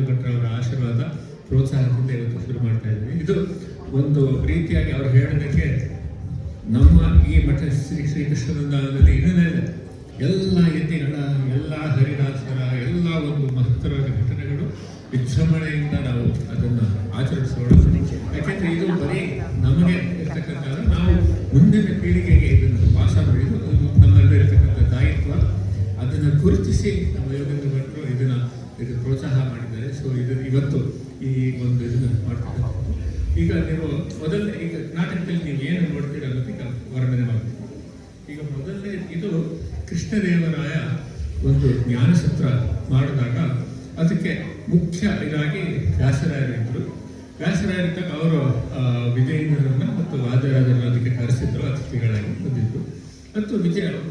ಭಟ್ರವರ ಆಶೀರ್ವಾದ ಪ್ರೋತ್ಸಾಹದಿಂದ ಇವತ್ತು ಶುರು ಮಾಡ್ತಾ ಇದ್ವಿ. ಇದು ಒಂದು ರೀತಿಯಾಗಿ ಅವರು ಹೇಳೋದಕ್ಕೆ ನಮ್ಮ ಈ ಮಠ ಶ್ರೀಕೃಷ್ಣ ವೃಂದಾವನದಲ್ಲಿ ಇನ್ನೇನಿದೆ ಎಲ್ಲ ಯತಿಗಳ ಎಲ್ಲ ಹರಿದಾಸರ ಎಲ್ಲ ಒಂದು ಮಹತ್ತರವಾದ ಘಟನೆಗಳು ವಿಜೃಂಭಣೆಯಿಂದ ನಾವು ಅದನ್ನು ಆಚರಿಸೋಣ. ಯಾಕೆಂದರೆ ಇದು ಬರೀ ನಮಗೆ ಇರ್ತಕ್ಕಂಥ ನಾವು ಮುಂದಿನ ಪೀಳಿಗೆಗೆ ಇದನ್ನು ವಾಸ ಮಾಡಿದ್ದು ನಮ್ಮಲ್ಲಿ ಇರತಕ್ಕಂಥ ದಾಯಿತ್ವ ಅದನ್ನು ಗುರುತಿಸಿ ನಮ್ಮ ಯೋಗೇಂದ್ರ ಭಟ್ರು ಇದು ಪ್ರೋತ್ಸಾಹ ಮಾಡಿದ್ದಾರೆ. ಸೊ ಇವತ್ತು ಈ ಒಂದು ಇದನ್ನು ಮಾಡ್ತಕ್ಕಂಥದ್ದು. ಈಗ ನೀವು ಮೊದಲನೇ ಈಗ ನಾಟಕದಲ್ಲಿ ನೀವು ಏನು ನೋಡ್ತೀರ ಅನ್ನೋದು ಈಗ ವರ್ಣನೆ ಮಾಡ್ತೀವಿ. ಈಗ ಮೊದಲನೇ ಇದು ಕೃಷ್ಣದೇವರಾಯ ಒಂದು ಜ್ಞಾನಸತ್ರ ಮಾಡಿದಾಗ ಅದಕ್ಕೆ ಮುಖ್ಯ ಇದಾಗಿ ವ್ಯಾಸರಾಯರಿದ್ದರು. ವ್ಯಾಸರಾಯರಿದ್ದಾಗ ಅವರು ವಿಜಯೇಂದ್ರರನ್ನ ಮತ್ತು ವಾದರಾಜರನ್ನ ಅದಕ್ಕೆ ಕರೆಸಿದ್ರು, ಅತಿಥಿಗಳಾಗಿ ಬಂದಿದ್ರು. ಮತ್ತು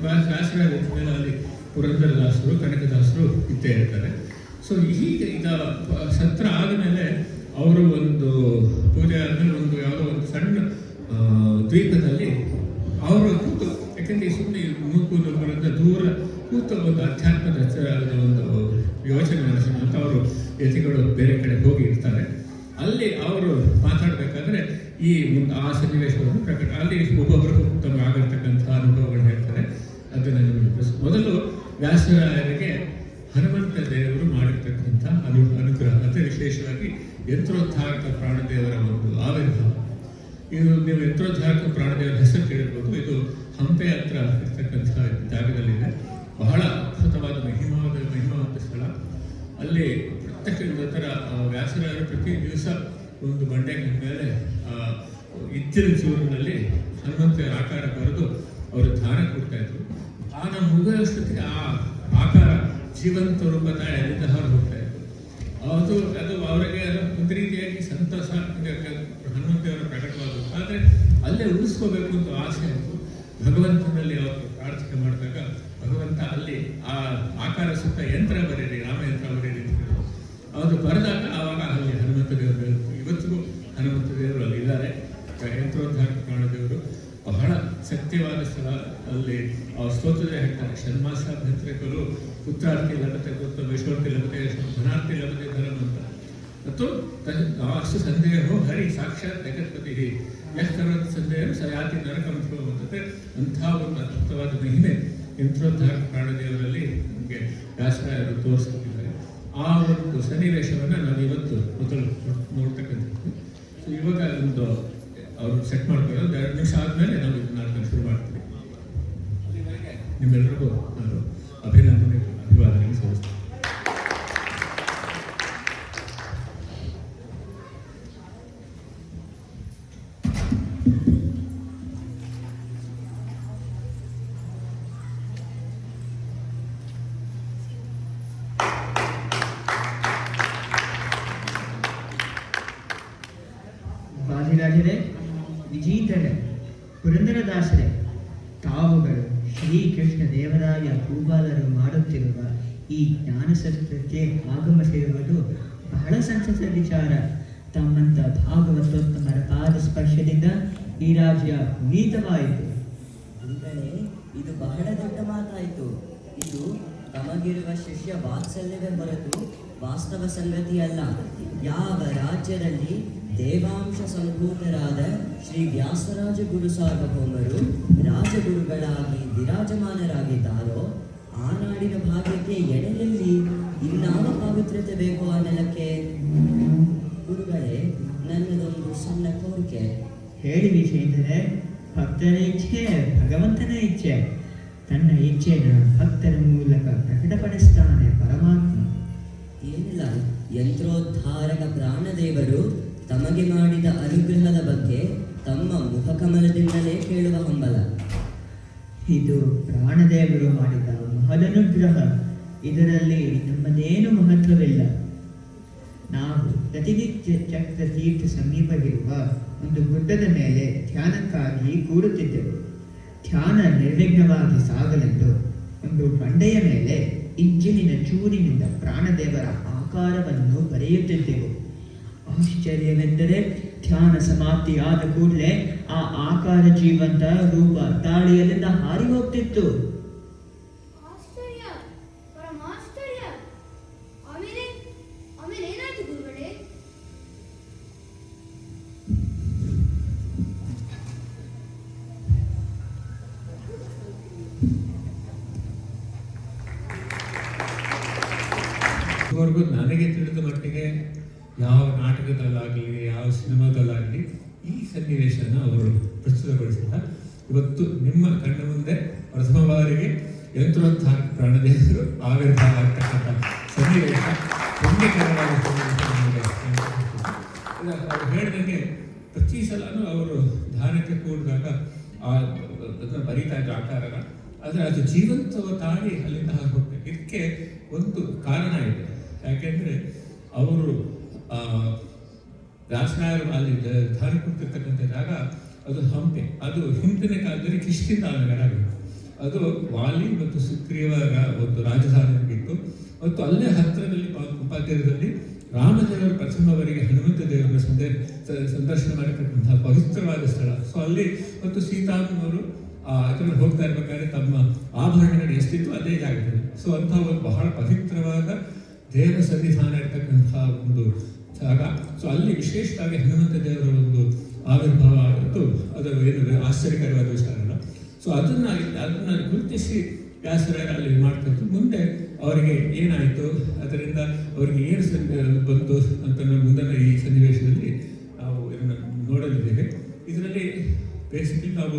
ವ್ಯಾಸರಾಯರ ಮೇಲೆ ಅಲ್ಲಿ ಪುರಂದರದಾಸರು, ಕನಕದಾಸರು ಇದ್ದೇ ಇರ್ತಾರೆ. ಸೊ ಹೀಗೆ ಈಗ ಸತ್ರ ಆದಮೇಲೆ ಅವರು ಒಂದು ಪೂಜೆ ಆದಮೇಲೆ ಒಂದು ಯಾವುದೋ ಒಂದು ಸಣ್ಣ ದ್ವೀಪದಲ್ಲಿ ಅವರು ಕೂತು, ಯಾಕೆಂದರೆ ಸುಮ್ಮನೆ ನೂಕುನುಗ್ಗರಿಂದ ದೂರ ಕೂತು ಒಂದು ಅಧ್ಯಾತ್ಮದ ಒಂದು ಯೋಚನೆ ನಡೆಸೋಣ ಅಂತ ಅವರು ಯತಿಗಳು ಬೇರೆ ಕಡೆ ಹೋಗಿ ಇರ್ತಾರೆ. ಅಲ್ಲಿ ಅವರು ಮಾತಾಡಬೇಕಾದ್ರೆ ಈ ಆ ಸನ್ನಿವೇಶವನ್ನು ಅಲ್ಲಿ ಒಬ್ಬೊಬ್ಬರು ತಮ್ಮ ಆಗಿರ್ತಕ್ಕಂಥ ಅನುಭವಗಳು ಹೇಳ್ತಾರೆ. ಅದನ್ನು ಮೊದಲು ವ್ಯಾಸರಾಯರಿಗೆ ಹನುಮಂತ ದೇವರು ಮಾಡಿರ್ತಕ್ಕಂಥ ಅನುಗ್ರಹ ಮತ್ತು ವಿಶೇಷವಾಗಿ ಯಂತ್ರೋದ್ಧಾರಕ ಪ್ರಾಣದೇವರ ಒಂದು ಆವಿರ್ಭಾವ. ಇದು ನೀವು ಯಂತ್ರೋದ್ಧಾರಕ ಪ್ರಾಣದೇವರ ಹೆಸರು ಕೇಳಿರ್ಬೋದು. ಇದು ಹಂಪೆ ಹತ್ರ ಇರ್ತಕ್ಕಂಥ ಜಾಗದಲ್ಲಿದೆ. ಬಹಳ ಅದ್ಭುತವಾದ ಮಹಿಮಾವಂತ ಸ್ಥಳ. ಅಲ್ಲಿ ಪ್ರತ್ಯಕ್ಷ ಥರ ವ್ಯಾಸರಾಯರು ಪ್ರತಿ ದಿವಸ ಒಂದು ಬಂಡೆ ಮೇಲೆ ಇದ್ದಿನ ಚೂರಿನಲ್ಲಿ ಹನುಮಂತ ಆಕಾರ ಬರೆದು ಅವರು ದಾನ ಕೊಡ್ತಾ ಇದ್ರು. ಆಗ ಮುಗಿಯೋಷ್ಟೊತ್ತಿಗೆ ಆ ಆಕಾರ ಜೀವಂತ ರೂಪದ ಎಲ್ಲಿಂದ ಹೊರಗೆ ಹೋಗ್ತಾ ಇತ್ತು. ಅದು ಅವರಿಗೆ ಒಂದು ರೀತಿಯಾಗಿ ಸಂತೋಷ ಹನುಮಂತೇವರ ಪ್ರಕಟವಾದದ್ದು. ಆದರೆ ಅಲ್ಲೇ ಉಳಿಸ್ಕೋಬೇಕು ಅಂತ ಆಸೆ ಆಯಿತು. ಭಗವಂತನಲ್ಲಿ ಅವರು ಪ್ರಾರ್ಥನೆ ಮಾಡಿದಾಗ ಭಗವಂತ ಅಲ್ಲಿ ಆ ಆಕಾರ ಸುತ್ತ ಯಂತ್ರ ಬರೀರಿ, ರಾಮಯಂತ್ರ ಬರೀರಿ ಅಂತ ಹೇಳಿದ್ರು. ಅದು ಬರೆದಾಗ ಆವಾಗ ಅಲ್ಲಿ ಹನುಮಂತ ದೇವರು ಇವತ್ತಿಗೂ ಹನುಮಂತ ದೇವರು ಅಲ್ಲಿ ಇದ್ದಾರೆ. ಯಂತ್ರೋದ್ಧಾರಕ ಪ್ರಾಣದೇವರು ಬಹಳ ಸತ್ಯವಾದ ಸ್ಥಳ. ಅಲ್ಲಿ ಸ್ತೋತ್ರದೇ ಹೇಳ್ತಾರೆ, ಷಣ್ಮಾಸ ಭದ್ರಕರು ಪುತ್ರಾರ್ಥಿ ಲಭತೆ ಗೊತ್ತು, ವಿಶ್ವರ್ತಿ ಲಭತೆ ಧನಾರ್ಥಿ ಲಭತೆ ಧರ್ಮ ಅಂತ. ಮತ್ತು ಅಷ್ಟು ಸಂದೇಹೋ ಹರಿ ಸಾಕ್ಷಾತ್ ಜಗತ್ಪತಿ ಯಶ್ಕರ್ವತ್ ಸಂದೇಹರು ಸಯಾತಿ ನರಕಂಥ ಅಂತಂದರೆ ಅಂಥ ಒಂದು ಅದ್ಭುತವಾದ ಮಹಿಮೆ ಯಂತ್ರೋದ್ಧಾರಕ ಪ್ರಾಣದೇವರಲ್ಲಿ ನಮಗೆ ವ್ಯಾಸರಾಯರು ತೋರಿಸ್ಕೊಟ್ಟಿದ್ದಾರೆ. ಆ ಒಂದು ಸನ್ನಿವೇಶವನ್ನು ನಾವು ಇವತ್ತು ಮೊದಲು ನೋಡ್ತಕ್ಕಂಥದ್ದು. ಸೊ ಇವಾಗ ಒಂದು ಅವರು ಸೆಟ್ ಮಾಡ್ಕೊಳ್ಳೋದು 2 ನಿಮಿಷ ಆದಮೇಲೆ ನಾವು ಇದು ನಾಟಕ ಶುರು ಮಾಡ್ತೀವಿ. ಅಲ್ಲಿವರೆಗೆ ನಿಮ್ಮೆಲ್ಲರಿಗೂ ನಾನು ಅಭಿವಾದನೆ ಸಲ್ಲಿಸ್ತೀನಿ. ವಾದಿರಾಜರೇ, ವಿಜೇಂದ್ರರೇ, ಪುರಂದರದಾಸರೇ, ತಾವುಗಳು ಶ್ರೀಕೃಷ್ಣ ದೇವರಾಯ ಭೂಪಾಲರು ಮಾಡುತ್ತಿರುವ ಈ ಜ್ಞಾನಸತ್ರಕ್ಕೆ ಆಗಮಿಸಿರುವುದು ಬಹಳ ಸಂತಸದ ವಿಚಾರ. ತಮ್ಮಂಥ ಭಾಗವತೋತ್ತಮರ ಪಾದ ಸ್ಪರ್ಶದಿಂದ ಈ ರಾಜ್ಯ ಪುನೀತವಾಯಿತು. ಅಂದರೆ ಇದು ಬಹಳ ದೊಡ್ಡ ಮಾತಾಯಿತು. ಇದು ತಮಗಿರುವ ಶಿಷ್ಯ ವಾತ್ಸಲ್ಯವೇ ಹೊರತು ವಾಸ್ತವ ಸಂಗತಿ ಅಲ್ಲ. ಯಾವ ರಾಜ್ಯದಲ್ಲಿ ದೇವಾಂಶ ಸಂಭೂತರಾದ ಶ್ರೀ ವ್ಯಾಸರಾಜ ಗುರು ಸಾರ್ವಭೌಮರು ರಾಜಗುರುಗಳಾಗಿ ವಿರಾಜಮಾನರಾಗಿದ್ದಾರೋ ಆ ನಾಡಿನ ಭಾಗ್ಯಕ್ಕೆ ಎಡೆಯಲ್ಲಿ ಇನ್ನಾವ ಪವಿತ್ರತೆ ಬೇಕೋ ಆ ನೆಲಕ್ಕೆ. ಗುರುಗಳೇ, ನನ್ನದೊಂದು ಸಣ್ಣ ಕೋರಿಕೆ. ಹೇಳಿ ವಿಜೇಂದ್ರರೇ. ಭಕ್ತರ ಇಚ್ಛೆ ಭಗವಂತನ ಇಚ್ಛೆ. ತನ್ನ ಇಚ್ಛೆನ ಭಕ್ತರ ಮೂಲಕ ಪ್ರಕಟಪಡಿಸ್ತಾನೆ ಪರಮಾತ್ಮ. ಏನಿಲ್ಲ, ಯಂತ್ರೋದ್ಧಾರಕ ಪ್ರಾಣದೇವರು ತಮಗೆ ಮಾಡಿದ ಅನುಗ್ರಹದ ಬಗ್ಗೆ ತಮ್ಮ ಮುಖಕಮಲದಿಂದಲೇ ಕೇಳುವ ಹಂಬಲ. ಇದು ಪ್ರಾಣದೇವರು ಮಾಡಿದ ಮಹದನುಗ್ರಹ. ಇದರಲ್ಲಿ ನಮ್ಮದೇನು ಮಹತ್ವವಿಲ್ಲ. ನಾವು ಪ್ರತಿನಿತ್ಯ ಚಕ್ರ ತೀರ್ಥ ಸಮೀಪವಿರುವ ಒಂದು ಗುಡ್ಡದ ಮೇಲೆ ಧ್ಯಾನಕ್ಕಾಗಿ ಕೂಡುತ್ತಿದ್ದೆವು. ಧ್ಯಾನ ನಿರ್ವಿಘ್ನವಾಗಿ ಸಾಗಲೆಂದು ಒಂದು ಬಂಡೆಯ ಮೇಲೆ ಇಂಜಿನಿನ ಚೂರಿನಿಂದ ಪ್ರಾಣದೇವರ ಆಕಾರವನ್ನು ಬರೆಯುತ್ತಿದ್ದೆವು. ಆಶ್ಚರ್ಯವೆಂದರೆ ಧ್ಯಾನ ಸಮಾಪ್ತಿಯಾದ ಕೂಡಲೇ ಆ ಆಕಾರ ಜೀವಂತ ರೂಪ ತಾಳಿಯಲ್ಲಿಂದ ಹಾರಿ ಹೋಗ್ತಿತ್ತು. ಆಮೇಲೆ ಇದುವರೆಗೂ ನನಗೆ ತಿಳಿದ ಮಟ್ಟಿಗೆ ಯಾವ ನಾಟಕದಲ್ಲಾಗಲಿ ಯಾವ ಸಿನಿಮಾದಲ್ಲಾಗಲಿ ಈ ಸನ್ನಿವೇಶನ ಅವರು ಪ್ರಸ್ತುತಗೊಳಿಸಿಲ್ಲ. ಇವತ್ತು ನಿಮ್ಮ ಕಣ್ಣ ಮುಂದೆ ಪ್ರಥಮ ಬಾರಿಗೆ ಯಂತ್ರೋದ್ಧಾರಕ ಪ್ರಾಣದೇವರು ಆವಿರ್ಭಾವ ಆಗ್ತಕ್ಕಂಥ ಸನ್ನಿವೇಶ ಪುಣ್ಯಕರವಾದ ಅವರು ಹೇಳಿದಂಗೆ ಪ್ರತಿ ಸಲನೂ ಅವರು ಧ್ಯಾನಕ್ಕೆ ಕೂಡಿದಾಗ ಅದನ್ನು ಬರೀತಾ ಇದ್ದ ಆಕಾರನ ಆದರೆ ಅದು ಜೀವಂತವ ತಾಳಿ ಅಲ್ಲಿಂದ ಹೋಗ್ಬೇಕು. ಇದಕ್ಕೆ ಒಂದು ಕಾರಣ ಇದೆ. ಯಾಕೆಂದರೆ ಅವರು ವ್ಯಾಸರಾಯರು ಅಲ್ಲಿ ಧ್ಯಾನ ಕೂತಿರ್ತಕ್ಕಂಥ ಜಾಗ ಅದು ಹಂಪೆ. ಅದು ಹಿಂದಿನ ಕಾಲದಲ್ಲಿ ಕಿಷ್ಕಿಂದ ನಗರ ಆಗಿತ್ತು. ಅದು ವಾಲಿ ಮತ್ತು ಸುಗ್ರೀವರ ಒಂದು ರಾಜಧಾನಿಯಾಗಿತ್ತು. ಮತ್ತು ಅಲ್ಲೇ ಹತ್ತಿರದಲ್ಲಿ ಉಪಾಧ್ಯದಲ್ಲಿ ರಾಮದೇವರು ಪ್ರಥಮವರಿಗೆ ಹನುಮಂತ ದೇವರ ಸಂದರ್ಶನ ಮಾಡಿರ್ತಕ್ಕಂತಹ ಪವಿತ್ರವಾದ ಸ್ಥಳ. ಸೊ ಅಲ್ಲಿ ಮತ್ತು ಸೀತಾಮ್ಮನವರು ಅದನ್ನು ಹೋಗ್ತಾ ಇರ್ಬೇಕಾದ್ರೆ ತಮ್ಮ ಆಭರಣಗಳು ಎಷ್ಟಿತ್ತು ಅದೇ ಜಾಗದಲ್ಲಿ. ಸೊ ಅಂಥ ಒಂದು ಬಹಳ ಪವಿತ್ರವಾದ ದೇವ ಸನ್ನಿಧಾನ ಇರ್ತಕ್ಕಂತಹ ಒಂದು ಜಾಗ. ಸೊ ಅಲ್ಲಿ ವಿಶೇಷವಾಗಿ ಹನುಮಂತ ದೇವರ ಒಂದು ಆವಿರ್ಭಾವ ಆಗಿತ್ತು. ಅದು ಏನು ಆಶ್ಚರ್ಯಕರವಾದ ವಿಚಾರ ಅಲ್ಲ. ಸೊ ಅದನ್ನ ಗುರುತಿಸಿ ವ್ಯಾಸರಾಯರು ಅಲ್ಲಿ ಮಾಡ್ತಿತ್ತು. ಮುಂದೆ ಅವರಿಗೆ ಏನಾಯಿತು, ಅದರಿಂದ ಅವರಿಗೆ ಏನು ಬಂತು ಅಂತ ಮುಂದಿನ ಈ ಸನ್ನಿವೇಶದಲ್ಲಿ ನಾವು ಇದನ್ನು ನೋಡಲಿದ್ದೇವೆ. ಇದರಲ್ಲಿ ಬೇಸಿಕಲಿ ನಾವು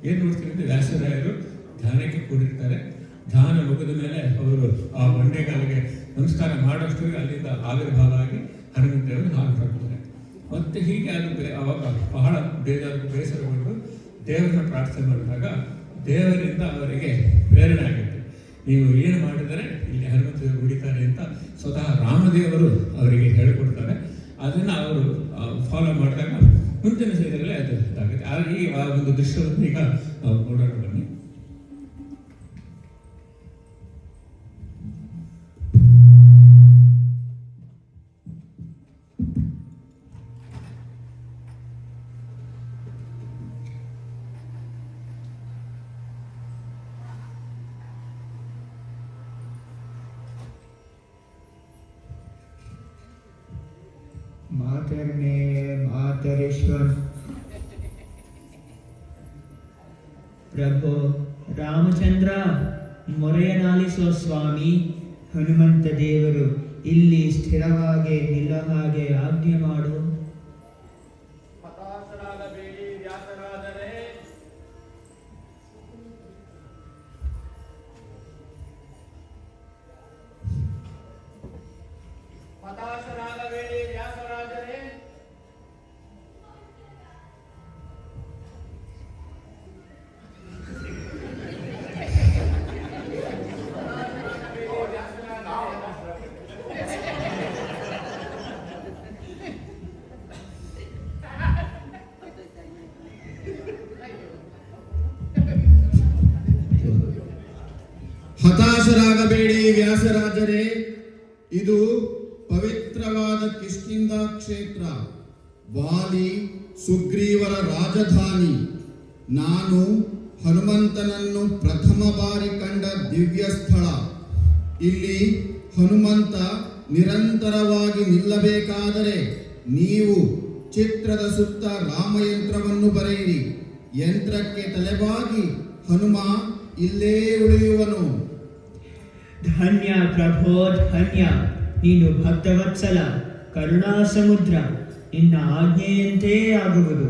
ಏನು ನೋಡ್ತೀವಿ ಅಂದರೆ ವ್ಯಾಸರಾಯರು ಧ್ಯಾನಕ್ಕೆ ಕೂಡಿರ್ತಾರೆ. ಧ್ಯಾನ ಮುಗಿದ ಮೇಲೆ ಅವರು ಆ ಬಂಡೆಗಾಲಿಗೆ ನಮಸ್ಕಾರ ಮಾಡೋಷ್ಟಿಗೆ ಅಲ್ಲಿಂದ ಆವಿರ್ಭಾವ ಆಗಿ ಹನುಮಂತ ದೇವರು ಹಾಲು ಹಾಕ್ತಾರೆ. ಮತ್ತೆ ಹೀಗೆ ಅದು ಅವಾಗ ಬಹಳ ಬೇಸರಗೊಂಡು ದೇವರನ್ನ ಪ್ರಾರ್ಥನೆ ಮಾಡಿದಾಗ ದೇವರಿಂದ ಅವರಿಗೆ ಪ್ರೇರಣೆ ಆಗುತ್ತೆ. ನೀವು ಏನು ಮಾಡಿದರೆ ಇಲ್ಲಿ ಹನುಮಂತ ದೇವರು ಉಳಿತಾರೆ ಅಂತ ಸ್ವತಃ ರಾಮದೇವರು ಅವರಿಗೆ ಹೇಳಿಕೊಡ್ತಾರೆ. ಅದನ್ನು ಅವರು ಫಾಲೋ ಮಾಡಿದಾಗ ಮುಂದಿನ ಸೇರಿದರೆ ಅದು ಇದಾಗುತ್ತೆ. ಈ ಒಂದು ದೃಶ್ಯವನ್ನು ಈಗ ನಾವು ನೋಡೋಣ ಬನ್ನಿ. ಮಾತರ್ಮೇ ಮಾತರೇಶ್ವರ ಪ್ರಭು ರಾಮಚಂದ್ರ ಮೊರೆಯನಾಲಿಸೋ ಸ್ವಾಮಿ. ಹನುಮಂತ ದೇವರು ಇಲ್ಲಿ ಸ್ಥಿರವಾಗಿ ನಿಲ್ಲೋ ಹಾಗೆ ಆಜ್ಞೆ ಮಾಡು. ಹತಾಶರಾಗಬೇಡಿ ವ್ಯಾಸರಾಜರೇ. ಹತಾಶರಾಗಬೇಡಿ ವ್ಯಾಸರಾಜರೇ. ಹತಾಶರಾಗಬೇಡಿ ವ್ಯಾಸರಾಜರೇ. ಇದು ಪವಿತ್ರವಾದ ಕಿಷ್ಕಿಂಧ ಕ್ಷೇತ್ರ, ವಾಲಿ ಸುಗ್ರೀವರ ರಾಜಧಾನಿ. ನಾನು ಹನುಮಂತನನ್ನು ಪ್ರಥಮ ಬಾರಿ ಕಂಡ ದಿವ್ಯ ಸ್ಥಳ. ಇಲ್ಲಿ ಹನುಮಂತ ನಿರಂತರವಾಗಿ ನಿಲ್ಲಬೇಕಾದರೆ ನೀವು ಚಿತ್ರದ ಸುತ್ತ ರಾಮಯಂತ್ರವನ್ನು ಬರೆಯಿರಿ. ಯಂತ್ರಕ್ಕೆ ತಲೆಬಾಗಿ ಹನುಮ ಇಲ್ಲೇ ಉಳಿಯುವನು. ಧನ್ಯ ಪ್ರಭೋ ಧನ್ಯ. ನೀನು ಭಕ್ತವತ್ಸಲ, ಕರುಣಾ ಸಮುದ್ರ. ನಿನ್ನ ಆಜ್ಞೆಯಂತೆ ಆಗುವುದು.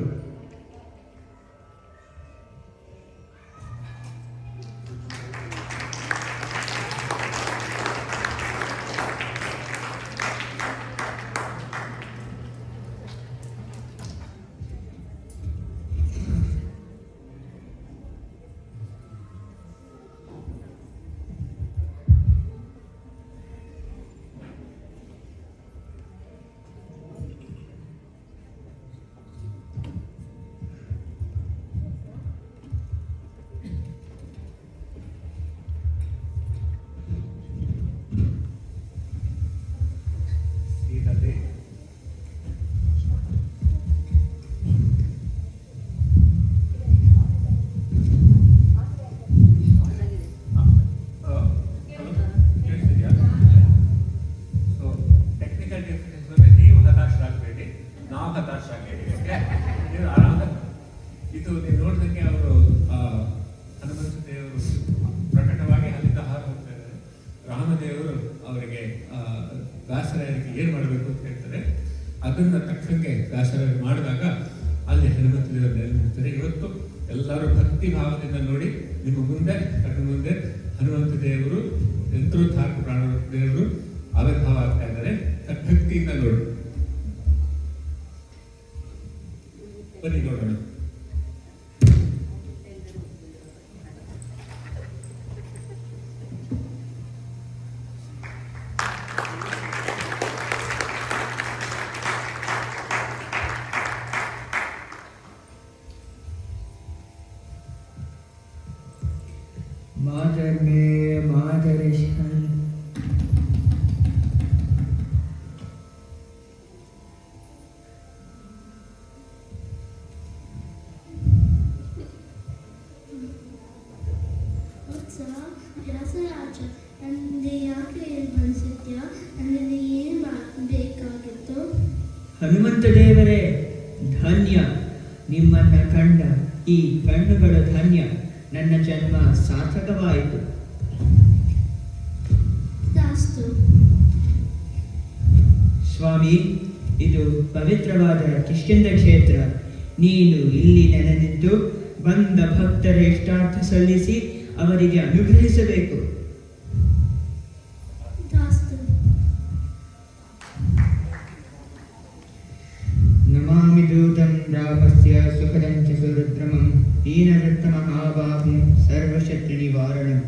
ಅದನ್ನು ತಕ್ಕಂಗೆ ವ್ಯಾಸರಾಜರು ಮಾಡಿದಾಗ ಅಲ್ಲಿ ಹನುಮಂತ ದೇವರು ನೆಲೆನಿರ್ತಾರೆ. ಇವತ್ತು ಎಲ್ಲರೂ ಭಕ್ತಿ ಭಾವದಿಂದ ನೋಡಿ ನಿಮ್ಮ ಮುಂದೆ ಕಣ್ಣು ಮುಂದೆ ಹನುಮಂತ ದೇವರು ಯಂತ್ರೋದ್ಧಾರಕ ಪ್ರಾಣ ದೇವರು ಆವಿರ್ಭಾವ ಆಗ್ತಾ ಇದ್ದಾರೆ. ಭಕ್ತಿಯಿಂದ ನೋಡಿ ಬನ್ನಿ ನೋಡೋಣ. मातर में मातर शन ಉತ್ಸವ ವ್ಯಾಸರಾಜ ನನಗೆ ಯಾಕೆ ಅನಿಸುತ್ಯ ನನಗೆ ಏನು ಬೇಕಾಗಿತ್ತು? ಹನುಮಂತ ದೇವರೇ ಧನ್ಯ, ನಿಮ್ಮನ್ನ ಕಂಡ ಈ ಕಣ್ಣುಗಳು ಧನ್ಯ, ನನ್ನ ಜನ್ಮ ಸಾರ್ಥಕವಾಯಿತು. ದಾಸ್ತು ಸ್ವಾಮಿ, ಇದು ಪವಿತ್ರವಾದ ಕಿಷ್ಕಿಂಧ ಕ್ಷೇತ್ರ. ನೀನು ಇಲ್ಲಿ ನೆನೆದಿದ್ದು ಬಂದ ಭಕ್ತರ ಇಷ್ಟಾರ್ಥ ಸಲ್ಲಿಸಿ ಅವರಿಗೆ ಅನುಗ್ರಹಿಸಬೇಕು. ದಾಸ್ತು ನಮಾಮಿ ದೂತಂ ರಾಮಸ್ಯ ಸುಖದಂ ಚ ಸುರುದ್ರಮಂ ದೀನವೃತ್ತಮಹಾಬಾಹುಂ ಸರ್ವಶತ್ರು ನಿವಾರಣಂ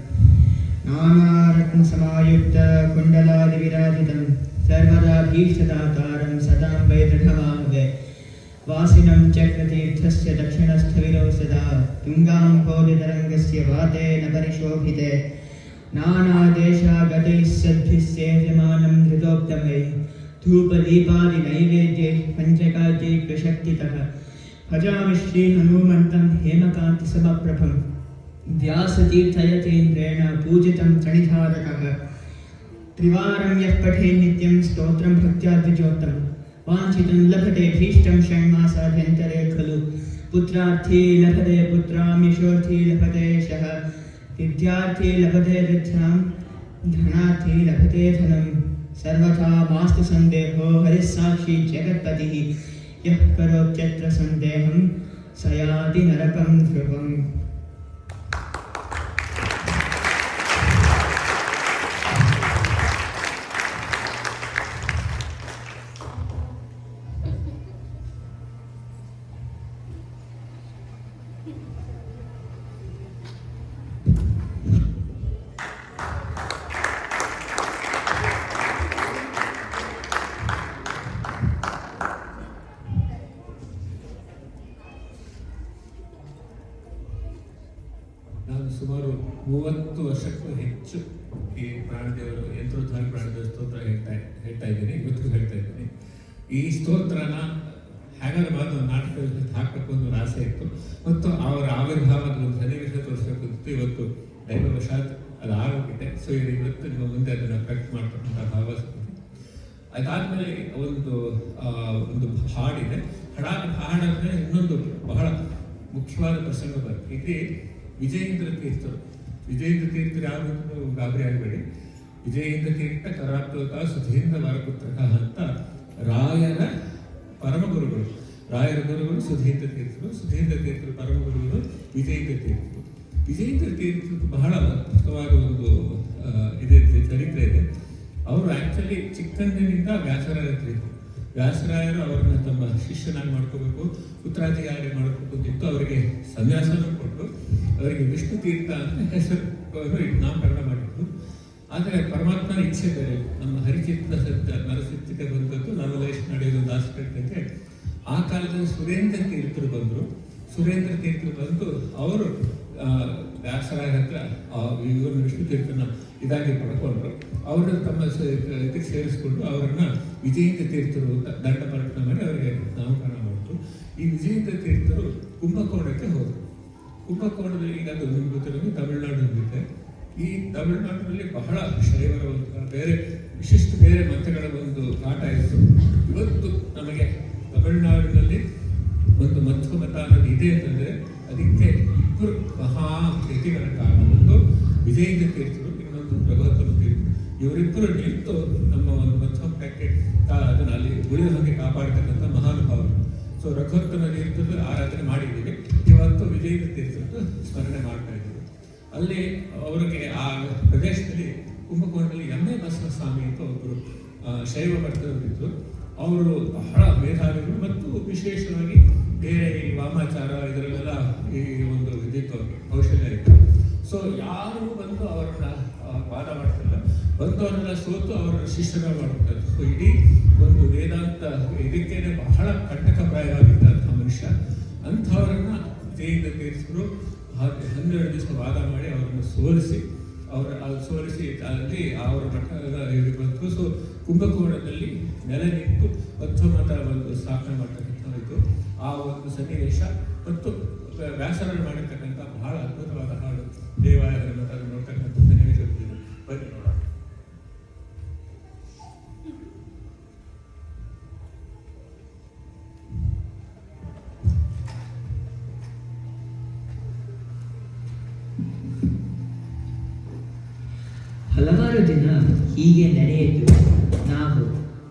ನಾನಾರತ್ನ ಸಮಾಯುಕ್ತ ಕುಂಡಲಾದಿ ವಿರಾಜಿತಂ ಸರ್ವದಾ ಭೀಷ್ಟದಾತಾರಂ ಸದಾಂ ವೈ ದೃಢಮಾನವೇ ವಾಸಿನಂ ಚಕ್ರತೀರ್ಥಸ್ಯ ದಕ್ಷಿಣಸ್ಥವಿರೌ ಸದಾ ತುಂಗಾಂ ಕೋಟಿತರಂಗಸ್ಯ ವಾತೇನ ಪರಿಶೋಭಿತೆ ನಾನಾದೇಶಾಗತೈಃ ಸದ್ಭಿः ಸೇವ್ಯಮಾನಂ ಧೃತೋಕ್ತಮೈಃ धूपदीपादिनैवेद्यैः पञ्चकाद्यैः प्रशक्तितः भजामि श्रीहनुमन्तं हेमकान्तिसमप्रभं व्यासतीर्थयतीन्द्रेण पूजितं प्रणिधारकः त्रिवारं यः पठेत् नित्यं स्तोत्रं भक्त्या द्विजोक्तं वाञ्छितं लभते भीष्टं षण्मासाभ्यन्तरे खलु पुत्रार्थी लभते पुत्रां यशोर्थी लभते यशः विद्यार्थी लभते विद्यां धनार्थी लभते धनं सर्वथा मास्तु संदेहो हरिः साक्षी जगत्पतिः यः करोत्यत्र संदेहं स याति नरकं ध्रुवम्. ನಾನು ಸುಮಾರು 30 ವರ್ಷಕ್ಕೂ ಹೆಚ್ಚು ಈ ಪ್ರಾಣದೇವರು ಯಂತ್ರೋದ್ಧಾರ ಪ್ರಾಣದೇವರ ಸ್ತೋತ್ರ ಹೇಳ್ತಾ ಇದ್ದೀನಿ, ಇವತ್ತು ಹೇಳ್ತಾ ಇದ್ದೀನಿ. ಈ ಸ್ತೋತ್ರನ ಹೇಗಾದ್ರೂ ಬಂದು ನಾಟಕದಲ್ಲಿ ಹಾಕಬೇಕು ಅನ್ನೋ ಆಸೆ ಇತ್ತು ಮತ್ತು ಅವರ ಆವಿರ್ಭಾವದ ಒಂದು ಸನ್ನಿವೇಶ ತೋರಿಸಬೇಕು ಅಂತ ಇವತ್ತು ದೈವವಶಾತ್ ಅದು ಆರೋಗ್ಯತೆ. ಸೊ ಇವತ್ತು ನಿಮ್ಮ ಮುಂದೆ ಅದನ್ನು ವ್ಯಕ್ತ ಮಾಡ್ತಕ್ಕಂಥ ಭಾವಸ್ಪತಿ. ಅದಾದ್ಮೇಲೆ ಒಂದು ಹಾಡಿದೆ. ಹಾಡಂದ್ರೆ ಇನ್ನೊಂದು ಬಹಳ ಮುಖ್ಯವಾದ ಪ್ರಸಂಗ ಬರುತ್ತೆ. ಇಲ್ಲಿ ವಿಜಯೇಂದ್ರ ತೀರ್ಥರು ಯಾರು ಗಾಬರಿ ಆಗಬೇಡಿ. ವಿಜಯೇಂದ್ರ ತೀರ್ಥ ಕರಾಪ್ತೋತ ಸುಧೀಂದ್ರ ವರಪುತ್ರಕ ಅಂತ ರಾಯರ ಪರಮಗುರುಗಳು. ರಾಯರ ಗುರುಗಳು ಸುಧೀಂದ್ರ ತೀರ್ಥರು ಪರಮಗುರುಗಳು ವಿಜಯೇಂದ್ರ ತೀರ್ಥರು. ವಿಜಯೇಂದ್ರ ತೀರ್ಥರು ಬಹಳ ಅದ್ಭುತವಾದ ಒಂದು ಚರಿತ್ರೆ ಇದೆ. ಅವರು ಆಕ್ಚುಲಿ ಚಿಕ್ಕಂದಿನಿಂದ ವ್ಯಾಸರಾಯರು ಅವರನ್ನ ತಮ್ಮ ಶಿಷ್ಯನಾಗಿ ಮಾಡ್ಕೋಬೇಕು, ಉತ್ತರಾಧಿಕಾರಿ ಮಾಡ್ಕೋಬೇಕು ಅಂತಿತ್ತು. ಅವರಿಗೆ ಸನ್ಯಾಸನೂ ಕೊಟ್ಟು ಅವರಿಗೆ ವಿಷ್ಣು ತೀರ್ಥ ಅಂತ ಹೆಸರು ನಾಮಕರಣ ಮಾಡಿದ್ರು. ಆದರೆ ಪರಮಾತ್ಮನ ಇಚ್ಛೆ ಬೇರೆ. ನಮ್ಮ ಹರಿಚಿತ್ರ ಸತ್ಯ ನರಸಿದ್ಧತೆ ಬಂದದ್ದು ನವಲೇಶ್ ನಡೆಯೋದು ದಾಸಕಟ್ಟೆ. ಆ ಕಾಲದಲ್ಲಿ ಸುರೇಂದ್ರ ತೀರ್ಥರು ಬಂದರು ಬಂದು ಅವರು ವ್ಯಾಸರಾಯರ ಹತ್ರ ಇವರು ವಿಷ್ಣು ತೀರ್ಥನ ಇದಾಗಿ ಪಡ್ಕೊಂಡ್ರು. ಅವರು ತಮ್ಮ ಇದಕ್ಕೆ ಸೇರಿಸ್ಕೊಂಡು ಅವರನ್ನ ವಿಜಯೇಂದ್ರ ತೀರ್ಥರು ದಂಡಪರಟನ ಮಾಡಿ ಅವರಿಗೆ ನಾಮಕರಣ ಮಾಡಿದ್ರು. ಈ ವಿಜಯೇಂದ್ರ ತೀರ್ಥರು ಕುಂಭಕೋಣಕ್ಕೆ ಹೋದರು. ಕುಂಭಕೋಣದಲ್ಲಿ ಈಗ ಅದು ನಿಮಗೆ ತಮಿಳುನಾಡು ಇದೆ. ಈ ತಮಿಳುನಾಡಿನಲ್ಲಿ ಬಹಳ ಶೈವರ ಬೇರೆ ಮತಗಳ ಒಂದು ಆಟ ಇತ್ತು. ಇವತ್ತು ನಮಗೆ ತಮಿಳುನಾಡಿನಲ್ಲಿ ಒಂದು ಮಧ್ವ ಮತ ಅನ್ನೋದು ಇದೆ ಅಂತಂದರೆ ಅದಕ್ಕೆ ಇಬ್ಬರು ಮಹಾ ಕೃತಿಗಳ ಕಾರಣ. ಒಂದು ವಿಜಯೇಂದ್ರ ತೀರ್ಥರು, ಇನ್ನೊಂದು ರಘುವತ್ತಮ ತೀರ್ಥರು. ಇವರಿಬ್ಬರು ನಿಂತು ನಮ್ಮ ಒಂದು ಮಧ್ವ ಪ್ಯಾಕೆಟ್ ಅದನ್ನು ಅಲ್ಲಿ ಉಳಿದ ಹಾಗೆ ಕಾಪಾಡ್ತಕ್ಕಂಥ ಮಹಾನುಭಾವರು. ಸೊ ರಘೋತ್ತಮ ತೀರ್ಥದ ಆರಾಧನೆ ಮಾಡಿದ್ದೀವಿ. ಇವತ್ತು ವಿಜಯ ತೀರ್ಥದ್ದು ಸ್ಮರಣೆ ಮಾಡ್ತಾ ಇದ್ದೀವಿ. ಅಲ್ಲಿ ಅವರಿಗೆ ಆ ಪ್ರದೇಶದಲ್ಲಿ ಕುಂಭಕೋಣದಲ್ಲಿ ಎಮ್ಮೆ ಬಸವಸ್ವಾಮಿ ಅಂತ ಒಬ್ಬರು ಶೈವ ಭಕ್ತರಿದ್ದರು. ಅವರು ಬಹಳ ಮೇಧಾವಿಗಳು ಮತ್ತು ವಿಶೇಷವಾಗಿ ಬೇರೆ ಈ ವಾಮಾಚಾರ ಇದರಲ್ಲೆಲ್ಲ ಈ ಒಂದು ಇದಿತ್ತು, ಕೌಶಲ್ಯ ಇತ್ತು. ಸೊ ಯಾರು ಬಂದು ಅವರನ್ನ ವಾದ ಮಾಡ್ತಿಲ್ಲ, ಬಂದವರೆಲ್ಲ ಸೋತು ಅವರ ಶಿಷ್ಯರ ಮಾಡ್ತಾರೆ. ಸೊ ಇಡೀ ಒಂದು ವೇದಾಂತ ಇದಕ್ಕೇನೆ ಬಹಳ ಕಂಟಕಪ್ರಾಯವಾಗಿದ್ದಂಥ ಮನುಷ್ಯ. ಅಂಥವರನ್ನ ಜೈನ ತೀರ್ಥರು 12 ದಿವಸ ವಾದ ಮಾಡಿ ಅವರನ್ನು ಸೋಲಿಸಿ ಅಲ್ಲಿ ಅವರ ಮಠದ ಇದು ಬಂತು. ಸೊ ಕುಂಭಕೋಣದಲ್ಲಿ ನೆಲೆ ನಿಂತು ಬೌದ್ಧಮತ ಒಂದು ಸ್ಥಾಪನೆ ಮಾಡ್ತಕ್ಕಂಥದ್ದು ಆ ಒಂದು ಸನ್ನಿವೇಶ ಮತ್ತು ವ್ಯಾಸರನ್ನು ಮಾಡಿರ್ತಕ್ಕಂಥ ಬಹಳ ಅದ್ಭುತವಾದ ಹಾಡು ದೇವಾಲಯದ ಮಠ ನೋಡ್ತಕ್ಕಂಥ ಸನ್ನಿವೇಶ ಬನ್ನಿ ನೋಡೋಣ. ಹಲವಾರು ದಿನ ಹೀಗೆ ನಡೆಯಿತು. ನಾವು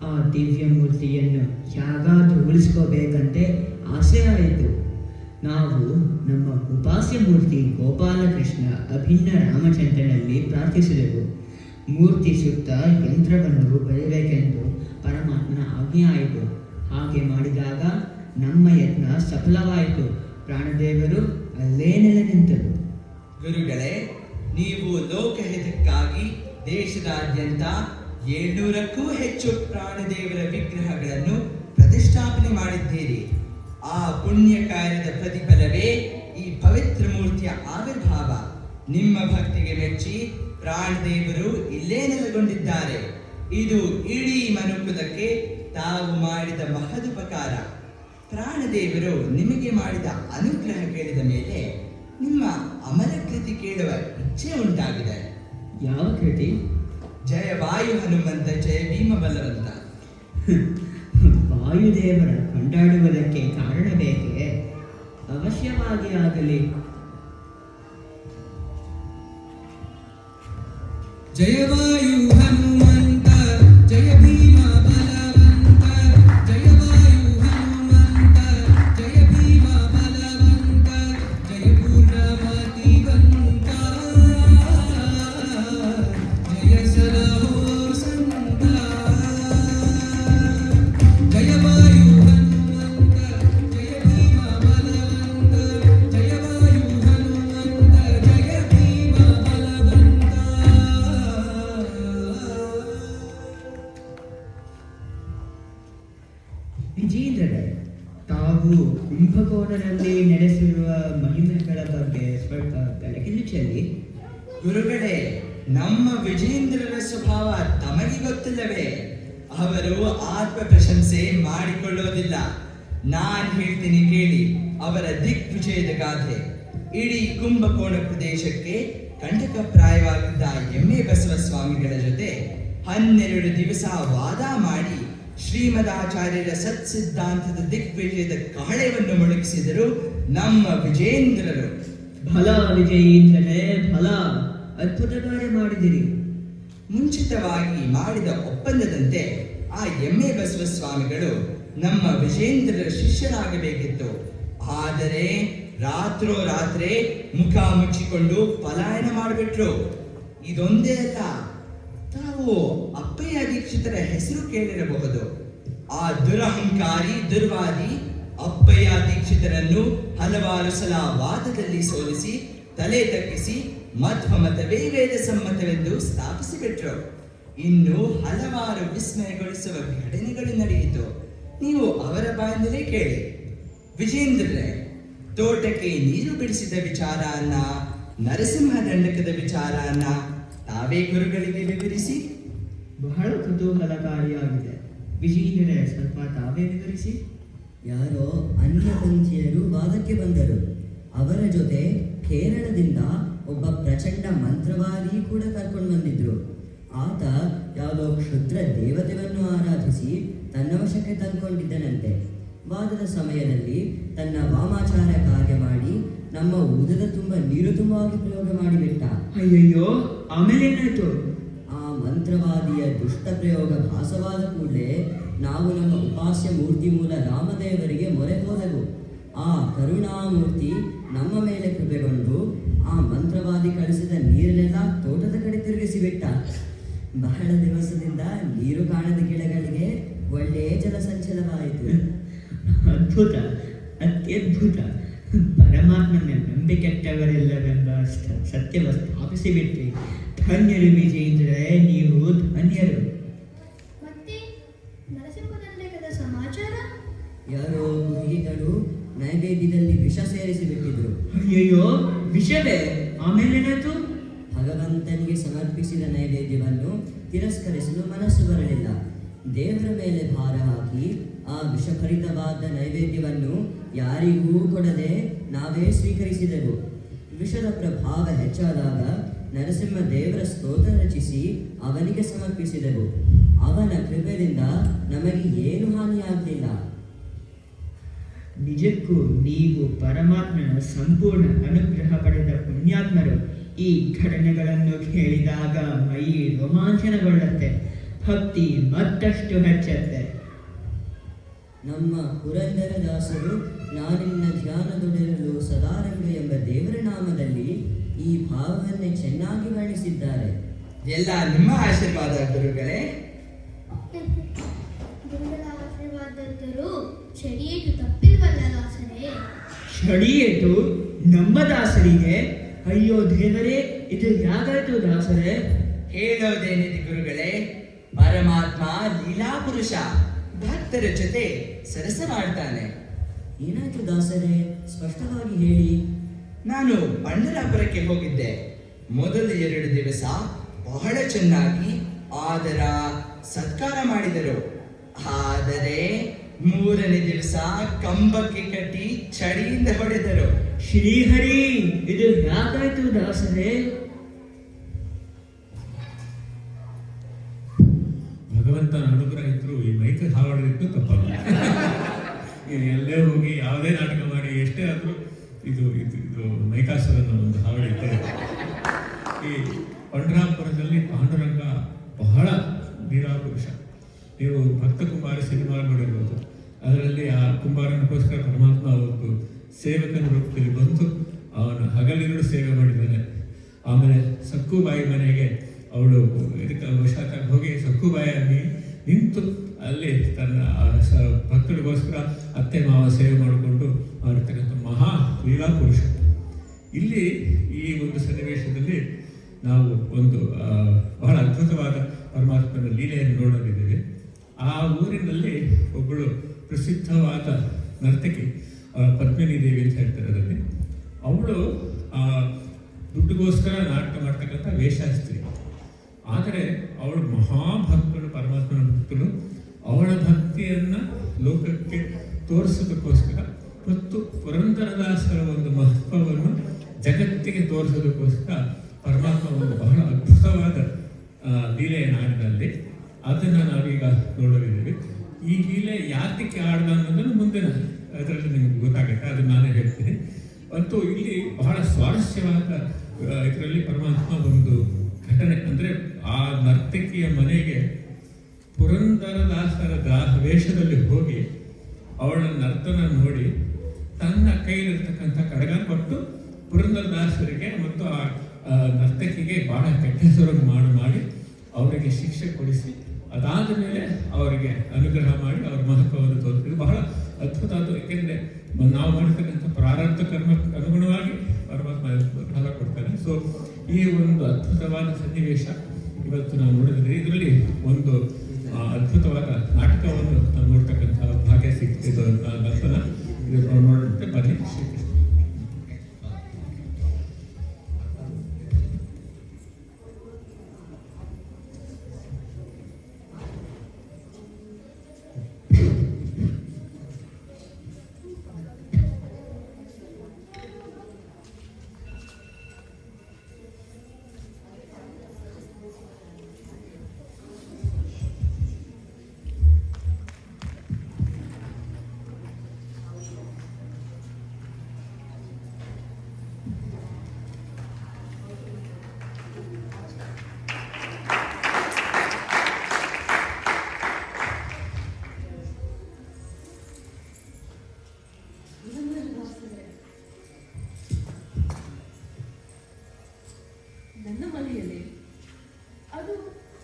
ಆ ದಿವ್ಯ ಮೂರ್ತಿಯನ್ನು ಹೇಗಾದರೂ ಉಳಿಸ್ಕೋಬೇಕಂತೆ ಆಸೆ ಆಯಿತು. ನಾವು ನಮ್ಮ ಉಪಾಸ್ಯ ಮೂರ್ತಿ ಗೋಪಾಲಕೃಷ್ಣ ಅಭಿನ್ನ ರಾಮಚಂದ್ರನಲ್ಲಿ ಪ್ರಾರ್ಥಿಸಿದೆವು. ಮೂರ್ತಿ ಸುತ್ತ ಯಂತ್ರವನ್ನು ಬರೆಯಬೇಕೆಂದು ಪರಮಾತ್ಮನ ಆಜ್ಞೆ ಆಯಿತು. ಹಾಗೆ ಮಾಡಿದಾಗ ನಮ್ಮ ಯತ್ನ ಸಫಲವಾಯಿತು. ಪ್ರಾಣದೇವರು ಅಲ್ಲೇ ನೆಲೆ ನಿಂತರು. ಗುರುಗಳೇ, ನೀವು ಲೋಕಹಿತಕ್ಕಾಗಿ ದೇಶದಾದ್ಯಂತ 700ಕ್ಕೂ ಹೆಚ್ಚು ಪ್ರಾಣದೇವರ ವಿಗ್ರಹಗಳನ್ನು ಪ್ರತಿಷ್ಠಾಪನೆ ಮಾಡಿದ್ದೀರಿ. ಆ ಪುಣ್ಯ ಕಾರ್ಯದ ಪ್ರತಿಫಲವೇ ಈ ಪವಿತ್ರ ಮೂರ್ತಿಯ ಆವಿರ್ಭಾವ. ನಿಮ್ಮ ಭಕ್ತಿಗೆ ಮೆಚ್ಚಿ ಪ್ರಾಣದೇವರು ಇಲ್ಲೇ ನೆಲೆಗೊಂಡಿದ್ದಾರೆ. ಇದು ಇಡೀ ಮನುಕುಲಕ್ಕೆ ತಾವು ಮಾಡಿದ ಮಹದುಪಕಾರ. ಪ್ರಾಣದೇವರು ನಿಮಗೆ ಮಾಡಿದ ಅನುಗ್ರಹ ಕೇಳಿದ ಮೇಲೆ ನಿಮ್ಮ ಅಮರ ಕೃತಿ ಕೇಳುವ ಇಚ್ಛೆ ಉಂಟಾಗಿದೆ. ಯಾವ ಕೃತಿ? ಜಯ ವಾಯು ಹನುಮಂತ, ಜಯ ಭೀಮ ಬಲವಂತ. ವಾಯುದೇವರ ಕೊಂಡಾಡುವುದಕ್ಕೆ ಕಾರಣ ಬೇಕೇ? ಅವಶ್ಯವಾಗಿ ಆಗಲಿ. ಜಯ ವಾಯು ಹನುಮಂತ, ಜಯ ಭೀಮ ಬಲವಂತ. ಜಯ ವಾಯು ಹನುಮಂತ, ಜಯ ಭೀಮ ಬಲವಂತ. ಜಯ ಪೂರ್ಣಮತಿವಂತ, ಜಯ ಸಲಹೋ ಸಂತ. ಜಯ ವಾಯು ಹನುಮಂತ, ಜಯ ಭೀಮ ಬಲವಂತ. ಜಯ ವಾಯು ಹನುಮಂತ, ಜಯ ಭೀಮ ಬಲವಂತ. ವಿಜೇಂದ್ರರೇ, ತಾವು ಕುಂಭಕೋಣದಲ್ಲಿ ನಡೆಸಿರುವ ಮಹಿಮೆಗಳ ಬಗ್ಗೆ ಸ್ವಲ್ಪ ಬೆಳಕಿನ ಚೆಲ್ಲಿ. ಗುರುಗಳೇ, ನಮ್ಮ ವಿಜೇಂದ್ರರ ಸ್ವಭಾವ ತಮಗೆ ಗೊತ್ತಿಲ್ಲವೇ? ಅವರು ಆತ್ಮ ಪ್ರಶಂಸೆ ಮಾಡಿಕೊಳ್ಳೋದಿಲ್ಲ. ನಾನ್ ಹೇಳ್ತೀನಿ ಕೇಳಿ ಅವರ ದಿಗ್ವಿಜಯದ ಗಾಥೆ. ಇಡೀ ಕುಂಭಕೋಣ ಪ್ರದೇಶಕ್ಕೆ ಕಂಟಕಪ್ರಾಯವಾಗಿದ್ದ ಎಮ್ಮೆ ಬಸವ ಸ್ವಾಮಿಗಳ ಜೊತೆ 12 ದಿವಸ ವಾದ ಮಾಡಿ ಶ್ರೀಮದಾಚಾರ್ಯರ ಸತ್ಸಿದ್ಧಾಂತದ ದಿಗ್ವಿಜಯದ ಕಹಳೆಯನ್ನು ಮೊಳಗಿಸಿದರು ನಮ್ಮ ವಿಜೇಂದ್ರರು. ಫಲ ವಿಜಯೇಂದ್ರರೇ, ಫಲ. ಅದ್ಭುತ ಕಾರ್ಯ ಮಾಡಿದಿರಿ. ಮುಂಚಿತವಾಗಿ ಮಾಡಿದ ಒಪ್ಪಂದದಂತೆ ಆ ಎಮ್ಮೆ ಬಸವ ಸ್ವಾಮಿಗಳು ನಮ್ಮ ವಿಜೇಂದ್ರರ ಶಿಷ್ಯರಾಗಬೇಕಿತ್ತು. ಆದರೆ ರಾತ್ರೋರಾತ್ರಿ ಮುಖ ಮುಚ್ಚಿಕೊಂಡು ಪಲಾಯನ ಮಾಡಿಬಿಟ್ರು. ಇದೊಂದೇ ಅಲ್ಲ, ತಾವು ಅಪ್ಪಯ್ಯ ದೀಕ್ಷಿತರ ಹೆಸರು ಕೇಳಿರಬಹುದು. ಆ ದುರಹಂಕಾರಿ ದುರ್ವಾದಿ ಅಪ್ಪಯ್ಯ ದೀಕ್ಷಿತರನ್ನು ಹಲವಾರು ಸಲ ವಾದದಲ್ಲಿ ಸೋಲಿಸಿ ತಲೆ ತಗ್ಗಿಸಿ ಮಧ್ವಮತವೇ ವೇದ ಸಮ್ಮತವೆಂದು ಸ್ಥಾಪಿಸಿಬಿಟ್ರು. ಇನ್ನು ಹಲವಾರು ವಿಸ್ಮಯಗೊಳಿಸುವ ಘಟನೆಗಳು ನಡೆಯಿತು. ನೀವು ಅವರ ಬಾಯಿಂದಲೇ ಕೇಳಿ. ವಿಜೇಂದ್ರರೇ, ತೋಟಕ್ಕೆ ನೀರು ಬಿಡಿಸಿದ ವಿಚಾರನ್ನ, ನರಸಿಂಹ ದಂಡಕದ ವಿಚಾರನ್ನ ತಾವೇ ಗುರುಗಳಿಗೆ ವಿವರಿಸಿ. ಬಹಳ ಕುತೂಹಲಕಾರಿಯಾಗಿದೆ. ವಿಜೇಂದ್ರರೇ, ಸ್ವಲ್ಪ ತಾವೇ ವಿವರಿಸಿ. ಯಾರೋ ಅನ್ಯಪಂಥೀಯರು ವಾದಕ್ಕೆ ಬಂದರು. ಅವರ ಜೊತೆ ಕೇರಳದಿಂದ ಒಬ್ಬ ಪ್ರಚಂಡ ಮಂತ್ರವಾದಿ ಕೂಡ ಕರ್ಕೊಂಡು ಬಂದಿದ್ರು. ಆತ ಯಾವುದೋ ಕ್ಷುದ್ರ ದೇವತೆಯನ್ನು ಆರಾಧಿಸಿ ತನ್ನ ವಶಕ್ಕೆ ತಂದುಕೊಂಡಿದ್ದನಂತೆ. ವಾದದ ಸಮಯದಲ್ಲಿ ತನ್ನ ವಾಮಾಚಾರ ಕಾರ್ಯ ಮಾಡಿ ನಮ್ಮ ಉದದ ತುಂಬ ನೀರು ತುಂಬವಾಗಿ ಪ್ರಯೋಗ ಮಾಡಿಬಿಟ್ಟ. ಅಯ್ಯಯ್ಯೋ, ಆಮೇಲೆ ಏನಾಯ್ತು? ಆ ಮಂತ್ರವಾದಿಯ ದುಷ್ಟ ಪ್ರಯೋಗ ಭಾಸವಾದ ಕೂಡಲೇ ನಾವು ನಮ್ಮ ಉಪಾಸ್ಯ ಮೂರ್ತಿ ಮೂಲ ರಾಮದೇವರಿಗೆ ಮೊರೆ ಹೋದೆವು. ಆ ಕರುಣಾಮೂರ್ತಿ ನಮ್ಮ ಮೇಲೆ ಕೃಪೆಗೊಂಡು ಆ ಮಂತ್ರವಾದಿ ಕಳಿಸಿದ ನೀರನ್ನೆಲ್ಲ ತೋಟದ ಕಡೆ ತಿರುಗಿಸಿಬಿಟ್ಟ. ಬಹಳ ದಿವಸದಿಂದ ನೀರು ಕಾಣದ ಗಿಡಗಳಿಗೆ ಒಳ್ಳೆಯ ಜಲಸಂಚಲವಾಯಿತು. ಅದ್ಭುತ, ಅತ್ಯದ್ಭುತ. ಪರಮಾತ್ಮನ ನಂಬಿಕೆಟ್ಟವರೆಲ್ಲವೆಂಬ ಸತ್ಯವ ಸ್ಥಾಪಿಸಿಬಿಟ್ರಿ. ಧನ್ಯರು ವಿಜೇಂದ್ರೇ, ನೀವು ಧನ್ಯರು. ಮತ್ತೆ ನರಸಿಂಹದಂಡಕದ ಸಮಾಚಾರ? ಯಾರೋ ಕುಹಿಗಳು ನೈವೇದ್ಯದಲ್ಲಿ ವಿಷ ಸೇರಿಸಿ ಬಿಟ್ಟಿದ್ರು. ಅಯ್ಯಯ್ಯೋ, ವಿಷವೇ? ಆಮೇಲೇನಾಯ್ತು? ಭಗವಂತನಿಗೆ ಸಮರ್ಪಿಸಿದ ನೈವೇದ್ಯವನ್ನು ತಿರಸ್ಕರಿಸಲು ಮನಸ್ಸು ಬರಲಿಲ್ಲ. ದೇವರ ಮೇಲೆ ಭಾರ ಹಾಕಿ ಆ ವಿಷಭರಿತವಾದ ನೈವೇದ್ಯವನ್ನು ಯಾರಿಗೂ ಕೊಡದೆ ನಾವೇ ಸ್ವೀಕರಿಸಿದೆವು. ವಿಷದ ಪ್ರಭಾವ ಹೆಚ್ಚಾದಾಗ ನರಸಿಂಹ ದೇವರ ಸ್ತೋತ್ರ ರಚಿಸಿ ಅವನಿಗೆ ಸಮರ್ಪಿಸಿದೆವು. ಅವನ ಕೃಪೆಯಿಂದ ನಮಗೆ ಏನು ಹಾನಿಯಾಗಲಿಲ್ಲ. ನಿಜಕ್ಕೂ ನೀವು ಪರಮಾತ್ಮನ ಸಂಪೂರ್ಣ ಅನುಗ್ರಹ ಪಡೆದ ಪುಣ್ಯಾತ್ಮರು. ಈ ಘಟನೆಗಳನ್ನು ಕೇಳಿದಾಗ ಮೈ ರೋಮಾಂಚನಗೊಳ್ಳುತ್ತೆ, ಭಕ್ತಿ ಮತ್ತಷ್ಟು ಹೆಚ್ಚುತ್ತೆ. ನಮ್ಮ ಪುರಂದರದಾಸರು ನಾನಿನ್ನ ಧ್ಯಾನದೊಡೆರಲು ಸದಾರಂಗ ಎಂಬ ದೇವರ ನಾಮದಲ್ಲಿ ಈ ಭಾವವನ್ನೇ ಚೆನ್ನಾಗಿ ವರ್ಣಿಸಿದ್ದಾರೆ. ಎಲ್ಲ ನಿಮ್ಮ ಆಶೀರ್ವಾದ ಗುರುಗಳೇ. ಗುರುಗಳ ಆಶೀರ್ವಾದದರು ಚಡಿಯೇಟು ತಪ್ಪಿಲ್ವಲ್ಲ ದಾಸರೇ? ಷಡಿಯೇಟು ನಮ್ಮ ದಾಸರಿಗೆ? ಅಯ್ಯೋ ದೇವರೇ, ಇದು ಯಾಗಾಯ್ತು ದಾಸರೇ? ಹೇಳೋದೇನಿದೆ ಗುರುಗಳೇ, ಪರಮಾತ್ಮ ಲೀಲಾ ಪುರುಷ, ಭಕ್ತರ ಜೊತೆ ಸರಸ ಮಾಡ್ತಾನೆ. ಏನಾಯ್ತು ದಾಸರೇ, ಸ್ಪಷ್ಟವಾಗಿ ಹೇಳಿ. ನಾನು ಪಂಢರಾಪುರಕ್ಕೆ ಹೋಗಿದ್ದೆ. ಮೊದಲ 2 ದಿವಸ ಬಹಳ ಚೆನ್ನಾಗಿ ಆದರ ಸತ್ಕಾರ ಮಾಡಿದರು. ಆದರೆ 3ನೇ ದಿವಸ ಕಂಬಕ್ಕೆ ಕಟ್ಟಿ ಚಡಿಯಿಂದ ಹೊಡೆದರು. ಶ್ರೀಹರಿ, ಇದು ಯಾಕಾಯ್ತು ದಾಸರೇ? ಭಗವಂತನ ಅನುಗ್ರಹ ಇದ್ರು ಈ ಮೈಕ ಹಾವಾಡೋದಕ್ಕೂ ತಪ್ಪಲ್ಲ. ಎಲ್ಲೇ ಹೋಗಿ ಯಾವುದೇ ನಾಟಕ ಮಾಡಿ ಎಷ್ಟೇ ಆದರೂ ಇದು ಇದು ಇದು ಮೈಕಾಸುರನ ಒಂದು ಹಾವಳಿ ಇದ್ದೇ ಇದೆ. ಈ ಪಂಢರಾಪುರದಲ್ಲಿ ಪಾಂಡುರಂಗ ಬಹಳ ವೀರಾಪುರುಷ. ನೀವು ಭಕ್ತ ಕುಮಾರ ಸಿನಿಮಾ ನೋಡಿರ್ಬೋದು. ಅದರಲ್ಲಿ ಆ ಕುಂಬಾರನಿಗೋಸ್ಕರ ಪರಮಾತ್ಮ ಅವತ್ತು ಸೇವಕನ ರೂಪದಲ್ಲಿ ಬಂದು ಅವನು ಹಗಲಿರುಳು ಸೇವೆ ಮಾಡಿದ್ದಾನೆ. ಆಮೇಲೆ ಸಕ್ಕುಬಾಯಿ ಮನೆಗೆ ಅವಳು ಇದಕ್ಕೆ ವಶಾತಾಗಿ ಹೋಗಿ ಸಕ್ಕುಬಾಯಿಯಾಗಿ ನಿಂತು ಅಲ್ಲಿ ತನ್ನ ಭಕ್ತರಿಗೋಸ್ಕರ ಅತ್ತೆ ಮಾವ ಸೇವೆ ಮಾಡಿಕೊಂಡು ಮಾಡಿರ್ತಕ್ಕಂಥ ಮಹಾ ಲೀಲಾ ಪುರುಷ. ಇಲ್ಲಿ ಈ ಒಂದು ಸನ್ನಿವೇಶದಲ್ಲಿ ನಾವು ಒಂದು ಬಹಳ ಅದ್ಭುತವಾದ ಪರಮಾತ್ಮನ ಲೀಲೆಯನ್ನು ನೋಡಲಿದ್ದೇವೆ. ಆ ಊರಿನಲ್ಲಿ ಒಬ್ಬಳು ಪ್ರಸಿದ್ಧವಾದ ನರ್ತಕಿ ಪದ್ಮಿನಿ ದೇವಿ ಅಂತ ಹೇಳ್ತಾರೆ. ಅದರಲ್ಲಿ ಅವಳು ದುಡ್ಡಿಗೋಸ್ಕರ ನಾಟಕ ಮಾಡ್ತಕ್ಕಂಥ ವೇಷಾಸ್ತ್ರಿ. ಆದರೆ ಅವಳು ಮಹಾಭಕ್ತಳು, ಪರಮಾತ್ಮನ ಭಕ್ತಳು. ಅವಳ ಭಕ್ತಿಯನ್ನು ಲೋಕಕ್ಕೆ ತೋರಿಸೋದಕ್ಕೋಸ್ಕರ ಮತ್ತು ಪುರಂದರದಾಸರ ಒಂದು ಮಹತ್ವವನ್ನು ಜಗತ್ತಿಗೆ ತೋರಿಸೋದಕ್ಕೋಸ್ಕರ ಪರಮಾತ್ಮ ಒಂದು ಬಹಳ ಅದ್ಭುತವಾದ ಲೀಲೆಯನ್ನು ಆಡಿದಲ್ಲಿ ಅದನ್ನು ನಾವೀಗ ನೋಡಲಿದ್ದೇವೆ. ಈ ಲೀಲೆ ಯಾತಕ್ಕೆ ಆಡ್ದ ಅನ್ನೋದನ್ನು ಮುಂದಿನ ಅದರಲ್ಲಿ ನಿಮಗೆ ಗೊತ್ತಾಗುತ್ತೆ, ಅದನ್ನು ನಾನೇ ಹೇಳ್ತೀನಿ. ಮತ್ತು ಇಲ್ಲಿ ಬಹಳ ಸ್ವಾರಸ್ಯವಾದ ಇದರಲ್ಲಿ ಪರಮಾತ್ಮ ಒಂದು ಘಟನೆ ಅಂದರೆ ಆ ನರ್ತಕಿಯ ಮನೆಗೆ ಪುರಂದರದಾಸರ ವೇಷದಲ್ಲಿ ಹೋಗಿ ಅವಳ ನರ್ತನ ನೋಡಿ ತನ್ನ ಕೈಲಿರ್ತಕ್ಕಂಥ ಕಡಗ ಕೊಟ್ಟು ಪುರಂದರದಾಸರಿಗೆ ಮತ್ತು ಆ ನರ್ತಕಿಗೆ ಬಹಳ ಕೆಟ್ಟ ಹೆಸರನ್ನು ಮಾಡಿ ಅವರಿಗೆ ಶಿಕ್ಷೆ ಕೊಡಿಸಿ ಅದಾದ ಮೇಲೆ ಅವರಿಗೆ ಅನುಗ್ರಹ ಮಾಡಿ ಅವರ ಮಹತ್ವವನ್ನು ತೋರಿಸಿದ್ರು. ಬಹಳ ಅದ್ಭುತ. ಅದು ಏಕೆಂದರೆ ನಾವು ಮಾಡಿರ್ತಕ್ಕಂಥ ಪ್ರಾರಬ್ಧ ಕರ್ಮಕ್ಕೆ ಅನುಗುಣವಾಗಿ ಪರಮಾತ್ಮ ಫಲ ಕೊಡ್ತಾನೆ. ಸೊ ಈ ಒಂದು ಅದ್ಭುತವಾದ ಸನ್ನಿವೇಶ ಇವತ್ತು ನಾವು ನೋಡಿದ್ರೆ ಇದರಲ್ಲಿ ಒಂದು ಅದ್ಭುತವಾದ ನಾಟಕವನ್ನು ನಾವು ನೋಡ್ತಕ್ಕಂಥ ಭಾಗ್ಯ ಸಿಗ್ತಿದ್ದು ನರ್ತನ ಇದು ನೋಡುತ್ತೆ. ಬನ್ನಿ ಶ್ರೀಕೃಷ್ಣ.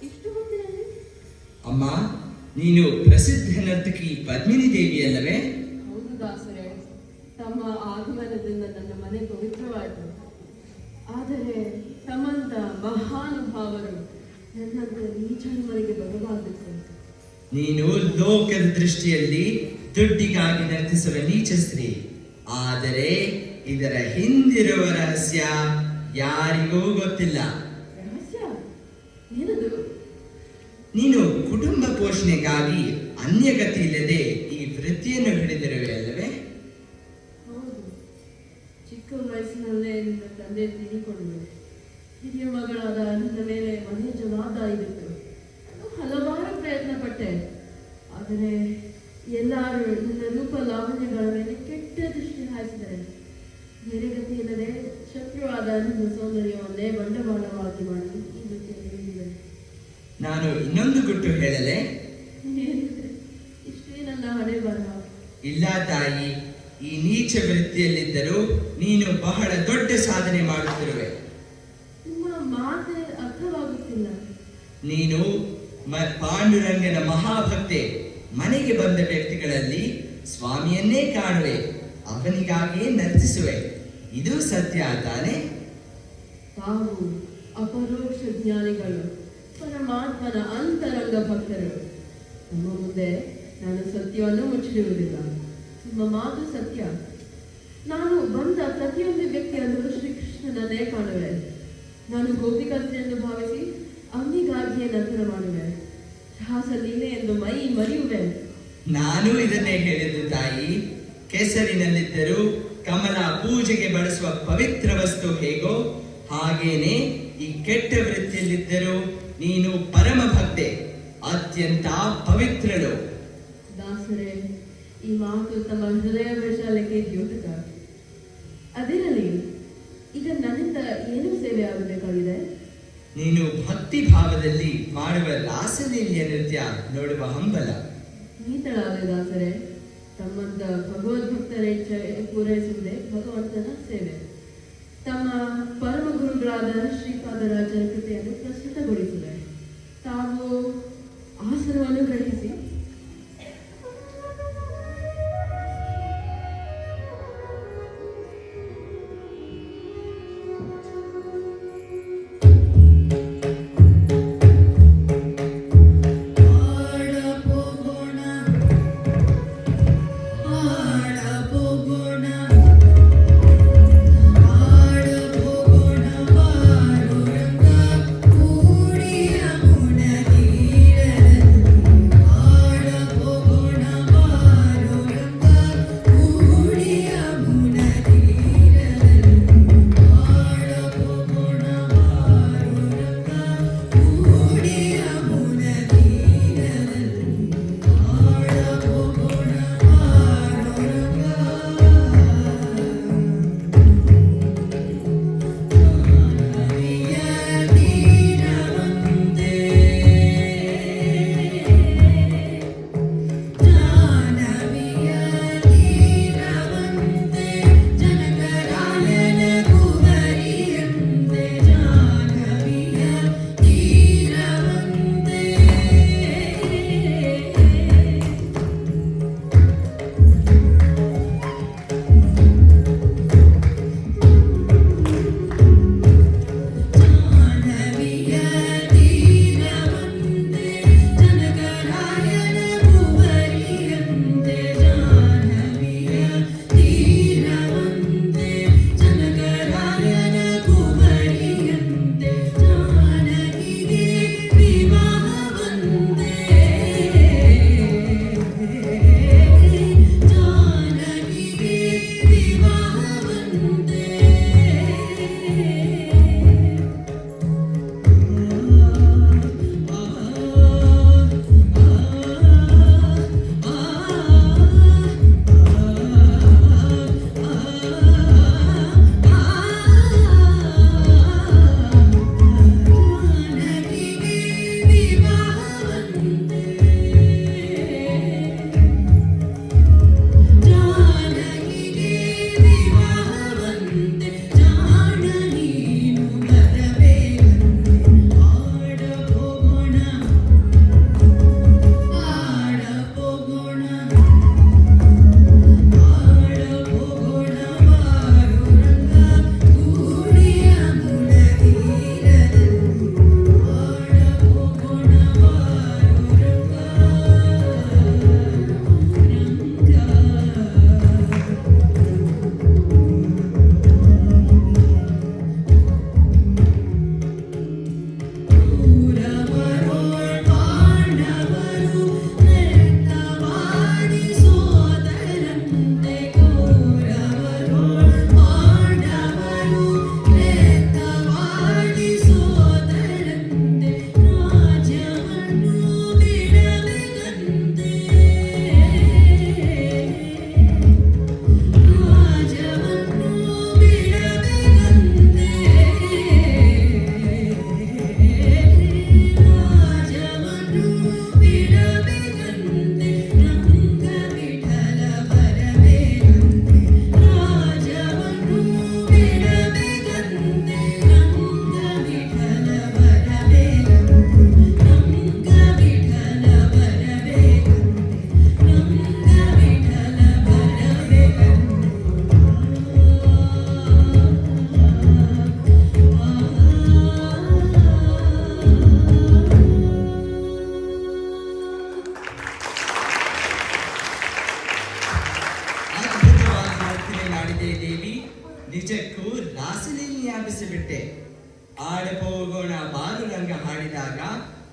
ಇಷ್ಟು ಹೊತ್ತಿನಲ್ಲಿ? ಅಮ್ಮ, ನೀನು ಪ್ರಸಿದ್ಧ ನರ್ತಕಿ ಪದ್ಮಿನಿ ದೇವಿಯಲ್ಲವೇ? ಹೌದು ದಾಸರೇ, ತಮ್ಮ ಆಗಮನದಿಂದ ನನ್ನ ಮನೆ ಪವಿತ್ರವಾಯಿತು. ಆದರೆ ತಮ್ಮಂತ ಮಹಾನುಭಾವರು ನನ್ನಂತ ನೀಚನ್ಮರಿಗೆ ಬರಬಾರದಿತ್ತು. ನೀನು ಲೋಕದ ದೃಷ್ಟಿಯಲ್ಲಿ ದುಡ್ಡಿಗಾಗಿ ನರ್ತಿಸುವ ನೀಚ ಸ್ತ್ರೀ. ಆದರೆ ಇದರ ಹಿಂದಿರುವ ರಹಸ್ಯ ಯಾರಿಗೂ ಗೊತ್ತಿಲ್ಲ. ರಹಸ್ಯ ಏನದು? ನೀನು ಕುಟುಂಬ ಪೋಷಣೆಗಾಗಿ ಅನ್ಯಗತಿ ಇಲ್ಲದೆ ಈ ವೃತ್ತಿಯನ್ನು ಹಿಡಿದಿರುವೆ ಅಲ್ಲವೇ? ಹೌದು, ಚಿಕ್ಕ ವಯಸ್ಸಿನಲ್ಲೇ ನನ್ನ ತಂದೆ ತೀರಿಕೊಂಡರು. ಹಿರಿಯ ಮಗಳಾದ ನನ್ನ ಮೇಲೆ ಮನೆ ಜವಾಬ್ದಾರಿ ಬಿತ್ತು. ನಾನು ಹಲವಾರು ಪ್ರಯತ್ನ ಪಟ್ಟೆ. ಆದರೆ ಎಲ್ಲರೂ ನನ್ನ ರೂಪ ಲಾವಣ್ಯಗಳ ಮೇಲೆ ಕೆಟ್ಟ ದೃಷ್ಟಿ ಹಾಯಿಸಿದರೆ ಬೇರೆ ಗತಿ ಇಲ್ಲದೆ ಶತ್ರುವಾದ ನನ್ನ ಸೌಂದರ್ಯವನ್ನೇ ಬಂಡವಾಳವಾಗಿ ಮಾಡಿ ಈ ವೃತ್ತಿಯನ್ನು ಹಿಡಿದಿದೆ. ನಾನು ಇನ್ನೊಂದು ಗುಟ್ಟು ಹೇಳಲೆ? ಇಷ್ಟೇ ನನ್ನ ಹಣೆ ಬರಹ. ಇಲ್ಲ ತಾಯಿ, ಈ ನೀಚ ವೃತ್ತಿಯಲ್ಲಿದ್ದರೂ ನೀನು ಬಹಳ ದೊಡ್ಡ ಸಾಧನೆ ಮಾಡುತ್ತಿರುವೆ. ನಿಮ್ಮ ಮಾತೆ ಅರ್ಥವಾಗುತ್ತಿಲ್ಲ. ನೀನು ಪಾಂಡುರಂಗನ ಮಹಾಭಕ್ತೆ. ಮನೆಗೆ ಬಂದ ವ್ಯಕ್ತಿಗಳಲ್ಲಿ ಸ್ವಾಮಿಯನ್ನೇ ಕಾಣುವೆ, ಅವನಿಗಾಗಿಯೇ ನರ್ತಿಸುವೆ. ಇದು ಸತ್ಯ ತಾನೆ? ತಾವು ಅಪರೋಕ್ಷ ಜ್ಞಾನಿಗಳು, ಪರಮಾತ್ಮನ ಅಂತರಂಗ ಭಕ್ತರು. ನಮ್ಮ ಮುಂದೆ ನಾನು ಸತ್ಯವನ್ನು ಮುಚ್ಚಿಡುವುದಿಲ್ಲ. ನಿಮ್ಮ ಮಾತು ಸತ್ಯ. ನಾನು ಬಂದ ಪ್ರತಿಯೊಂದು ವ್ಯಕ್ತಿಯಲ್ಲೂ ಶ್ರೀಕೃಷ್ಣನನ್ನೇ ಕಾಣುವೆ. ನಾನು ಗೋಪಿಕಸ್ತ್ರೀ ಎಂದು ಭಾವಿಸಿ ಅವನಿಗಾಗಿಯೇ ನರ್ತನ ಮಾಡುವೆ. ರಾಸಲೀಲೆ ಎಂದು ಮೈ ಮರೆಯುವೆ. ನಾನು ಇದನ್ನೇ ಹೇಳಿದ್ದು ತಾಯಿ. ಕೆಸರಿನಲ್ಲಿದ್ದರೂ ಕಮಲ ಪೂಜೆಗೆ ಬಳಸುವ ಪವಿತ್ರ ವಸ್ತು ಹೇಗೋ ಹಾಗೇನೆ ಈ ಕೆಟ್ಟ ವೃತ್ತಿಯಲ್ಲಿದ್ದರೂ ನೀನು ಪರಮ ಭಕ್ತೆ, ಅತ್ಯಂತ ಪವಿತ್ರಳು. ದಾಸರೇ, ಈ ಮಾತು ತಮ್ಮ ಹೃದಯ ವೈಶಾಲ್ಯಕ್ಕೆ ದ್ಯೋತಕ. ಅದಿರಲಿ, ಈಗ ನನ್ನಿಂದ ಏನು ಸೇವೆ ಆಗಬೇಕಾಗಿದೆ? ನೀನು ಭಕ್ತಿ ಭಾವದಲ್ಲಿ ಮಾಡುವ ರಾಸಲೀಲೆಯ ನೃತ್ಯ ನೋಡುವ ಹಂಬಲ. ನೀತಳಾದ ದಾಸರೇ, ತಮ್ಮಂತ ಭಗವದ್ಭಕ್ತರ ಇಚ್ಛೆ ಪೂರೈಸುವುದೇ ಭಗವಂತನ ಸೇವೆ. ತಮ್ಮ ಪರಮ ಗುರುಗಳಾದ ಶ್ರೀಪಾದರಾಜರ ಕೃತಿಯನ್ನು ಪ್ರಸ್ತುತಗೊಳಿಸಿದೆ. ತಾವು ಆಸನವನ್ನು ಗ್ರಹಿಸಿ. ಕೂಡಿ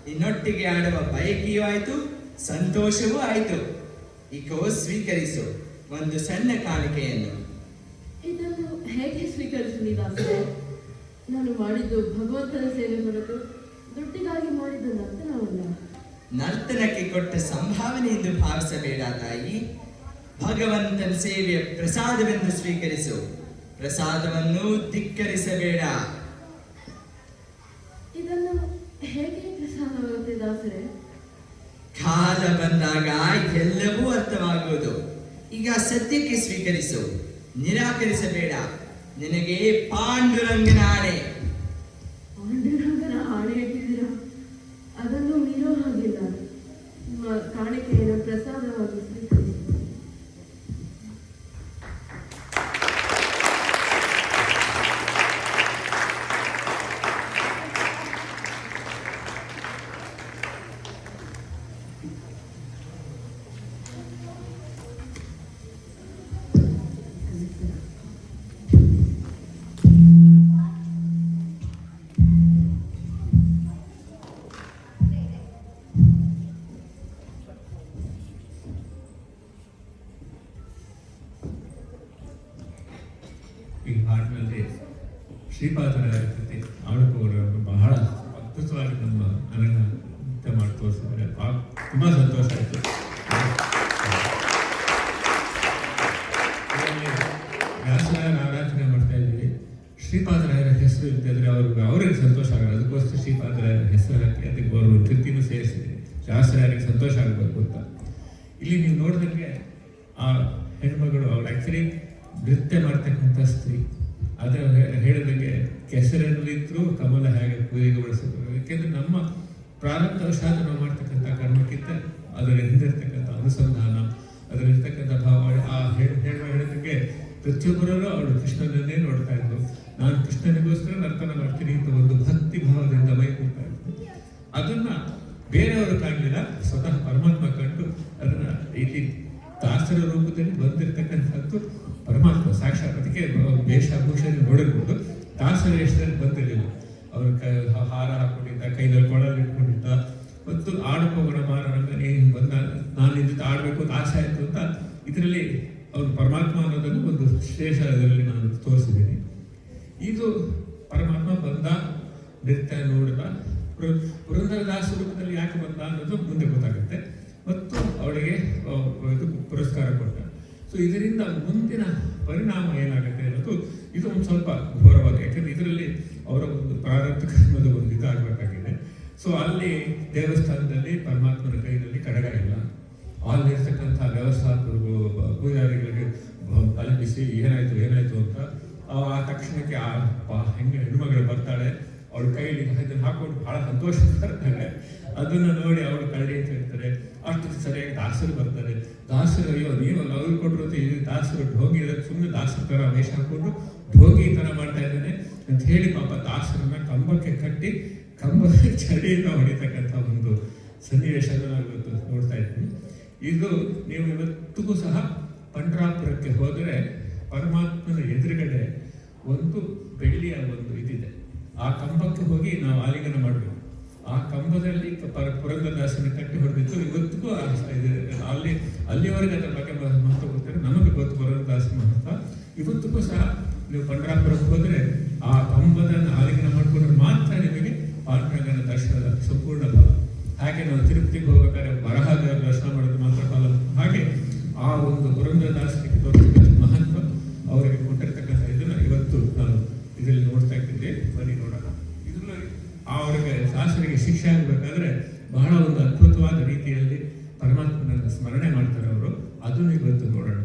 ನಿನ್ನೊಟ್ಟಿಗೆ ಆಡುವ ಬಯಕೆಯೂ ಆಯ್ತು, ಸಂತೋಷವೂ ಆಯ್ತು. ಈಗೋ ಸ್ವೀಕರಿಸು ಒಂದು ಸಣ್ಣ ಕಾಣಿಕೆಯನ್ನು. ಇದನ್ನು ಹೇಗೆ ಸ್ವೀಕರಿಸಲಿ ದಾಸರೇ? ನಾನು ಮಾಡಿದ್ದು ಭಗವಂತನ ಸೇವೆ ಹೊರತು ದುಡ್ಡಿಗಾಗಿ ಮಾಡಿದ್ದು ನರ್ತನವಲ್ಲ. ನರ್ತನಕ್ಕೆ ಕೊಟ್ಟ ಸಂಭಾವನೆ ಎಂದು ಭಾವಿಸಬೇಡ ತಾಯಿ. ಭಗವಂತನ ಸೇವೆಯ ಪ್ರಸಾದವೆಂದು ಸ್ವೀಕರಿಸು. ಪ್ರಸಾದವನ್ನು ಧಿಕ್ಕರಿಸಬೇಡ. ಇದನ್ನು ಹೇಗೆ ಪ್ರಸಾದವಾಗುತ್ತೆ ದಾಸರೇ? ಕಾಲ ಬಂದಾಗ ಎಲ್ಲವೂ ಅರ್ಥವಾಗುವುದು. ಈಗ ಸದ್ಯಕ್ಕೆ ಸ್ವೀಕರಿಸು, ನಿರಾಕರಿಸಬೇಡ. ನಿನಗೆ ಪಾಂಡುರಂಗನ ಆಣೆ. ಪಾಂಡುರಂಗನ ಆಣೆ ಇಟ್ಟಿದ್ದೀರಾ? ಅದನ್ನು ಮೀರೋ ಹಾಗಿಲ್ಲ. ನಿಮ್ಮ ಕಾಣಿಕೆಯನ್ನು ಪ್ರಸಾದವಾಗಿ ಸ್ವೀಕರಿಸಿ. ಈ ಹಾಡಿನಲ್ಲಿ ಶ್ರೀಪಾದರ ಕಥೆ ಆಡುವವರನ್ನು ಬಹಳ ಅದ್ಭುತವಾಗಿ ನಮ್ಮ ಅನಂತ ಮಾಡಿ ತೋರಿಸಿದ್ದಾರೆ. ತುಂಬ ಸಂತೋಷ ಆಯಿತು. ವ್ಯಾಸರಾಯರ ಆರಾಧನೆ ಮಾಡ್ತಾ ಇದ್ದೀವಿ. ಶ್ರೀಪಾದರಾಯರ ಹೆಸರು ಇದ್ದರೆ ಅವ್ರಿಗೆ ಸಂತೋಷ ಆಗೋದು. ಅದಕ್ಕೋಸ್ಕರ ಶ್ರೀಪಾದರಾಯರ ಹೆಸರು ಹಾಕಿ ಅದಕ್ಕೆ ಅವರು ಕೃತಿನೂ ಸೇರಿಸಿದೆ. ವ್ಯಾಸರಾಯರಿಗೆ ಸಂತೋಷ ಆಗಬೇಕು ಅಂತ. ಇಲ್ಲಿ ನೀವು ನೋಡಿದಂಗೆ ಆ ಹೆಣ್ಮಗಳು ಅವ್ರು ಆ್ಯಕ್ಚುಲಿ ನೃತ್ಯ ಮಾಡ್ತಕ್ಕಂಥ ಸ್ತ್ರೀ. ಅದರ ಹೇಳಿದಂಗೆ ಕೆಸರಲ್ಲಿದ್ದರೂ ಕಮಲ ಹೇಗೆ ಪೂಜೆಗೆ ಬಳಸಬೇಕು. ಯಾಕೆಂದರೆ ನಮ್ಮ ಪ್ರಾರಬ್ಧವಶಾತ್ ನಾವು ಮಾಡ್ತಕ್ಕಂಥ ಕರ್ಮಕ್ಕಿಂತ ಅದರ ಹಿಂದಿರ್ತಕ್ಕಂಥ ಅನುಸಂಧಾನ, ಅದರಲ್ಲಿರ್ತಕ್ಕಂಥ ಭಾವ, ಆ ಹೇಳಿದಂಗೆ ಪ್ರತಿಯೊಬ್ಬರೂ ಅವಳು ಕೃಷ್ಣನನ್ನೇ ನೋಡ್ತಾ ಇದ್ರು. ನಾನು ಕೃಷ್ಣನಿಗೋಸ್ಕರ ನರ್ತನ ಮಾಡ್ತೀನಿ ಅಂತ ಒಂದು ಭಕ್ತಿ ಭಾವದಿಂದ ಮೈಕೊಳ್ತಾ ಇದ್ರು. ಅದನ್ನ ಬೇರೆಯವರು ಕಾಣಲಿಲ್ಲ, ಸ್ವತಃ ಪರಮಾತ್ಮ ಕಂಡು ಅದನ್ನ ಇಲ್ಲಿ ದಾಸರ ರೂಪದಲ್ಲಿ ಬಂದಿರತಕ್ಕಂಥದ್ದು ಪರಮಾತ್ಮ ಸಾಕ್ಷಾತ್. ಅದಕ್ಕೆ ವೇಷಭೂಷಣ ನೋಡಿರ್ಬೋದು. ದಾಸರ ವೇಷದಲ್ಲಿ ಬಂದಿರಲಿಲ್ಲ. ಅವರು ಹಾರ ಹಾಕೊಂಡಿದ್ದ, ಕೈದಲ್ಲಿ ಕೊಳಲು ಇಟ್ಕೊಂಡಿದ್ದ, ಮತ್ತು ಆಡುಪೋಗಣ ಮಾರರಂಗನೇ ಬಂದ, ನಾನು ಇದ್ದಿದ್ದು ಆಡಬೇಕು ಅಂತ ಆಸೆ ಆಯಿತು ಅಂತ ಇದರಲ್ಲಿ ಅವರು ಪರಮಾತ್ಮ ಅನ್ನೋದನ್ನು ಒಂದು ವಿಶೇಷ ಇದರಲ್ಲಿ ನಾನು ತೋರಿಸಿದ್ದೀನಿ. ಇದು ಪರಮಾತ್ಮ ಬಂದ, ನೃತ್ಯ ನೋಡಿದ, ಪುರಂದರದಾಸ ರೂಪದಲ್ಲಿ ಯಾಕೆ ಬಂದ ಅನ್ನೋದು ಮುಂದೆ ಗೊತ್ತಾಗುತ್ತೆ. ಮತ್ತು ಅವಳಿಗೆ ಇದು ಪುರಸ್ಕಾರ ಕೊಟ್ಟ. ಸೊ ಇದರಿಂದ ಮುಂದಿನ ಪರಿಣಾಮ ಏನಾಗುತ್ತೆ ಅನ್ನೋದು ಇದು ಒಂದು ಸ್ವಲ್ಪ ಘೋರವಾದ. ಯಾಕೆಂದರೆ ಇದರಲ್ಲಿ ಅವರ ಒಂದು ಪ್ರಾರಬ್ಧ ಕರ್ಮದ ಒಂದು ಇದಾಗಬೇಕಾಗಿದೆ. ಸೊ ಅಲ್ಲಿ ದೇವಸ್ಥಾನದಲ್ಲಿ ಪರಮಾತ್ಮನ ಕೈಯಲ್ಲಿ ಕಡಗ ಇಲ್ಲ. ಅಲ್ಲಿರ್ತಕ್ಕಂಥ ವ್ಯವಸ್ಥಾಪಕರು ಪೂಜಾರಿಗಳಿಗೆ ತಲೆ ಬಿಸಿ ಏನಾಯ್ತು ಅಂತ ಆ ತಕ್ಷಣಕ್ಕೆ ಹೆಂಗೆ ಹೆಣ್ಮಗಳು ಬರ್ತಾಳೆ, ಅವಳ ಕೈಯಲ್ಲಿ ಇದನ್ನು ಹಾಕೊಂಡು ಬಹಳ ಸಂತೋಷ ಬರ್ತಾರೆ. ಅದನ್ನು ನೋಡಿ ಅವಳು ಕಳ್ಳಿ ಅಂತ ಹೇಳ್ತಾರೆ. ಅಷ್ಟು ಸರಿಯಾಗಿ ದಾಸರು ಬರ್ತಾರೆ. ದಾಸರು ಅಯ್ಯೋ ನೀವು ಅವ್ರು ಕೊಟ್ಟರು ದಾಸರು ಢೋಂಗಿ ಸುಮ್ಮನೆ ದಾಸರ ಥರ ವೇಷ ಹಾಕೊಂಡು ಢೋಂಗಿ ಥರ ಮಾಡ್ತಾ ಇದ್ದಾನೆ ಅಂತ ಹೇಳಿ ಪಾಪ ದಾಸರನ್ನ ಕಂಬಕ್ಕೆ ಕಟ್ಟಿ ಕಂಬಕ್ಕೆ ಚಳಿಯಿಂದ ಹೊಡಿತಕ್ಕಂಥ ಒಂದು ಸನ್ನಿವೇಶನ ನಾವು ಇವತ್ತು ನೋಡ್ತಾ ಇದ್ವಿ. ಇದು ನೀವು ಇವತ್ತಿಗೂ ಸಹ ಪಂಡ್ರಾಪುರಕ್ಕೆ ಹೋದರೆ ಪರಮಾತ್ಮನ ಎದುರುಗಡೆ ಒಂದು ಬೆಳ್ಳಿಯ ಒಂದು ಇದಿದೆ. ಆ ಕಂಬಕ್ಕೆ ಹೋಗಿ ನಾವು ಆಲಿಂಗನ ಮಾಡಬೇಕು. ಆ ಕಂಬದಲ್ಲಿ ಪುರಂದರದಾಸನ ಕಟ್ಟಿ ಹೊಡೆದಿತ್ತು. ಇವತ್ತಿಗೂ ಅಲ್ಲಿವರೆಗೆ ಅದರ ಬಗ್ಗೆ ಮಹತ್ವ ಗೊತ್ತಿದೆ. ನಮಗೆ ಗೊತ್ತು ಪುರಂದರದಾಸನ ಮಹತ್ವ. ಇವತ್ತಿಗೂ ಸಹ ನೀವು ಪಂಡ್ರಾಪುರಕ್ಕೆ ಹೋದರೆ ಆ ಕಂಬದನ್ನು ಆಲಿಂಗನ ಮಾಡಿಕೊಂಡ್ರೆ ಮಾತ್ರ ನಿಮಗೆ ಪಾಂಡುರಂಗನ ದರ್ಶನದ ಸಂಪೂರ್ಣ ಫಲ. ಹಾಗೆ ನಾವು ತಿರುಪತಿಗೆ ಹೋಗ್ಬೇಕಾದ್ರೆ ಬರಹದ ದರ್ಶನ ಮಾಡೋದು ಮಾತ್ರ ಫಲ. ಹಾಗೆ ಆ ಒಂದು ಪುರಂದರದಾಸನಿಗೆ ತೋರಿಸ್ತಕ್ಕಂಥ ಮಹತ್ವ, ಅವರಿಗೆ ಕೊಟ್ಟಿರ್ತಕ್ಕಂಥ ಇದನ್ನು ಇವತ್ತು ನಾವು ಇದರಲ್ಲಿ ನೋಡ್ತಾ ಇಟ್ಟಿದ್ದೇವೆ. ಬನ್ನಿ ನೋಡೋಣ. ಇದರಲ್ಲಿ ಅವರಿಗೆ ದಾಸರಿಗೆ ಶಿಕ್ಷೆ ಆಗಬೇಕಾದ್ರೆ ಬಹಳ ಒಂದು ಅದ್ಭುತವಾದ ರೀತಿಯಲ್ಲಿ ಪರಮಾತ್ಮನನ್ನು ಸ್ಮರಣೆ ಮಾಡ್ತಾರೆ ಅವರು. ಅದನ್ನು ಇವತ್ತು ನೋಡೋಣ.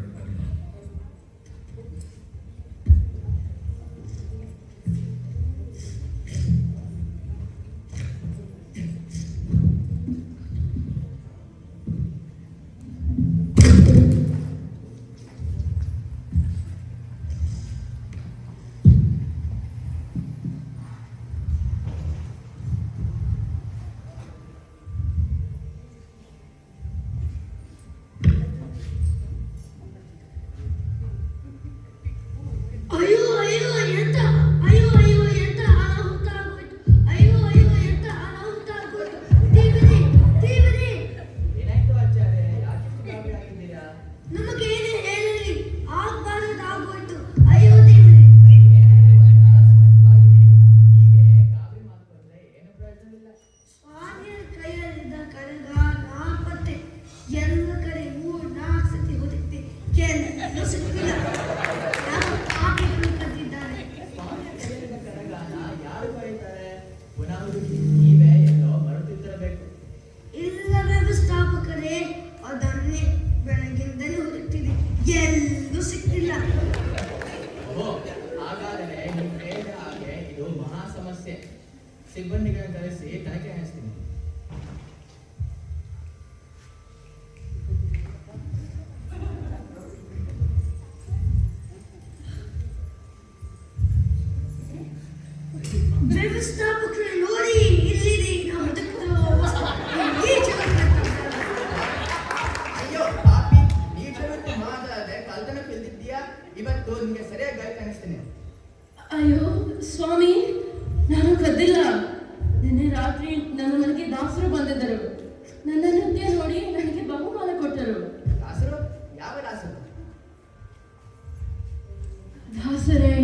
ಸಿಬ್ಬಂದಿಗಳನ್ನು ಕರೆಸಿ ತನಿಖೆ ನಡೆಸ್ತೀನಿ. ವ್ಯವಸ್ಥಾಪಕರು ನೋಡಿ ಇಲ್ಲಿದೆ ಅಯ್ಯೋ ಪಾಪಿ, ನೀಚವತ್ತು ಮಾತಾಡದೆ ಕಲ್ತನ ಕಲ್ತಿದ್ದೀಯಾ? ಇವತ್ತು ನಿಮಗೆ ಸರಿಯಾಗಿ ಗಾಯ ಕಾಣಿಸ್ತೀನಿ. ಅಯ್ಯೋ ಸ್ವಾಮಿ, ನಾನು ಕದ್ದಿಲ್ಲ. ನಿನ್ನೆ ರಾತ್ರಿ ನನ್ನ ಮನೆಗೆ ದಾಸರು ಬಂದಿದ್ದರು. ನನ್ನ ನೃತ್ಯ ನೋಡಿ ನನಗೆ ಬಹುಮಾನ ಕೊಟ್ಟರು. ದಾಸರು? ಯಾವ ದಾಸರು? ದಾಸರೇ,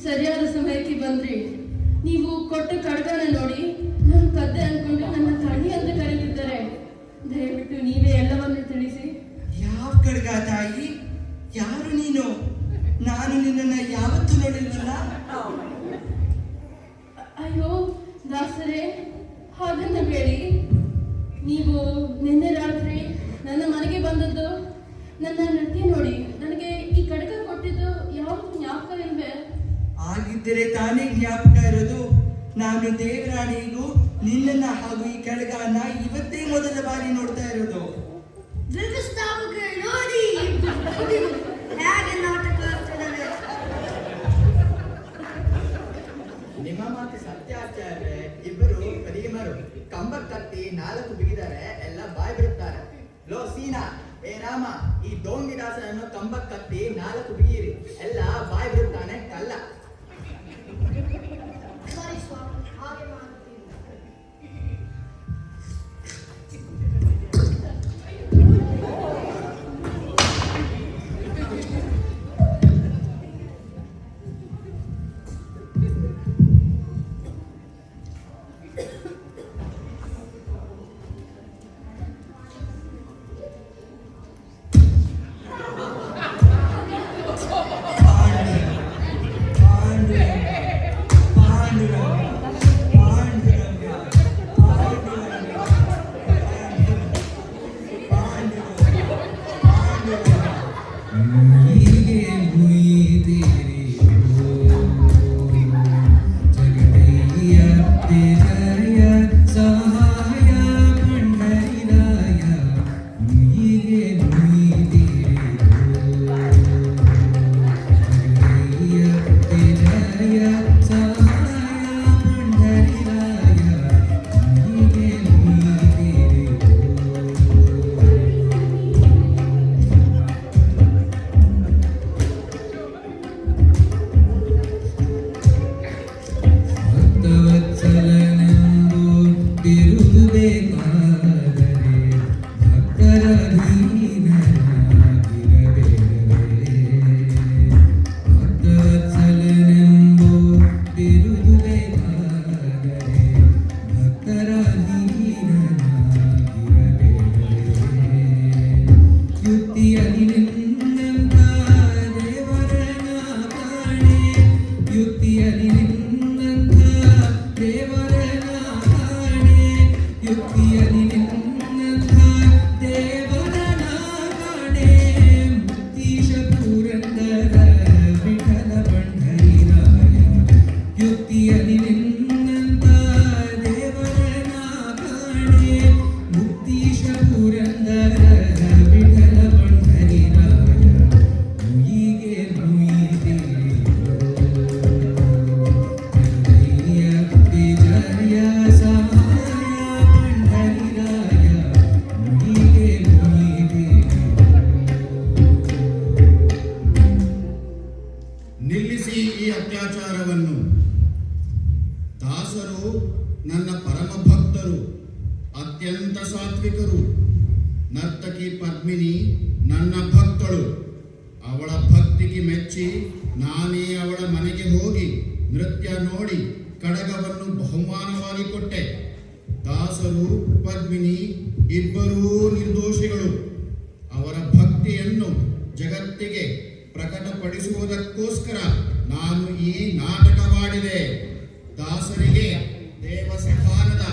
ಸರಿಯಾದ ಸಮಯಕ್ಕೆ ಬಂದ್ರಿ. ನೀವು ಕೊಟ್ಟ ಕಡ್ಗನ ನೋಡಿ ನಾನು ಕದ್ದೆ ಅನ್ಕೊಂಡು ನನ್ನ ಕಣ್ಣಿ ಅಂತ ಕರೀತಿದ್ದಾರೆ. ದಯವಿಟ್ಟು ನೀವೇ ಎಲ್ಲವನ್ನು ತಿಳಿಸಿ. ಯಾವ ಕಡ್ಗ ತಾಯಿ? ಯಾರು ನೀನು? ನಾನು ನಿನ್ನನ್ನ ಯಾವತ್ತೂ ನೋಡಿಲ್ವಲ್ಲ. ಅಯ್ಯೋ ದಾಸರೇ, ಹಾಗನ್ನಬೇಡಿ. ನೀವು ನಿನ್ನೆ ರಾತ್ರಿ ನನ್ನ ಮನೆಗೆ ಬಂದದ್ದು, ನನ್ನ ನೃತ್ಯ ನೋಡಿ ನನಗೆ ಈ ಕಡಗ ಕೊಟ್ಟಿದ್ದು ಯಾವುದು ಜ್ಞಾಪಕವಿಲ್ವೇ? ಆಗಿದ್ದರೆ ತಾನೇ ಜ್ಞಾಪಕ ಇರೋದು. ನಾನು ದೇವರಾಣಿಗೂ ನಿನ್ನನ್ನ ಹಾಗೂ ಈ ಕೆಳಗನ್ನ ಇವತ್ತೇ ಮೊದಲ ಬಾರಿ ನೋಡ್ತಾ ಇರೋದು. ವ್ಯವಸ್ಥಾಪಕರು ನೋಡಿ ಹೇಗೆ ನಾಟಕ ಆಗ್ತದೆ. ನಿಮ್ಮ ಮಾತು ಸತ್ಯ ಆಚಾರ್ಯ. ಇಬ್ಬರು ಕದಿಮರು ಕಂಬ ಕತ್ತಿ 4 ಬಿಗಿದರೆ ಎಲ್ಲ ಬಾಯಿ ಬಿಡುತ್ತಾರೆ. ಲೋ ಸೀನಾ, ಏ ರಾಮ, ಈ ದೋಂಗಿದಾಸನನ್ನು ಕಂಬ ಕತ್ತಿ 4 ಬಿಗಿಯಿರಿ, ಎಲ್ಲ ಬಾಯಿ ಬಿಡುತ್ತಾನೆ ಕಲ್ಲ. ಸರಿ ಸ್ವಾಮಿ, ಹಾಗೆ ಮಾಡುತ್ತೀನಿ. ಹೀಗೆ ಮುಯಿದಿರಿ ಜಗದಯ್ಯ ದೇವರಯ ಸಹಾಯ ಪಂಡರಿರಾಯ. ಹೀಗೆ ಮುಯಿದಿರಿ ಜಗದಯ್ಯ ದೇವರಯ ಸಹಾಯ ಪಂಡರಿರಾಯ. ಹೀಗೆ ಮುಯಿದಿರಿ ಭಕ್ತವತ್ಸಲನೆಂದು ತಿರುಗಬೇಕಾದರೆ ಭಕ್ತರ ದೀನನಾಗಿರಬೇಕೇ. ಭಕ್ತವತ್ಸಲನೆಂದು ತಿರುಗಬೇಕಾದರೆ ಭಕ್ತರ ದೀನನಾಗಿರಬೇಕೇ. ಯುಕ್ತಿಯಲ್ಲಿ ನಿನ್ನಂತ ದೇವರನ ಕಾಣೆ, ಯುಕ್ತಿಯಲ್ಲಿ ನಿನ್ನಂತ ದೇವರನ ಕಾಣೆ, ಯುಕ್ತಿಯಲ್ಲಿ ನಿನ್ನಂತ ದೇವರನ ಕಾಣೆ. ಮುಕ್ತೀಶ ಪುರಂದರ ವಿಠಲ ಪಂಡರಿರಾಯ. ಯುಕ್ತಿಯಲ್ಲಿ ನಿನ್ನಂತ ದೇವರನ ಕಾಣೆ, ಮುಕ್ತೀಶ ಪುರಂದರ ವಿಠಲ ಪಂಡರಿರಾಯ. ಮುಯಿಗೆ ಮುಯಿದಿರಿ ಜಗದಯ್ಯ ವಿಜಯ ಸಹಾಯ ಪಂಡರಿರಾಯ. ಮುಯಿಗೆ ಮುಯಿದಿರಿ. ನಿಲ್ಲಿಸಿ ಈ ಅತ್ಯಾಚಾರವನ್ನು. ದಾಸರು ನನ್ನ ಪರಮ ಭಕ್ತರು, ಅತ್ಯಂತ ಸಾತ್ವಿಕರು. ನರ್ತಕಿ ಪದ್ಮಿನಿ ನನ್ನ ಭಕ್ತಳು. ಅವಳ ಭಕ್ತಿಗೆ ಮೆಚ್ಚಿ ನಾನೇ ಅವಳ ಮನೆಗೆ ಹೋಗಿ ನೃತ್ಯ ನೋಡಿ ಕಡಗವನ್ನು ಬಹುಮಾನವಾಗಿ ಕೊಟ್ಟೆ. ದಾಸರು ಪದ್ಮಿನಿ ಇಬ್ಬರೂ ನಿರ್ದೋಷಿಗಳು. ಅವರ ಭಕ್ತಿಯನ್ನು ಜಗತ್ತಿಗೆ ಪ್ರಕಟಪಡಿಸುವುದಕ್ಕೋಸ್ಕರ ನಾನು ಈ ನಾಟಕವಾಡಿದೆ. ದಾಸರಿಗೆ ದೇವಸ್ಥಾನದ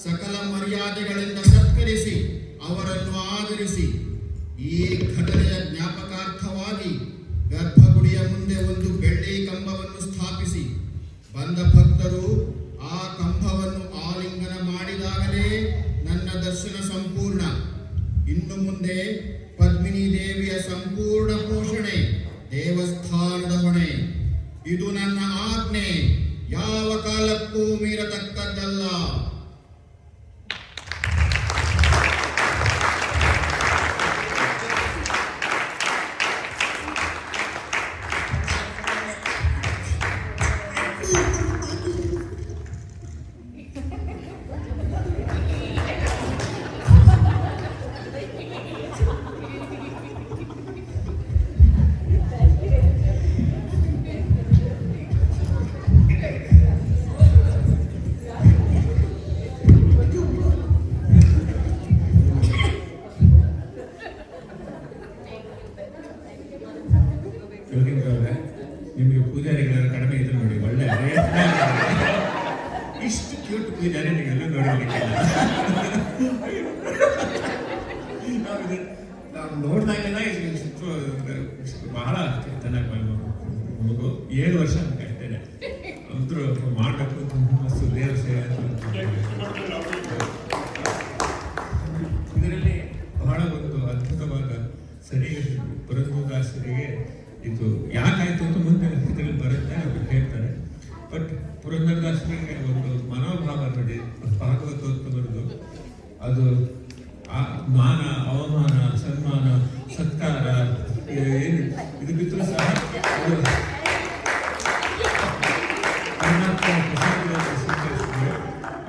ಸಕಲ ಮರ್ಯಾದೆಗಳಿಂದ ಸತ್ಕರಿಸಿ ಅವರನ್ನು ಆದರಿಸಿ ಈ ಘಟನೆಯ ಜ್ಞಾಪಕಾರ್ಥವಾಗಿ ಗರ್ಭಗುಡಿಯ ಮುಂದೆ ಒಂದು ಬೆಳ್ಳಿ ಕಂಬವನ್ನು ಸ್ಥಾಪಿಸಿ ಬಂದ ಭಕ್ತರು ಆ ಕಂಬವನ್ನು ಆಲಿಂಗನ ಮಾಡಿದಾಗಲೇ ನನ್ನ ದರ್ಶನ ಸಂಪೂರ್ಣ. ಇನ್ನು ಮುಂದೆ ಪದ್ಮಿನಿ ದೇವಿಯ ಸಂಪೂರ್ಣ ಪೋಷಣೆ ದೇವಸ್ಥಾನದ ಹೊಣೆ. ಇದು ನನ್ನ ಆಜ್ಞೆ, ಯಾವ ಕಾಲಕ್ಕೂ ಮೀರತಕ್ಕದ್ದಲ್ಲ. ಯೋಗೇಂದ್ರ ಅವರೇ, ನಿಮಗೆ ಪೂಜಾರಿಗಳ ಕಡಿಮೆ ಇದ್ರು ನೋಡಿ, ಒಳ್ಳೆ ಇಷ್ಟು ಕ್ಯೂಟ್ ಪೂಜಾರಿ ನೀವೆಲ್ಲೂ ನೋಡಲಿಕ್ಕಿಲ್ಲ. ನಾವು ನೋಡಿದಾಗೆಲ್ಲ ಬಹಳ ಚೆನ್ನಾಗಿ ಮಗು 7 ವರ್ಷ ಅಂತ ಇರ್ತೇನೆ ಅಂದ್ರು ಮಾಡಬೇಕು ಮಸ್ತು ದೇವ್ರ ಸೇವೆ ಅಂತ. ಇದರಲ್ಲಿ ಬಹಳ ಒಂದು ಅದ್ಭುತವಾದ ಸರಿ ಪುರಂದರದಾಸರಿಗೆ ಇದು ಯಾಕಾಯ್ತು ಅಂತ ಮುಂದೆ ಇದರಲ್ಲಿ ಬರುತ್ತೆ ಅವರು ಹೇಳ್ತಾರೆ. ಬಟ್ ಪುರಂದರದಾಸರಿಗೆ ಒಂದು ಮನೋಭಾವ ನೋಡಿ, ಭಾಗವತೋತ್ತಮರದು ಅದು ಮಾನ ಅವಮಾನ ಸನ್ಮಾನ ಸತ್ಕಾರ ಏನು ಇದು ಬಿಟ್ಟರು ಸಹ ಅದು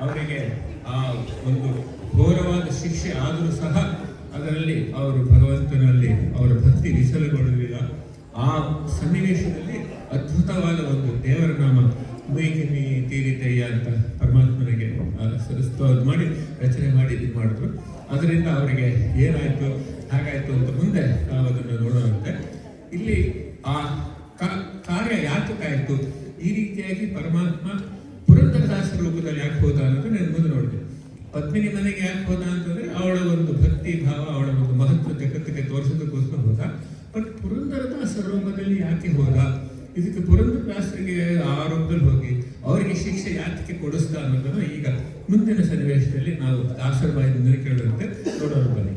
ಅವರಿಗೆ ಆ ಒಂದು ಘೋರವಾದ ಶಿಕ್ಷೆ ಆದರೂ ಸಹ ಅದರಲ್ಲಿ ಅವರು ಭಗವಂತನಲ್ಲಿ ಅವರ ಭಕ್ತಿ ವಿಫಲಗೊಳ್ಳಲಿಲ್ಲ. ಆ ಸನ್ನಿವೇಶದಲ್ಲಿ ಅದ್ಭುತವಾದ ಒಂದು ದೇವರ ನಾಮ ಮೈಕಿಮಿ ತೀರಿತಯ್ಯ ಅಂತ ಪರಮಾತ್ಮನಿಗೆ ಸ್ತೋತ್ರ ಮಾಡಿ ರಚನೆ ಮಾಡಿ ಇದು ಮಾಡಿದ್ರು. ಅದರಿಂದ ಅವರಿಗೆ ಏನಾಯ್ತು ಹಾಗಾಯ್ತು ಅಂತ ಮುಂದೆ ನಾವು ಅದನ್ನು ನೋಡೋಣಂತೆ. ಇಲ್ಲಿ ಆ ಕಾರ್ಯ ಯಾತಕ್ಕಾಯ್ತು, ಈ ರೀತಿಯಾಗಿ ಪರಮಾತ್ಮ ಪುರಂದರದಾಸ ರೂಪದಲ್ಲಿ ಯಾಕೆ ಹೋದ ಅನ್ನೋದು ನಾನು ಮುಂದೆ ನೋಡಿದೆ. ಪದ್ಮಿನಿ ಮನೆಗೆ ಯಾಕೆ ಹೋದ ಅಂತಂದ್ರೆ ಅವಳ ಒಂದು ಭಕ್ತಿ ಭಾವ, ಅವಳ ಒಂದು ಮಹತ್ವ ಜಗತ್ತಿಗೆ ತೋರಿಸೋದಕ್ಕೋಸ್ಕರ ಹೋದ. ಬಟ್ ಪುರಂದರದಾಸ ರೂಪದಲ್ಲಿ ಯಾಕೆ ಹೋದ, ಇದಕ್ಕೆ ಪುರಂದರದಾಸರಿಗೆ ಆ ರೂಪದಲ್ಲಿ ಹೋಗಿ ಅವರಿಗೆ ಶಿಕ್ಷೆ ಯಾತಕ್ಕೆ ಕೊಡಿಸ್ದ ಅನ್ನೋದನ್ನು ಈಗ ಮುಂದಿನ ಸನ್ನಿವೇಶದಲ್ಲಿ ನಾವು ದಾಸರ ಬಾಯಿಂದ ಕೇಳುವಂತೆ ನೋಡೋಣ ಬನ್ನಿ.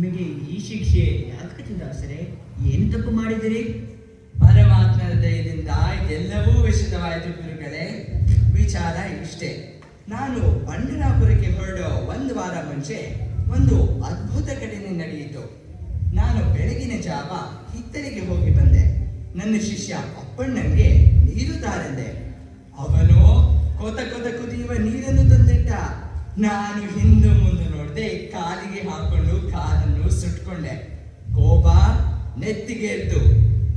ನಿಮಗೆ ಈ ಶಿಕ್ಷೆ ಯಾಕೆ ದಾಸರೇ? ಏನು ತಪ್ಪು ಮಾಡಿದಿರಿ? ಪರಮಾತ್ಮನ ದಯದಿಂದ ಎಲ್ಲವೂ ವಿಷದವಾಯಿತು ಗುರುಗಳೇ. ವಿಚಾರ ಇಷ್ಟೇ, ನಾನು ಪಂಢರಾಪುರಕ್ಕೆ ಹೊರಡೋ 1 ವಾರ ಮುಂಚೆ ಒಂದು ಅದ್ಭುತ ಘಟನೆ ನಡೆಯಿತು. ನಾನು ಬೆಳಗಿನ ಜಾವ ಹಿತ್ತಲಿಗೆ ಹೋಗಿ ಬಂದೆ. ನನ್ನ ಶಿಷ್ಯ ಅಪ್ಪಣ್ಣಂಗೆ ನೀರು ತಾರೆಂದೆ. ಅವನು ಕೊತ ಕೊತ ಕುದಿಯುವ ನೀರನ್ನು ತಂದಿಟ್ಟ. ನಾನು ಹಿಂದು ಮುಂದೆ ನೋಡದೆ ಕಾಲಿಗೆ ಹಾಕೊಂಡು ಕಾಲನ್ನು ಸುಟ್ಕೊಂಡೆ. ಕೋಪ ನೆತ್ತಿಗೆ ಎದ್ದು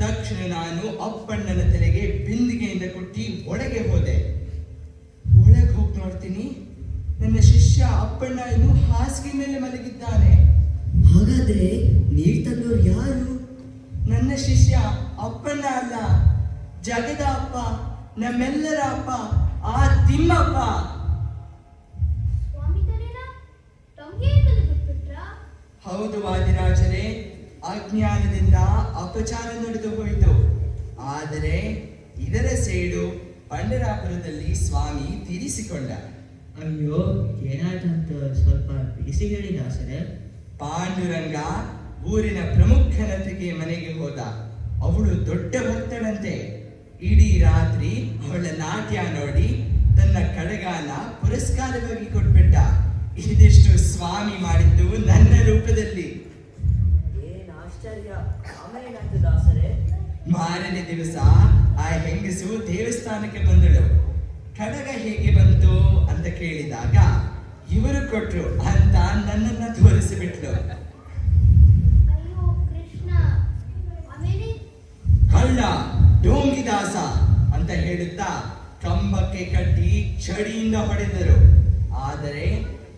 ತಕ್ಷಣ ನಾನು ಅಪ್ಪಣ್ಣನ ತಲೆಗೆ ಬಿಂದಿಗೆಯಿಂದ ಕುಟ್ಟಿ ಒಳಗೆ ಹೋದೆ. ಒಳಗೆ ಹೋಗಿ ನೋಡ್ತೀನಿ, ನನ್ನ ಶಿಷ್ಯ ಅಪ್ಪಣ್ಣ ಇನ್ನು ಹಾಸಿಗೆ ಮೇಲೆ ಮಲಗಿದ್ದಾನೆ. ಹಾಗಾದ್ರೆ ನೀರ್ ತಂದವ್ರು ಯಾರು? ನನ್ನ ಶಿಷ್ಯ ಅಪ್ಪಣ್ಣ ಅಲ್ಲ, ಜಗದ ಅಪ್ಪ, ನಮ್ಮೆಲ್ಲರ ಅಪ್ಪ, ಆ ತಿಮ್ಮಪ್ಪ. ಹೌದು ವಾದಿರಾಜರೇ, ಅಜ್ಞಾನದಿಂದ ಅಪಚಾರ ನಡೆದು ಹೋಯಿತು. ಆದರೆ ಇದರ ಸೇಡು ಪಂಢರಾಪುರದಲ್ಲಿ ಸ್ವಾಮಿ ತೀರಿಸಿಕೊಂಡ. ಅಯ್ಯೋ, ಏನಾಯ್ತಂತ ಸ್ವಲ್ಪ ಬಿಡಿಸಿ ಹೇಳಿ ದಾಸರೇ. ಪಾಂಡುರಂಗ ಊರಿನ ಪ್ರಮುಖನತಿಗೆ ಮನೆಗೆ ಹೋದ. ಅವಳು ದೊಡ್ಡ ಭಕ್ತಳಂತೆ. ಇಡೀ ರಾತ್ರಿ ಅವಳ ನಾಟ್ಯ ನೋಡಿ ತನ್ನ ಕಡಗಾನ ಪುರಸ್ಕಾರವಾಗಿ ಕೊಟ್ಬಿಟ್ಟ. ಇದಿಷ್ಟು ಸ್ವಾಮಿ ಮಾಡಿದ್ದು ನನ್ನ ರೂಪದಲ್ಲಿ. ಏನ್ ಆಶ್ಚರ್ಯ! ಆಮೇಲೆ ದಾಸರೇ? ಮಾರನೇ ದಿವಸ ಆ ಹೆಂಗಸು ದೇವಸ್ಥಾನಕ್ಕೆ ಬಂದಳು. ಕಡಗ ಹೇಗೆ ಬಂತು ಅಂತ ಕೇಳಿದಾಗ ಇವರು ಕೊಟ್ರು ಅಂತ ನನ್ನನ್ನ ತೋರಿಸಿಬಿಟ್ಲು. ಅಯ್ಯೋ ಕೃಷ್ಣ, ಆಮೇಲೆ ಕಳ್ಳ, ಡೋಂಗಿದಾಸ ಅಂತ ಹೇಳುತ್ತಾ ಕಂಬಕ್ಕೆ ಕಟ್ಟಿ ಚಡಿಯಿಂದ ಹೊಡೆದರು. ಆದರೆ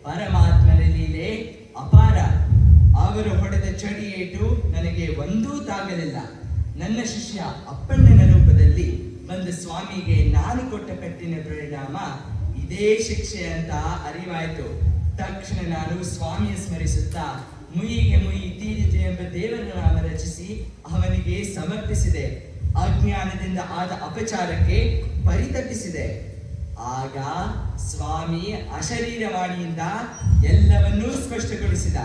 ಪರಮಾತ್ಮನ ಲೀಲೆ ಅಪಾರ. ಅವರು ಹೊಡೆದ ಚಡಿ ಏಟು ನನಗೆ ಒಂದೂ ತಾಗಲಿಲ್ಲ. ನನ್ನ ಶಿಷ್ಯ ಅಪ್ಪಣ್ಣನ ರೂಪದಲ್ಲಿ ಬಂದ ಸ್ವಾಮಿಗೆ ನಾನು ಕೊಟ್ಟ ಪೆಟ್ಟಿನ ಪರಿಣಾಮ ಇದೇ ಶಿಕ್ಷೆ ಅಂತ ಅರಿವಾಯಿತು. ತಕ್ಷಣ ನಾನು ಸ್ವಾಮಿಯ ಸ್ಮರಿಸುತ್ತಾ ಮುಯಿಗೆ ಮುಯಿ ತೀರಿತೆ ಎಂಬ ದೇವರ ನಾಮ ರಚಿಸಿ ಅವನಿಗೆ ಸಮರ್ಪಿಸಿದೆ. ಅಜ್ಞಾನದಿಂದ ಆದ ಅಪಚಾರಕ್ಕೆ ಪರಿತಪಿಸಿದೆ. ಆಗ ಸ್ವಾಮಿ ಅಶರೀರವಾಣಿಯಿಂದ ಎಲ್ಲವನ್ನೂ ಸ್ಪಷ್ಟಗೊಳಿಸಿದ.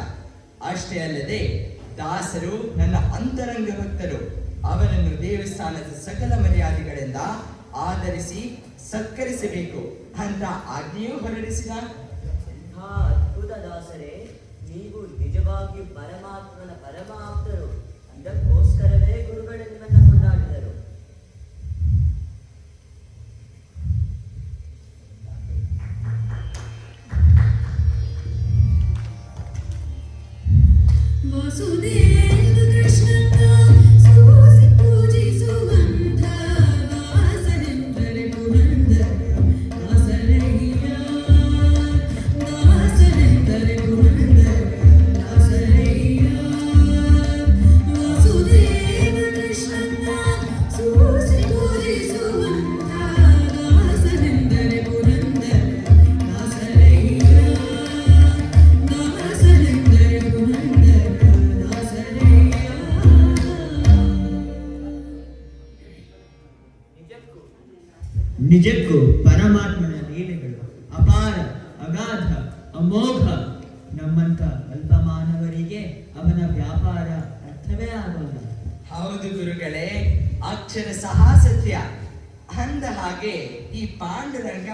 ಅಷ್ಟೇ ಅಲ್ಲದೆ ದಾಸರು ನನ್ನ ಅಂತರಂಗ ಭಕ್ತರು, ಅವರನ್ನು ದೇವಸ್ಥಾನದ ಸಕಲ ಮರ್ಯಾದೆಗಳಿಂದ ಆಧರಿಸಿ ಸತ್ಕರಿಸಬೇಕು ಅಂತ ಆಜ್ಞೆಯೂ ಹೊರಡಿಸಿದ. ಅದ್ಭುತ ದಾಸರೇ, ನೀವು ನಿಜವಾಗಿ ಪರಮಾತ್ಮನ ಪರಮಾಪ್ತರು. ಇದಕ್ಕೋಸ್ಕರವೇ ಗುರುಗಳು ನಿಮ್ಮನ್ನ ಕೊಂಡಾಡಿದರು. ವಾಸುದೇವ ಕೃಷ್ಣನ ಸೂಸಿ ಪೂಜಿಸುವಂತ ದಾಸನೆಂದರೆ ಪುರಂದರ ದಾಸರಯ್ಯ. ದಾಸನೆಂದರೆ ಪುರಂದರ ದಾಸರಯ್ಯ. ವಾಸುದೇವ ಕೃಷ್ಣನ ಸೂಸಿ ಪೂಜಿಸುವಂತ ದಾಸನೆಂದರೆ ಪುರಂದರ ದಾಸರಯ್ಯ. ದಾಸನೆಂದರೆ ಪುರಂದರ ನಿಜಕ್ಕೂ ಪರಮಾತ್ಮನ ಲೀಲೆಗಳು ಅಪಾರ, ಅಗಾಧ, ಅಮೋಘ. ನಮ್ಮಂಥ ಅಲ್ಪ ಮಾನವರಿಗೆ ಅವನ ವ್ಯಾಪಾರ ಅರ್ಥವೇ ಆಗೋಲ್ಲ. ಹೌದು ಗುರುಗಳೇ, ಅಕ್ಷರ ಸಹ ಸತ್ಯ. ಅಂದ ಹಾಗೆ ಈ ಪಾಂಡುರಂಗ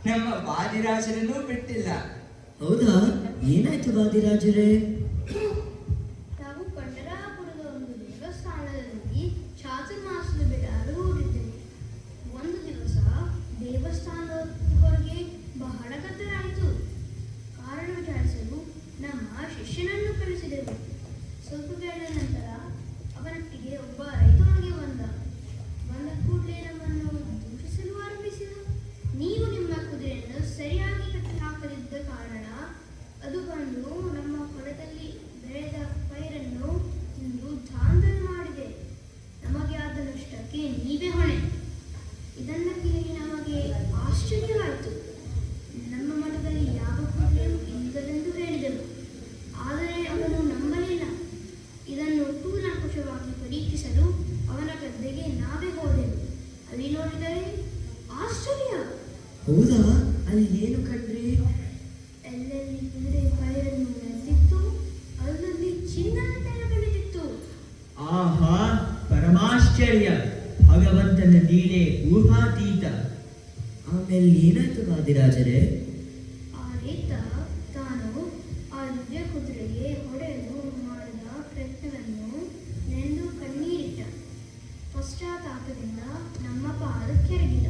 ನಮ್ಮ ವಾದಿರಾಜರನ್ನೂ ಬಿಟ್ಟಿಲ್ಲ. ಹೌದಾ? ಏನಾಯ್ತು ವಾದಿರಾಜರೇ? ನಾವು ಪಂಡರಾಪುರದ ಒಂದು ದೇವಸ್ಥಾನದಲ್ಲಿ ಚಾತುರ್ಮಾಸದ ಬಿಡಲು ಹೋಗಿದ್ದೆವು. ಒಂದು ದಿವಸ ದೇವಸ್ಥಾನದ ಹೊರಗೆ ಬಹಳ ಕತ್ತಲಾಯಿತು. ಕಾರಣ ವಿಚಾರಿಸಲು ನಮ್ಮ ಶಿಷ್ಯನನ್ನು ಕಳಿಸಿದೆವು. ಸ್ವಲ್ಪ ವೇಳೆಯ ನಂತರ ಅವನೊಟ್ಟಿಗೆ ಒಬ್ಬ ರೈತನಿಗೆ ಬಂದ ಕೂಡಲೇ ನಮ್ಮನ್ನು ದೂಷಿಸಲು ಆರಂಭಿಸಿದ. ನೀವು ನಿಮ್ಮ ಕುದುರೆಯನ್ನು ಸರಿಯಾಗಿ ಕಟ್ಟಿ ಹಾಕದಿದ್ದ ಕಾರಣ ಅದು ಬಂದು ನಮ್ಮ ಹೊಲದಲ್ಲಿ ಬೆಳೆದ ಪೈರನ್ನು ತಿಂದು ದಾಂಧಲೆ ಮಾಡಿದೆ. ನಮಗೆ ಆದ ನಷ್ಟಕ್ಕೆ ನೀವೇ ಹೊಣೆ. ಇದನ್ನ ಕೇಳಿ ನಮಗೆ ಆಶ್ಚರ್ಯವಾಯಿತು. ನಮ್ಮ ಮಠದಲ್ಲಿ ಯಾವ ಕೂಡಲೂ ಇಲ್ಲದೆಂದು ಹೇಳಿದೆವು. ಆದರೆ ಅವನು ನಂಬಲಿಲ್ಲ. ಇದನ್ನು ಕೂಲಂಕುಷವಾಗಿ ಪರೀಕ್ಷಿಸಲು ಅವನ ಗದ್ದೆಗೆ ನಾವೇ ಹೋದೆವು. ಅಲ್ಲಿ ನೋಡಿದರೆ ಆಶ್ಚರ್ಯ. ಹೌದಾ? ಅಲ್ಲಿ ಏನು ಕಂಡ್ರಿ? ಎಲ್ಲೆಲ್ಲಿ ಕುದುರೆ ಪೈರನ್ನು ಮೆರೆದಿತ್ತು, ಅಲ್ಲಲ್ಲಿ ಚಿನ್ನದ ಬೆಳೆದಿತ್ತು. ಆಹಾ, ಪರಮಾಶ್ಚರ್ಯ! ಭಗವಂತನ ಲೀಲೆ ಊಹಾತೀತ. ಆಮೇಲೆ ಏನಾಯ್ತು ವಾದಿರಾಜರೇ? ಆ ರೈತ ತಾನು ಆ ದಿವ್ಯ ಕುದುರೆಗೆ ಹೊಡೆಯಲು ಮಾಡಿದ ಪ್ರಯತ್ನವನ್ನು ನೆಂದು ಕಣ್ಣೀರಿಟ್ಟ. ಪಶ್ಚಾತ್ತಾಪದಿಂದ ನಮ್ಮ ಪಾದಕ್ಕೆರಗಿದ.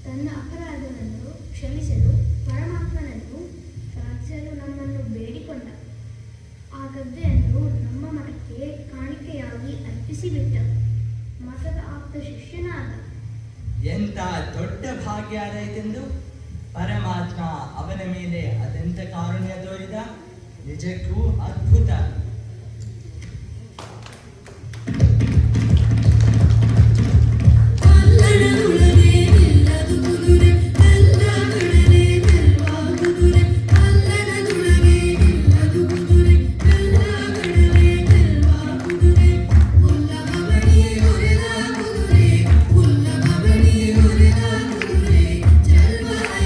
ತನ್ನ ಅಪರಾಧವನ್ನು ಕ್ಷಮಿಸಲು ಪರಮಾತ್ಮನನ್ನು ಪ್ರಾರ್ಥಿಸಲು ನಮ್ಮನ್ನು ಬೇಡಿಕೊಂಡ. ಆ ಗದ್ದೆಯನ್ನು ನಮ್ಮ ಮಠಕ್ಕೆ ಕಾಣಿಕೆಯಾಗಿ ಅರ್ಪಿಸಿಬಿಟ್ಟ. ಮಠದ ಆಪ್ತ ಶಿಷ್ಯನಾದ. ಎಂತ ದೊಡ್ಡ ಭಾಗ್ಯ ಆದಾಯ್ತೆಂದು ಪರಮಾತ್ಮ ಅವನ ಮೇಲೆ ಅದೆಂತ ಕಾರುಣ್ಯ ತೋರಿದ. ನಿಜಕ್ಕೂ ಅದ್ಭುತ. ಜಲ್ವಾಯ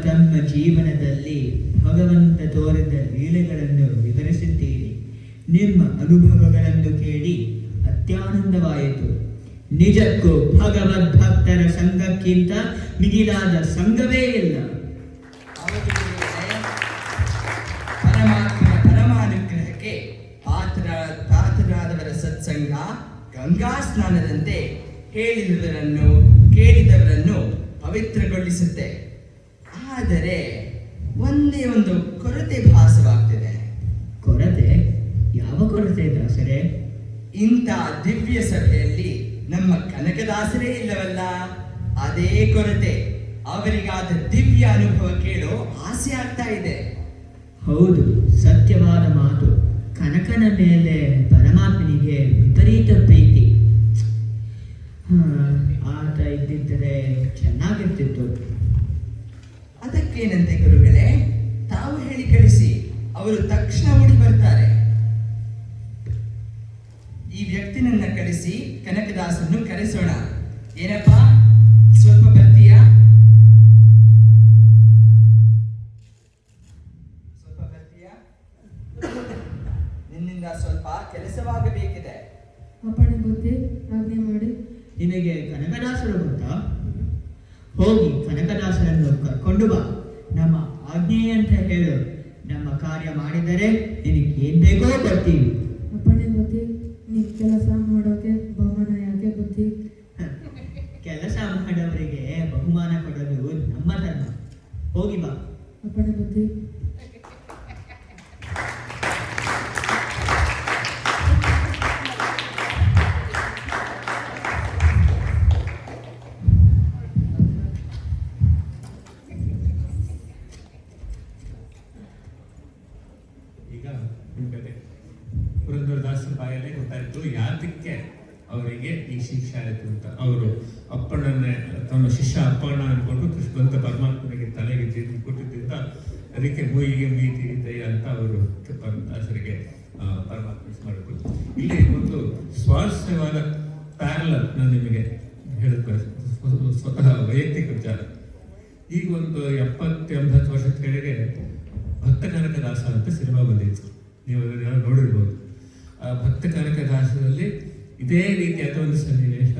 ತಮ್ಮ ಜೀವನದಲ್ಲಿ ಭಗವಂತ ತೋರಿದ ಲೀಲೆಗಳನ್ನು ವಿವರಿಸಿದ್ದೀರಿ. ನಿಮ್ಮ ಅನುಭವಗಳನ್ನು ಕೇಳಿ ಅತ್ಯಾನಂದವಾಯಿತು. ನಿಜಕ್ಕೂ ಭಗವದ್ಭಕ್ತರ ಸಂಘಕ್ಕಿಂತ ಮಿಗಿಲಾದ ಸಂಘವೇ ಇಲ್ಲ. ಹೌದು ಗುರುಗಳೇ. ಪರಮಾತ್ಮನ ಪರಮಾನುಗ್ರಹಕ್ಕೆ ಪಾತ್ರರಾದವರ ಸತ್ಸಂಗ ಗಂಗಾ ಸ್ನಾನದಂತೆ ಹೇಳಿದವರನ್ನು ಕೇಳಿದವರನ್ನು ಪವಿತ್ರಗೊಳಿಸುತ್ತೆ. ಆದರೆ ಒಂದೇ ಒಂದು ಕೊರತೆ ಭಾಸವಾಗ್ತಿದೆ. ಕೊರತೆ? ಯಾವ ಕೊರತೆ ದಾಸರೇ? ಇಂಥ ದಿವ್ಯ ಸಭೆಯಲ್ಲಿ ನಮ್ಮ ಕನಕದಾಸರೇ ಇಲ್ಲವಲ್ಲ, ಅದೇ ಕೊರತೆ. ಅವರಿಗಾದ ದಿವ್ಯ ಅನುಭವ ಕೇಳೋ ಆಸೆ ಆಗ್ತಾ ಇದೆ. ಹೌದು, ಸತ್ಯವಾದ ಮಾತು. ಕನಕನ ಮೇಲೆ ಪರಮಾತ್ಮನಿಗೆ ವಿಪರೀತ ಪ್ರೀತಿ. ಆತ ಇದ್ದಿದ್ದರೆ ಚೆನ್ನಾಗಿರ್ತಿತ್ತು. ಅದಕ್ಕೇನಂತೆ ಗುರುಗಳೇ, ತಾವು ಹೇಳಿ ಕಳಿಸಿ, ಅವರು ತಕ್ಷಣ ಓಡಿ ಬರ್ತಾರೆ. ಈ ವ್ಯಕ್ತಿನನ್ನ ಕಳಿಸಿ ಕನಕದಾಸನ್ನು ಕರೆಸೋಣ. ಏನಪ್ಪಾ, ಸ್ವಲ್ಪ ಬರ್ತೀಯಾ? ನಿನ್ನಿಂದ ಸ್ವಲ್ಪ ಕೆಲಸವಾಗಬೇಕಿದೆ. ಅಪ್ಪಣೆ ಬುದ್ಧಿ, ಆಜ್ಞೆ ಮಾಡಿ. ನಿನಗೆ ಕನಕದಾಸರು ಗೊತ್ತಾ? ಹೋಗಿ ಕನಕದಾಸರನ್ನು ಕರ್ಕೊಂಡು ಬಾ. ನಮ್ಮ ಆಜ್ಞೆ ಅಂತ ಹೇಳು. ನಮ್ಮ ಕಾರ್ಯ ಮಾಡಿದರೆ ನಿನಗೆ ಏನ್ ಬೇಕೋ ಬರ್ತೀವಿ. ಅಪ್ಪಣೆ ಬುದ್ಧಿ, ನೀವು ಕೆಲಸ ಮಾಡೋಕೆ ಬಹುಮಾನ ಯಾಕೆ ಬುದ್ಧಿ? ಕೆಲಸ ಮಾಡೋವರಿಗೆ ಬಹುಮಾನ ಕೊಡಲು ನಮ್ಮ ಧರ್ಮ. ಹೋಗಿ ಬಾ. ಅಪ್ಪಣೆ ಬುದ್ಧಿ. ಈಗ ನಿಮಗೆ ಪುರಂದರದಾಸರ ಬಾಯಲ್ಲೇ ಗೊತ್ತಾಯ್ತು ಯಾತಕ್ಕೆ ಅವರಿಗೆ ಈ ಶಿಕ್ಷೆ ಆಯಿತು ಅಂತ. ಅವರು ಅಪ್ಪಣ್ಣನ್ನೇ ತಮ್ಮ ಶಿಷ್ಯ ಅಪ್ಪಣ್ಣ ಅಂದ್ಕೊಂಡು ಕೃಷ್ಣಂತ ಪರಮಾತ್ಮನಿಗೆ ತಲೆಗೆ ಜೀತಿ ಕೊಟ್ಟಿದ್ದರಿಂದ ಅದಕ್ಕೆ ಮೂಯಿಗೆ ಮೀತಿ ದಯ ಅಂತ ಅವರು ದಾಸರಿಗೆ ಪರಮಾತ್ಮ ಮಾಡಿದ್ರು. ಇಲ್ಲಿ ಒಂದು ಸ್ವಾರಸ್ಯವಾದ ಪ್ಯಾರಲಲ್ ನಾನು ನಿಮಗೆ ಹೇಳಬೇಕು, ಸ್ವತಃ ವೈಯಕ್ತಿಕ ವಿಚಾರ. ಈಗ ಒಂದು 70-80 ವರ್ಷದ ಕೆಳಗೆ ಭಕ್ತ ಕನಕದಾಸ ಅಂತ ಸಿನಿಮಾ ಬಂದಿತ್ತು, ನೀವು ಅದನ್ನ ನೋಡಿರ್ಬೋದು. ಆ ಭಕ್ತ ಕನಕದಾಸದಲ್ಲಿ ಇದೇ ರೀತಿಯಾದ ಒಂದು ಸನ್ನಿವೇಶ.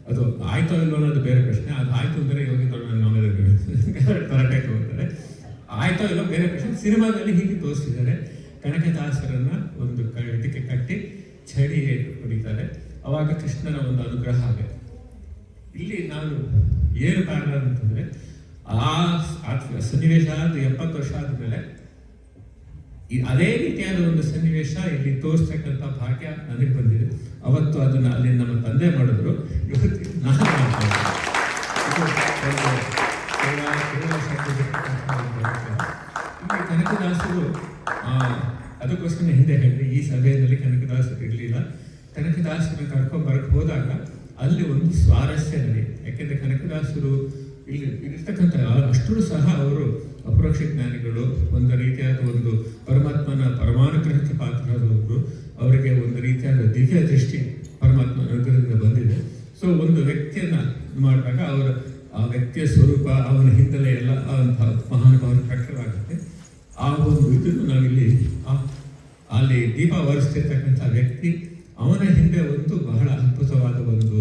ಅದು ಆಯ್ತೋ ಇಲ್ವೋ ಅನ್ನೋದು ಬೇರೆ ಪ್ರಶ್ನೆ. ಅದು ಆಯ್ತು ಅಂದರೆ ಯೋಗಿ ತರಟಕ್ಕೆ ಹೋಗ್ತಾರೆ. ಆಯ್ತೋ ಇಲ್ಲೋ ಬೇರೆ ಪ್ರಶ್ನೆ. ಸಿನಿಮಾದಲ್ಲಿ ಹೀಗೆ ತೋರಿಸಿದ್ದಾರೆ. ಕನಕದಾಸರನ್ನ ಒಂದು ಇದಕ್ಕೆ ಕಟ್ಟಿ ಚಡಿ ಹೊಡಿತಾರೆ. ಅವಾಗ ಕೃಷ್ಣನ ಒಂದು ಅನುಗ್ರಹ ಆಗುತ್ತೆ. ಇಲ್ಲಿ ನಾನು ಏನು ಕಾರಣ ಅಂತಂದ್ರೆ, ಆ ಸನ್ನಿವೇಶ 70 ವರ್ಷ ಆದ್ಮೇಲೆ ಅದೇ ರೀತಿಯಾದ ಒಂದು ಸನ್ನಿವೇಶ ಇಲ್ಲಿ ತೋರಿಸ್ತಕ್ಕಂಥ ಭಾಗ್ಯ ನನಗೆ ಬಂದಿದೆ. ಅವತ್ತು ಅದನ್ನ ಅಲ್ಲಿ ನಮ್ಮ ತಂದೆ ಮಾಡಿದ್ರು, ಇವತ್ತು ನಾನು ಮಾಡ್ತಾ ಇಲ್ಲಿ ಕನಕದಾಸರು ಅದಕ್ಕೋಸ್ಕರ ಹಿಂದೆ ಹೇಳಿದೆ, ಈ ಸಭೆಯಲ್ಲಿ ಕನಕದಾಸರು ಇರಲಿಲ್ಲ. ಕನಕದಾಸರನ್ನ ಕರ್ಕೊಂಡ್ಬರಕ್ಕೆ ಹೋದಾಗ ಅಲ್ಲಿ ಒಂದು ಸ್ವಾರಸ್ಯ ನಡೆಯಿತು. ಯಾಕೆಂದ್ರೆ ಕನಕದಾಸರು ಇಲ್ಲಿ ಇರ್ತಕ್ಕಂಥ ಅಷ್ಟೂ ಸಹ ಅವರು ಅಪರೋಕ್ಷ ಜ್ಞಾನಿಗಳು, ಒಂದು ರೀತಿಯಾದ ಒಂದು ಪರಮಾತ್ಮನ ಪರಮಾನುಗ್ರಹಕ್ಕೆ ಪಾತ್ರರಾದವರು. ಅವರಿಗೆ ಒಂದು ರೀತಿಯಾದ ದಿವ್ಯ ದೃಷ್ಟಿ ಪರಮಾತ್ಮ ಅನುಗ್ರಹದಿಂದ ಬಂದಿದೆ. ಸೊ ಒಂದು ವ್ಯಕ್ತಿಯನ್ನ ಮಾಡಿದಾಗ ಅವರ ಆ ವ್ಯಕ್ತಿಯ ಸ್ವರೂಪ, ಅವನ ಹಿನ್ನೆಲೆ ಎಲ್ಲ ಮಹಾನುಭಾವನ ಪ್ರಕಟವಾಗುತ್ತೆ. ಆ ಒಂದು ಇದನ್ನು ನಾವಿಲ್ಲಿ ಅಲ್ಲಿ ದೀಪ ಹೊರಿಸ್ತಿರ್ತಕ್ಕಂಥ ವ್ಯಕ್ತಿ, ಅವನ ಹಿಂದೆ ಒಂದು ಬಹಳ ಅದ್ಭುತವಾದ ಒಂದು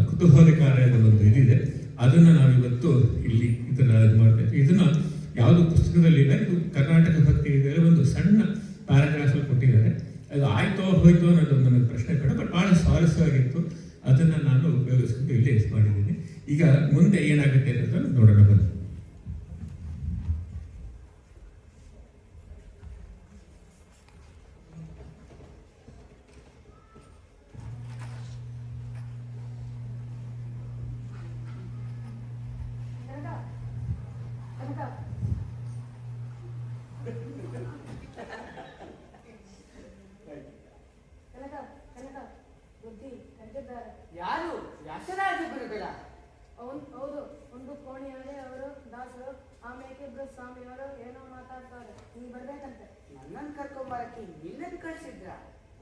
ಕುತೂಹಲಕಾರಿಯಾದ ಒಂದು ಇದಿದೆ. ಅದನ್ನ ನಾವಿವತ್ತು ಇಲ್ಲಿ ಇದನ್ನ ಇದು ಮಾಡ್ತಾ ಇದ್ದೀವಿ. ಇದನ್ನ ಯಾವುದು ಪುಸ್ತಕದಲ್ಲಿ ಇಲ್ಲ, ಇದು ಕರ್ನಾಟಕ ಭಕ್ತಿ ಇದೆ, ಒಂದು ಸಣ್ಣ ಪ್ಯಾರಾಗ್ರಾಫ್ ಕೊಟ್ಟಿದ್ದಾರೆ. ಅದು ಆಯ್ತೋ ಹೋಯ್ತು ಅನ್ನೋದು ನನಗೆ ಪ್ರಶ್ನೆ ಬೇಡ, ಬಟ್ ಬಹಳ ಸ್ವಾರಸ್ಯವಾಗಿತ್ತು. ಅದನ್ನ ನಾನು ಉಪಯೋಗಿಸ್ಕೊಂಡು ಇಲ್ಲಿ ಮಾಡಿದ್ದೀನಿ. ಈಗ ಮುಂದೆ ಏನಾಗುತ್ತೆ ಅನ್ನೋದನ್ನು ನೋಡೋಣ ಬನ್ನಿ. ಯಾರು ವ್ಯಾಸರಾಜ ಗುರುಗಳ? ಹೌದು, ಒಂದು ಕೋಣೆಯಲ್ಲಿ ಅವರು ದಾಸರು, ಆಮೇಲೆ ಇಬ್ರು ಸ್ವಾಮಿಯವರು ಏನೋ ಮಾತಾಡ್ತಾರೆ. ನೀವು ಬರ್ಬೇಕಂತೆ. ನನ್ನನ್ನು ಕರ್ಕೊಂಬರಕ್ಕೆ ನಿನ್ನನ್ನು ಕಳಿಸಿದ್ರ?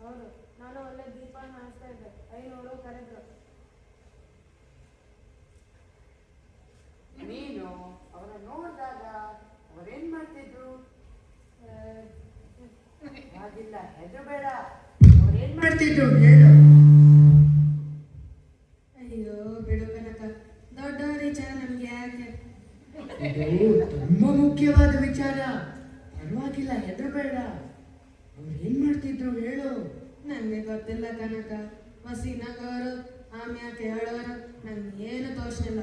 ಹೌದು, ನಾನು ಒಳ್ಳೆ ದೀಪ ಹಾಯಿಸ್ತಾ ಇದ್ದೆ. 500 ಕರೆದ್ರು. ನೀನು ಅವರ ನೋಡಿದಾಗ ಹೆದ್ರು ಬೇಡ. ಅವ್ರೇನ್ ಮಾಡ್ತಿದ್ರು ಹೇಳು. ಅಯ್ಯೋ ಬಿಡು ಕನಕ, ದೊಡ್ಡವರ ವಿಚಾರ ನಮ್ಗೆ ಯಾಕೆ? ಇದು ತುಂಬಾ ಮುಖ್ಯವಾದ ವಿಚಾರ. ಪರವಾಗಿಲ್ಲ, ಹೆದರಬೇಡ. ಅವ್ರು ಏನ್ ಮಾಡ್ತಿದ್ರು ಹೇಳು. ನನ್ಗೆ ಗೊತ್ತಿಲ್ಲ ಕನಕ. ಮಸಿ ನಗೋರು ಆಮ್ಯಾಕೆ ಹೇಳೋರು ನನ್ಗೇನು ತೋರ್ಸ್ನಿಲ್ಲ.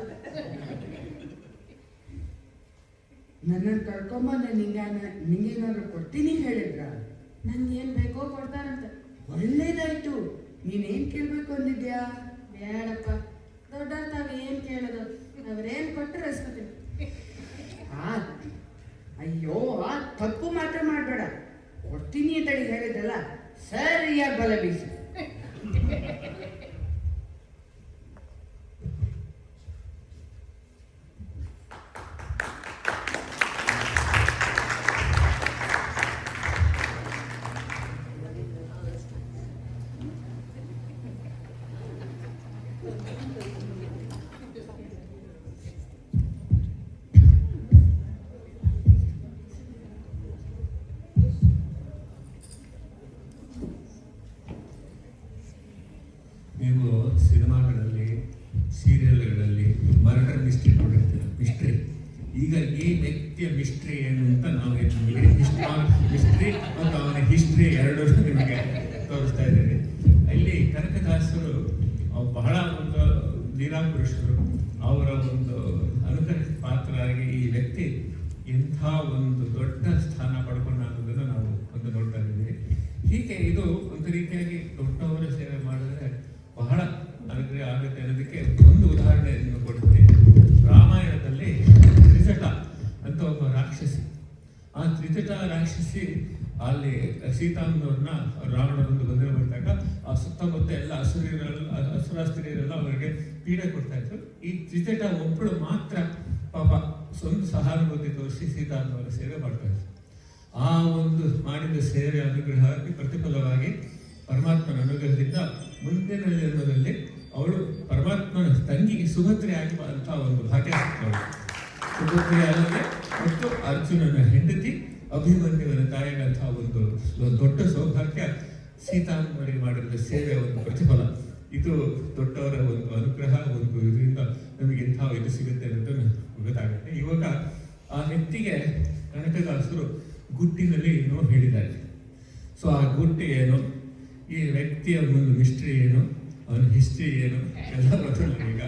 ನನ್ನನ್ನು ಕರ್ಕೊಂಬಂದ ನಿಂಗೇನಾದ್ರು ಕೊಡ್ತೀನಿ ಹೇಳಿದ್ರ? ನನ್ಗೇನ್ ಬೇಕೋ ಕೊಡ್ತಾರಂತೆ. ಒಳ್ಳೇದಾಯ್ತು. ನೀನೇನ್ ಕೇಳ್ಬೇಕು ಅಂದಿದ್ಯಾ? ಬೇಡಪ್ಪ, ದೊಡ್ಡವ್ರ ತಾವ್ ಏನ್ ಕೇಳೋದು, ಅವ್ರೇನ್ ಕೊಟ್ಟರೆ ಇಸ್ಕೊತೀನಿ. ಅಯ್ಯೋ, ತಪ್ಪು ಮಾತ್ರ ಮಾಡ್ಬೇಡ. ಕೊಡ್ತೀನಿ ಅಂತ ಹೇಳಿದ್ರಲ್ಲ, ಸರಿಯಾಗಿ ಬಲ ಬೀಸು. ನೀವು ಸಿನಿಮಾಗಳಲ್ಲಿ, ಸೀರಿಯಲ್ಗಳಲ್ಲಿ ಮರ್ಡರ್ ಮಿಸ್ಟ್ರಿ ನೋಡಿರ್ತೀರ. ಮಿಸ್ಟ್ರಿ ಈಗ ಈ ವ್ಯಕ್ತಿಯ ಮಿಸ್ಟ್ರಿ ಏನು ಅಂತ ನಾವು ನಿಮಗೆ ಮಿಸ್ಟ್ರಿ ಮತ್ತು ಅವನ ಹಿಸ್ಟ್ರಿ ಎರಡೂ ನಿಮಗೆ ತೋರಿಸ್ತಾ ಇದ್ದೀವಿ. ಇಲ್ಲಿ ಕನಕದಾಸರು ಬಹಳ ಒಂದು ಲೀಲಾಪುರುಷರು. ಅವರ ಒಂದು ಅನುಕರಿತ ಪಾತ್ರರಾಗಿ ಈ ವ್ಯಕ್ತಿ ಇಂಥ ಒಂದು ದೊಡ್ಡ ಸ್ಥಾನ ಪಡ್ಕೊಂಡು ಅನ್ನೋದನ್ನು ನಾವು ಒಂದು ನೋಡ್ತಾ ಇದ್ದೀವಿ. ಹೀಗೆ ಇದು ಒಂದು ರೀತಿಯಾಗಿ ದೊಡ್ಡವರ ಸೇವೆ ಮಾಡಿದ್ರೆ ಬಹಳ ಅನುಗ್ರಹ ಆಗುತ್ತೆ ಅನ್ನೋದಕ್ಕೆ ಒಂದು ಉದಾಹರಣೆಯನ್ನು ಕೊಡ್ತೀನಿ. ರಾಮಾಯಣದಲ್ಲಿ ತ್ರಿಜಟ ಅಂತ ಒಬ್ಬ ರಾಕ್ಷಸಿ. ಆ ತ್ರಿಜಟ ರಾಕ್ಷಸಿ ಅಲ್ಲಿ ಸೀತಾಮ್ಮನವ್ರನ್ನ ರಾವಣ ಬಂದು ಬಂದಾಗ ಆ ಸುತ್ತಮುತ್ತ ಎಲ್ಲ ಅಸುರಾಸ್ತ್ರೀಯರೆಲ್ಲ ಅವರಿಗೆ ಪೀಡೆ ಕೊಡ್ತಾ ಇದ್ರು. ಈ ತ್ರಿಜಟ ಒಬ್ಬಳು ಮಾತ್ರ ಪಾಪ ಸ್ವಂತ ಸಹಾನುಭೂತಿ ತೋರಿಸಿ ಸೀತಾಮ್ಮನವರ ಸೇವೆ ಮಾಡ್ತಾ ಇದ್ರು. ಆ ಒಂದು ಮಾಡಿದ ಸೇವೆ ಅನುಗ್ರಹಕ್ಕೆ ಪ್ರತಿಫಲವಾಗಿ ಪರಮಾತ್ಮನ ಅನುಗ್ರಹದಿಂದ ಮುಂದಿನ ಜನ್ಮದಲ್ಲಿ ಅವಳು ಪರಮಾತ್ಮನ ತಂಗಿಗೆ ಸುಭದ್ರೆಯಾಗಿ ಅಂತ ಒಂದು ಭಾಗ್ಯ ಸಿಗ್ತವಳು. ಸುಭದ್ರೆ ಅಲ್ಲದೆ ಮತ್ತು ಅರ್ಜುನನ ಹೆಂಡತಿ ಅಭಿಮನ್ಯುವನ ತಾಯಿಗಂತಹ ಒಂದು ದೊಡ್ಡ ಸೌಭಾಗ್ಯ ಸೀತಾಮ್ಮನಿಗೆ ಮಾಡಿದ ಸೇವೆ ಒಂದು ಪ್ರತಿಫಲ. ಇದು ದೊಡ್ಡವರ ಒಂದು ಅನುಗ್ರಹ, ಒಂದು ಇದರಿಂದ ನಮಗೆ ಇಂಥ ಇದು ಸಿಗುತ್ತೆ ಅನ್ನೋದನ್ನು ಗೊತ್ತಾಗುತ್ತೆ. ಇವಾಗ ಆ ವ್ಯಕ್ತಿಗೆ ಕನಕದಾಸರು ಗುಟ್ಟಿನಲ್ಲಿ ಏನೋ ಹೇಳಿದ್ದಾರೆ. ಸೊ ಆ ಗುಟ್ಟು ಏನು, ಈ ವ್ಯಕ್ತಿಯ ಒಂದು ಮಿಸ್ಟ್ರಿ ಏನು, ಅವನ ಹಿಸ್ಟ್ರಿ ಏನು ಎಲ್ಲ ಗೊತ್ತಿಲ್ಲ.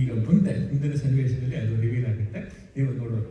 ಈಗ ಮುಂದಿನ ಸನ್ನಿವೇಶದಲ್ಲಿ ಅದು ರಿವೀಲ್ ಆಗುತ್ತೆ, ನೀವು ನೋಡೋಣ.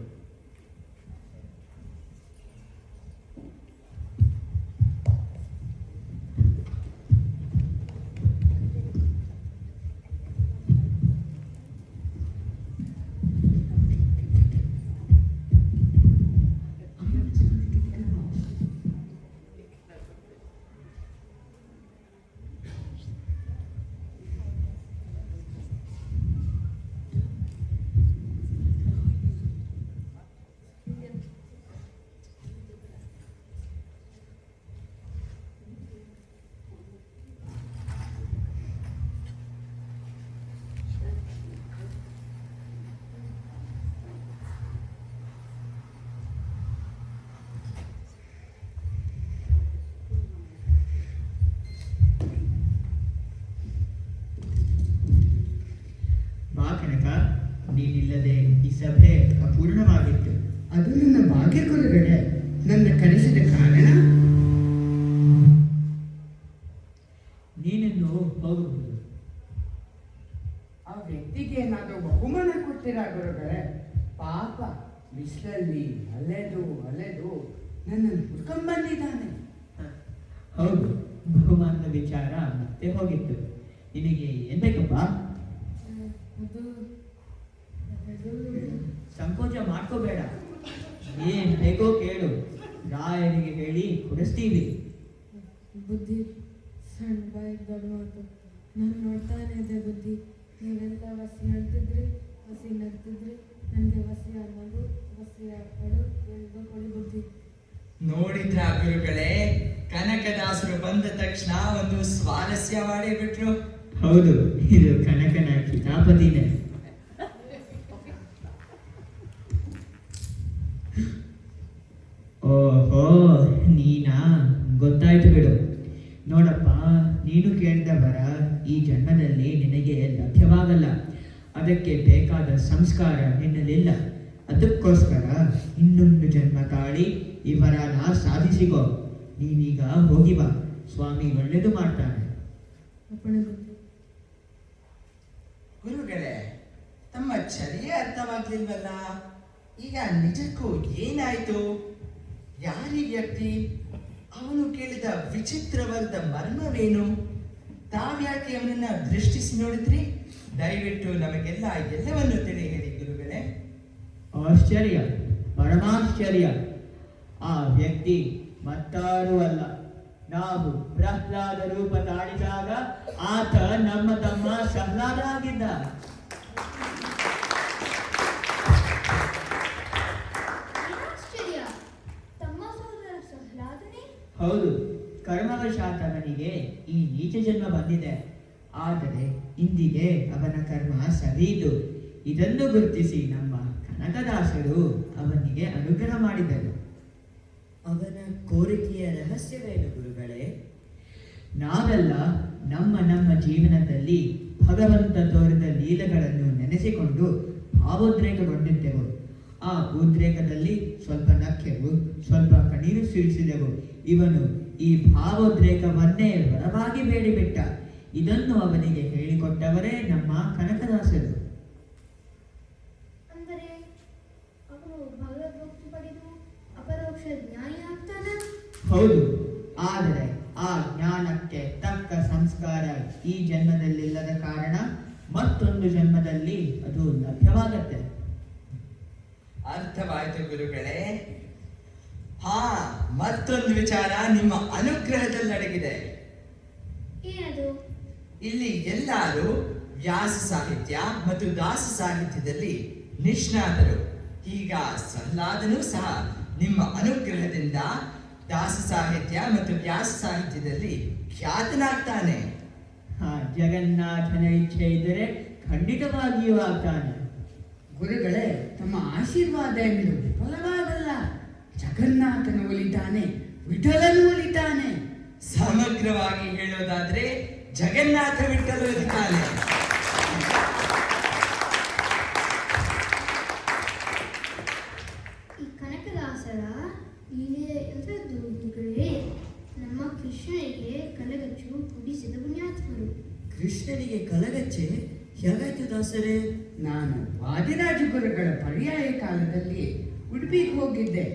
ಕನಕ, ನೀನಿಲ್ಲದೆ ಈ ಸಭೆ ಅಪೂರ್ಣವಾಗಿತ್ತು. ಅದು ನನ್ನ ಭಾಗ್ಯ ಗುರುಗಳೇ. ನನ್ನ ಕರೆಸಿದ ಕಾರಣ ನೀನನ್ನು ಹೋಗಬಹುದು. ಆ ವ್ಯಕ್ತಿಗೆ ಏನಾದರೂ ಬಹುಮಾನ ಕೊಡ್ತೀರಾ ಗುರುಗಳೇ? ಪಾಪ ಬಿಸಿಲಲ್ಲಿ ಅಲೆದು ಅಲೆದು ನನ್ನನ್ನು ಹುಡ್ಕೊಂಡ್ಬಂದಿದ್ದಾನೆ. ಹೌದು, ಬಹುಮಾನದ ವಿಚಾರ ಮತ್ತೆ ಹೋಗಿತ್ತು. ನಿನಗೆ ಏನ್ ಬೇಕಪ್ಪ? ಸಂಕೋಚ ಮಾಡ್ಕೋಬೇಡ, ಏನ್ ಬೇಕೋ ಕೇಳು, ರಾಯನಿಗೆ ಹೇಳಿ ಕೊಡಿಸ್ತೀವಿ. ಬುದ್ಧಿ ಸಣ್ಣ ಬಾಯಿಗೆ ದೊಡ್ಡ ಮಾತು. ನಾನು ನೋಡ್ತಾನೆ ಇದೆ ಬುದ್ಧಿ. ನೀವೆಲ್ಲ ವಸಿ ಹೇಳ್ತಿದ್ರಿ, ವಸಿ ನಗ್ತಿದ್ರಿ. ನನಗೆ ವಸಿ ಅನ್ನೋದು, ವಸಿ ಹಾಕೋದು ಎಲ್ದೋ ಕೊಡಿ ಬುದ್ಧಿ. ನೋಡಿದ್ರ ಗುರುಗಳೇ, ಕನಕದಾಸರು ಬಂದ ತಕ್ಷಣ ಒಂದು ಸ್ವಾರಸ್ಯ ಮಾಡಿ ಬಿಟ್ರು. ಹೌದು, ಇದು ಕನಕನ ಕಿತಾಪತಿನೇ. ಓಹೋ, ನೀನಾ? ಗೊತ್ತಾಯ್ತು ಬಿಡು. ನೋಡಪ್ಪ, ನೀನು ಕೇಳಿದ ವರ ಈ ಜನ್ಮದಲ್ಲಿ ನಿನಗೆ ಲಭ್ಯವಾಗಲ್ಲ. ಅದಕ್ಕೆ ಬೇಕಾದ ಸಂಸ್ಕಾರ ನಿನ್ನಲ್ಲಿಲ್ಲ. ಅದಕ್ಕೋಸ್ಕರ ಇನ್ನೊಂದು ಜನ್ಮ ತಾಳಿ ಈ ವರನ ಸಾಧಿಸಿಕೋ. ನೀನೀಗ ಹೋಗಿ ಬಾ, ಸ್ವಾಮಿ ಒಳ್ಳೆಯದು ಮಾಡ್ತಾನೆ. ಅಪ್ಪಣೆ ಗೊತ್ತು. ಗುರುಗಳೇ, ತಮ್ಮ ಚರ್ಯೆ ಅರ್ಥವಾಗ್ಲಿಲ್ವಲ್ಲ. ಈಗ ನಿಜಕ್ಕೂ ಏನಾಯ್ತು? ಯಾರಿ ವ್ಯಕ್ತಿ? ಅವನು ಕೇಳಿದ ವಿಚಿತ್ರವಾದ ಮರ್ಮವೇನು? ತಾವ್ಯಾಕೆ ಅವನನ್ನ ದೃಷ್ಟಿಸಿ ನೋಡಿದ್ರಿ? ದಯವಿಟ್ಟು ನಮಗೆಲ್ಲ ಎಲ್ಲವನ್ನು ತಿಳಿ ಹೇಳಿ ಗುರುಗಳೇ. ಆಶ್ಚರ್ಯ, ಪರಮಾಶ್ಚರ್ಯ. ಆ ವ್ಯಕ್ತಿ ಮತ್ತಾರೂ ಅಲ್ಲ, ನಾವು ಪ್ರಹ್ಲಾದ ರೂಪ ತಾಳಿದಾಗ ಆತ ನಮ್ಮ ತಮ್ಮ ಪ್ರಹ್ಲಾದ ಆಗಿದ್ದ. ಆಶ್ಚರ್ಯ, ತಮ್ಮ ಸಹೋದರ ಪ್ರಹ್ಲಾದನೇ? ಹೌದು, ಕರ್ಮವಶಾತ್ ಅವನಿಗೆ ಈ ನೀಚ ಜನ್ಮ ಬಂದಿದೆ. ಆದರೆ ಇಂದಿಗೆ ಅವನ ಕರ್ಮ ಸವಿಯಿತು. ಇದನ್ನು ಗುರುತಿಸಿ ನಮ್ಮ ಕನಕದಾಸರು ಅವನಿಗೆ ಅನುಗ್ರಹ ಮಾಡಿದರು. ಅವನ ಕೋರಿಕೆಯ ರಹಸ್ಯವೇನು ಗುರುಗಳೇ? ನಾವೆಲ್ಲ ನಮ್ಮ ನಮ್ಮ ಜೀವನದಲ್ಲಿ ಭಗವಂತ ತೋರಿದ ಲೀಲೆಗಳನ್ನು ನೆನೆಸಿಕೊಂಡು ಭಾವೋದ್ರೇಕಗೊಂಡಿದ್ದೆವು. ಆ ಉದ್ರೇಕದಲ್ಲಿ ಸ್ವಲ್ಪ ನಕ್ಕೆವು, ಸ್ವಲ್ಪ ಕಣ್ಣೀರು ಸುರಿಸಿದೆವು. ಇವನು ಈ ಭಾವೋದ್ರೇಕವನ್ನೇ ವರವಾಗಿ ಬೇಡಿಬಿಟ್ಟ. ಇದನ್ನು ಅವನಿಗೆ ಹೇಳಿಕೊಟ್ಟವರೇ ನಮ್ಮ ಕನಕದಾಸರು. ಅಂದರೆ ಅವನು ಭಗವದ್ಭಕ್ತಿ ಪಡೆದು ಅಪರೋಕ್ಷ ಜ್ಞಾನಿ ಆಗ್ತಾನ? ಹೌದು, ಆದರೆ ಆ ಜ್ಞಾನಕ್ಕೆ ತಕ್ಕ ಸಂಸ್ಕಾರ ಈ ಜನ್ಮದಲ್ಲಿಲ್ಲದ ಕಾರಣ ಮತ್ತೊಂದು ಜನ್ಮದಲ್ಲಿ ಅದು ಲಭ್ಯವಾಗತ್ತೆ. ಅರ್ಥವಾಯ್ತು ಗುರುಗಳೇ. ಹಾ, ಮತ್ತೊಂದು ವಿಚಾರ ನಿಮ್ಮ ಅನುಗ್ರಹದಲ್ಲಿ ಅಡಗಿದೆ. ಏನದು? ಇಲ್ಲಿ ಎಲ್ಲರೂ ವ್ಯಾಸ ಸಾಹಿತ್ಯ ಮತ್ತು ದಾಸ ಸಾಹಿತ್ಯದಲ್ಲಿ ನಿಷ್ಣಾತರು. ಈಗ ಪ್ರಹ್ಲಾದನೂ ಸಹ ನಿಮ್ಮ ಅನುಗ್ರಹದಿಂದ ದಾಸ ಸಾಹಿತ್ಯ ಮತ್ತು ವ್ಯಾಸ ಸಾಹಿತ್ಯದಲ್ಲಿ ಖ್ಯಾತನಾಗ್ತಾನೆ. ಜಗನ್ನಾಥನ ಇಚ್ಛೆ ಇದ್ದರೆ ಖಂಡಿತವಾಗಿಯೂ ಆಗ್ತಾನೆ. ಗುರುಗಳೇ, ತಮ್ಮ ಆಶೀರ್ವಾದ ಎಂದು ವಿಫಲವಾಗಲ್ಲ. ಜಗನ್ನಾಥನು ಒಲಿತಾನೆ, ವಿಠಲನು ಒಲಿತಾನೆ. ಸಮಗ್ರವಾಗಿ ಹೇಳೋದಾದ್ರೆ ಜಗನ್ನಾಥ ವಿಠಲ ಒಲಿತಾನೆ. ಈ ಕನಕದಾಸರ ಲೀಲೆ ಎಂಥದ್ದು ಗುರುಗಳೇ? ನಮ್ಮ ಕೃಷ್ಣನಿಗೆ ಕಲಗಚ್ಚು ಕುಡಿಸಿದ ಪುಣ್ಯಾತ್ಮರು. ಕೃಷ್ಣನಿಗೆ ಕಲಗಚ್ಚೆ ಹೇಗಾಯ್ತು ದಾಸರೇ? ನಾನು ವಾದಿರಾಜ ಗುರುಗಳ ಪರ್ಯಾಯ ಕಾಲದಲ್ಲಿ ಉಡುಪಿಗೆ ಹೋಗಿದ್ದೆ.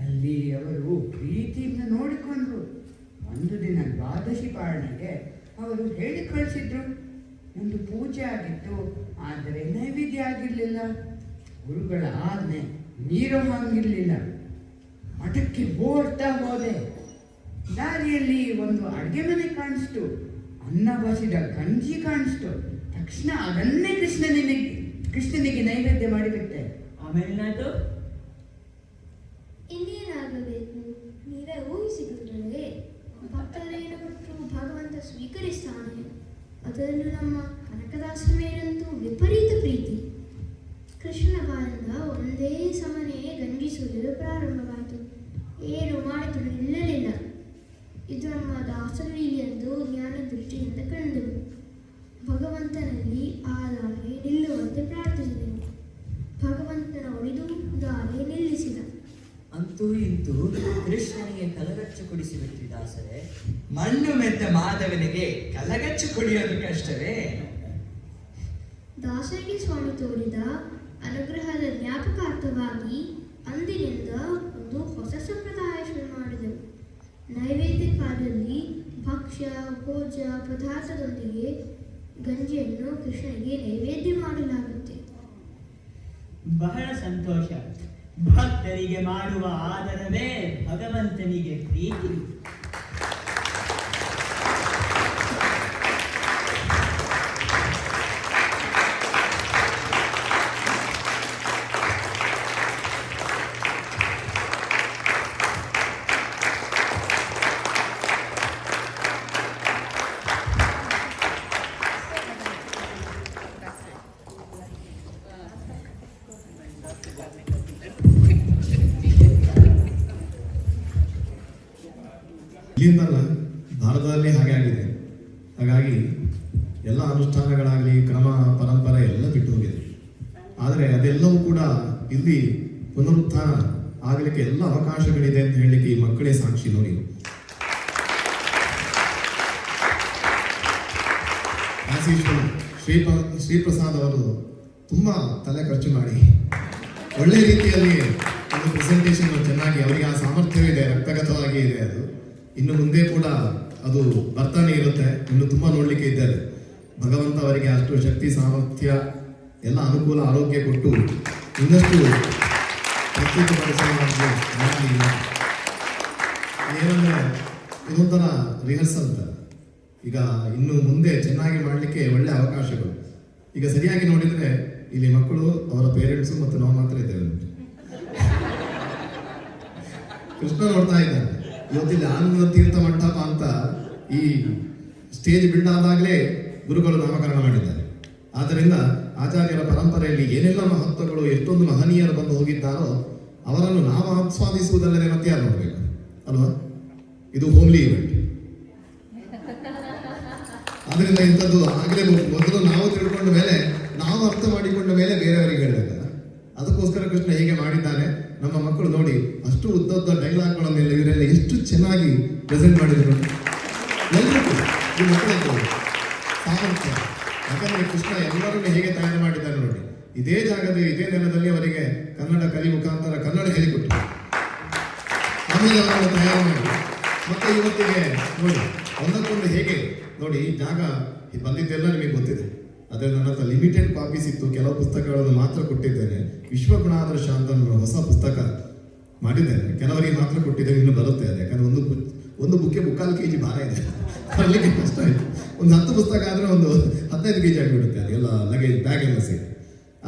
ಅಲ್ಲಿ ಅವರು ಪ್ರೀತಿಯಿಂದ ನೋಡಿಕೊಂಡ್ರು. ಒಂದು ದಿನ ದ್ವಾದಶಿ ಪಾರಣೆಗೆ ಅವರು ಹೇಳಿ ಕಳಿಸಿದ್ರು. ಒಂದು ಪೂಜೆ ಆಗಿತ್ತು, ಆದರೆ ನೈವೇದ್ಯ ಆಗಿರಲಿಲ್ಲ. ಗುರುಗಳ ಆಜ್ಞೆ ಮೀರೋ ಹಂಗಿರ್ಲಿಲ್ಲ. ಮಠಕ್ಕೆ ಓಡ್ತಾ ಹೋದೆ. ದಾರಿಯಲ್ಲಿ ಒಂದು ಅಡುಗೆ ಮನೆ ಕಾಣಿಸ್ತು. ಅನ್ನ ಬಸಿದ ಗಂಜಿ ಕಾಣಿಸ್ತು. ತಕ್ಷಣ ಅದನ್ನೇ ಕೃಷ್ಣನಿಗೆ ನೈವೇದ್ಯ ಮಾಡಿಬಿಟ್ಟೆ. ಆಮೇಲೆ ಇನ್ನೇನಾಗಬೇಕು? ನೀವೇ ಊಹಿಸಿದ್ರೆ ಭಕ್ತರೇನು ಕೊಟ್ಟರು ಭಗವಂತ ಸ್ವೀಕರಿಸ್ತಾನೆ. ಅದರಲ್ಲೂ ನಮ್ಮ ಕನಕದಾಸರ ಮೇಲಂತೂ ವಿಪರೀತ ಪ್ರೀತಿ. ಕೃಷ್ಣನ ಬಾಯಿಂದ ಒಂದೇ ಸಮನೆ ಗಂಜಿಸುವುದು ಪ್ರಾರಂಭವಾಯಿತು. ಏನು ಮಾಡಿದ್ರು ನಿಲ್ಲಲಿಲ್ಲ. ಇದು ನಮ್ಮ ದಾಸರ ಲೀಲೆ ಎಂದು ಜ್ಞಾನ ದೃಷ್ಟಿಯಿಂದ ಕಂಡೆವು. ಭಗವಂತನಲ್ಲಿ ಆ ದಾರಿ ನಿಲ್ಲುವಂತೆ ಪ್ರಾರ್ಥಿಸಿದೆವು. ಭಗವಂತನ ಒಲಿದು ದಾರಿ ನಿಲ್ಲಿಸಿದ. ಅಂತೂ ಇಂತೂ ಕೃಷ್ಣನಿಗೆ ಕಲಗಚ್ಚು ಕುಡಿಸಿಬಿಟ್ರಿ ದಾಸರೇ. ಮಣ್ಣು ಮೆತ್ತ ಮಾಧವನಿಗೆ ಕಲಗಚ್ಚು ಕುಡಿಯೋದು ಕಷ್ಟವೇ? ದಾಸರಿಗೆ ಸ್ವಾಮಿ ತೋರಿದ ಅನುಗ್ರಹದ ಜ್ಞಾಪಕಾರ್ಥವಾಗಿ ಅಂದಿನಿಂದ ಒಂದು ಹೊಸ ಸಂಪ್ರದಾಯ ಶುರು ಮಾಡಿದೆವು. ನೈವೇದ್ಯ ಕಾಲದಲ್ಲಿ ಭಕ್ಷ್ಯ ಭೋಜ ಪದಾರ್ಥದೊಂದಿಗೆ ಗಂಜಿಯನ್ನು ಕೃಷ್ಣನಿಗೆ ನೈವೇದ್ಯ ಮಾಡಲಾಗುತ್ತೆ. ಬಹಳ ಸಂತೋಷ. ಭಕ್ತರಿಗೆ ಮಾಡುವ ಆದರವೇ ಭಗವಂತನಿಗೆ ಪ್ರೀತಿ. ಇಲ್ಲಿಂದಲ್ಲ, ಭಾರತದಲ್ಲಿ ಹಾಗೆ ಆಗಿದೆ. ಹಾಗಾಗಿ ಎಲ್ಲ ಅನುಷ್ಠಾನಗಳಾಗಲಿ, ಕ್ರಮ ಪರಂಪರೆ ಎಲ್ಲ ಬಿಟ್ಟು ಹೋಗಿದೆ. ಆದರೆ ಅದೆಲ್ಲವೂ ಕೂಡ ಇಲ್ಲಿ ಪುನರುತ್ಥಾನ ಆಗಲಿಕ್ಕೆ ಎಲ್ಲ ಅವಕಾಶಗಳಿದೆ ಅಂತ ಹೇಳಲಿಕ್ಕೆ ಈ ಮಕ್ಕಳೇ ಸಾಕ್ಷಿ. ನೋಡಿ, ಶ್ರೀಪ್ರಸಾದ್ ಅವರು ತುಂಬ ತಲೆ ಖರ್ಚು ಮಾಡಿ ಒಳ್ಳೆ ರೀತಿಯಲ್ಲಿ ಒಂದು ಪ್ರೆಸೆಂಟೇಷನ್ ಚೆನ್ನಾಗಿ, ಅವರಿಗೆ ಆ ಸಾಮರ್ಥ್ಯವಿದೆ, ರಕ್ತಗತವಾಗಿ ಇದೆ. ಅದು ಇನ್ನು ಮುಂದೆ ಕೂಡ ಅದು ಬರ್ತಾನೆ ಇರುತ್ತೆ. ಇನ್ನು ತುಂಬ ನೋಡಲಿಕ್ಕೆ ಇದ್ದಾರೆ. ಭಗವಂತ ಅವರಿಗೆ ಅಷ್ಟು ಶಕ್ತಿ, ಸಾಮರ್ಥ್ಯ, ಎಲ್ಲ ಅನುಕೂಲ, ಆರೋಗ್ಯ ಕೊಟ್ಟು ಇನ್ನಷ್ಟು ಪ್ರತ್ಯೇಕಪಡಿಸಲು ಏನಂದ್ರೆ ಇದೊಂಥರ ರಿಹರ್ಸಲ್ ಅಂತ. ಈಗ ಇನ್ನು ಮುಂದೆ ಚೆನ್ನಾಗಿ ಮಾಡಲಿಕ್ಕೆ ಒಳ್ಳೆ ಅವಕಾಶಗಳು. ಈಗ ಸರಿಯಾಗಿ ನೋಡಿದ್ರೆ ಇಲ್ಲಿ ಮಕ್ಕಳು, ಅವರ ಪೇರೆಂಟ್ಸು ಮತ್ತು ನಾವು ಮಾತ್ರ ಇದ್ದೇವೆ. ಕೃಷ್ಣ ನೋಡ್ತಾ ಇದ್ದಾನೆ. ಇವತ್ತಿಲ್ಲಿ ಆನಂದ ತೀರ್ಥ ಮಂಟಪ ಅಂತ ಈ ಸ್ಟೇಜ್ ಬಿಲ್ಡ್ ಆದಾಗಲೇ ಗುರುಗಳು ನಾಮಕರಣ ಮಾಡಿದ್ದಾರೆ. ಆದ್ದರಿಂದ ಆಚಾರ್ಯರ ಪರಂಪರೆಯಲ್ಲಿ ಏನೆಲ್ಲ ಮಹತ್ವಗಳು, ಎಷ್ಟೊಂದು ಮಹನೀಯರು ಬಂದು ಹೋಗಿದ್ದಾರೋ ಅವರನ್ನು ನಾವು ಆಸ್ವಾದಿಸುವುದಲ್ಲದೆ ಮತ್ತೆ ಯಾರು ನೋಡಬೇಕು ಅಲ್ವಾ? ಇದು ಹೋಮ್ಲಿ ಇವೆಂಟ್. ಅದರಿಂದ ಇಂಥದ್ದು ಆಗಲೇ ಮೊದಲು ನಾವು ತಿಳ್ಕೊಂಡ ಮೇಲೆ, ನಾವು ಅರ್ಥ ಮಾಡಿಕೊಂಡ ಮೇಲೆ ಬೇರೆಯವರಿಗೆ ಹೇಳಬೇಕಲ್ಲ. ಅದಕ್ಕೋಸ್ಕರ ಕೃಷ್ಣ ಹೀಗೆ ಮಾಡಿದ್ದಾನೆ. ನಮ್ಮ ಮಕ್ಕಳು ನೋಡಿ, ಅಷ್ಟು ಉದ್ದ ಡೈಲಾಗ್ಗಳನ್ನೆಲ್ಲ ಇವರೆಲ್ಲ ಎಷ್ಟು ಚೆನ್ನಾಗಿ ಪ್ರೆಸೆಂಟ್ ಮಾಡಿದ್ರು. ಎಲ್ಲರಿಗೂ ಈ ಮಕ್ಕಳದ್ದು ಸಾಮರ್ಥ್ಯ. ಯಾಕಂದ್ರೆ ಕೃಷ್ಣ ಎಲ್ಲರನ್ನು ಹೇಗೆ ತಯಾರು ಮಾಡಿದ್ದಾರೆ ನೋಡಿ. ಇದೇ ಜಾಗದ, ಇದೇ ನೆಲದಲ್ಲಿ ಅವರಿಗೆ ಕನ್ನಡ ಕಲಿ ಮುಖಾಂತರ ಕನ್ನಡ ಹೇಳಿಕೊಟ್ಟು ಆಮೇಲೆ ಅವರನ್ನು ತಯಾರು ಮಾಡಿ ಮತ್ತೆ ಇವತ್ತಿಗೆ ನೋಡಿ ಒಂದಕ್ಕೊಂದು ಹೇಗೆ ನೋಡಿ. ಈ ಜಾಗ ಬಂದಿದ್ದೆಲ್ಲ ನಿಮಗೆ ಗೊತ್ತಿದೆ. ಆದರೆ ನನ್ನ ಹತ್ರ ಲಿಮಿಟೆಡ್ ಕಾಪೀಸ್ ಇತ್ತು. ಕೆಲವು ಪುಸ್ತಕಗಳನ್ನು ಮಾತ್ರ ಕೊಟ್ಟಿದ್ದೇನೆ. ವಿಶ್ವಗುಣಾದರ್ಶ ಅಂತ ಹೊಸ ಪುಸ್ತಕ ಮಾಡಿದ್ದೇನೆ. ಕೆಲವರಿಗೆ ಮಾತ್ರ ಕೊಟ್ಟಿದ್ದೇನೆ, ಇನ್ನು ಬರುತ್ತೆ ಅದು. ಯಾಕಂದ್ರೆ ಒಂದು ಬುಕ್ಗೆ 3/4 kg ಭಾರ ಇದೆ, ಬರಲಿಕ್ಕೆ ಕಷ್ಟ ಆಯಿತು. ಒಂದು 10 ಪುಸ್ತಕ ಆದರೆ ಒಂದು 15 kg ಆಗಿಬಿಡುತ್ತೆ ಅದು, ಎಲ್ಲ ಲಗೇಜ್ ಬ್ಯಾಗ್ ಎಲ್ಲ ಸೇರಿ.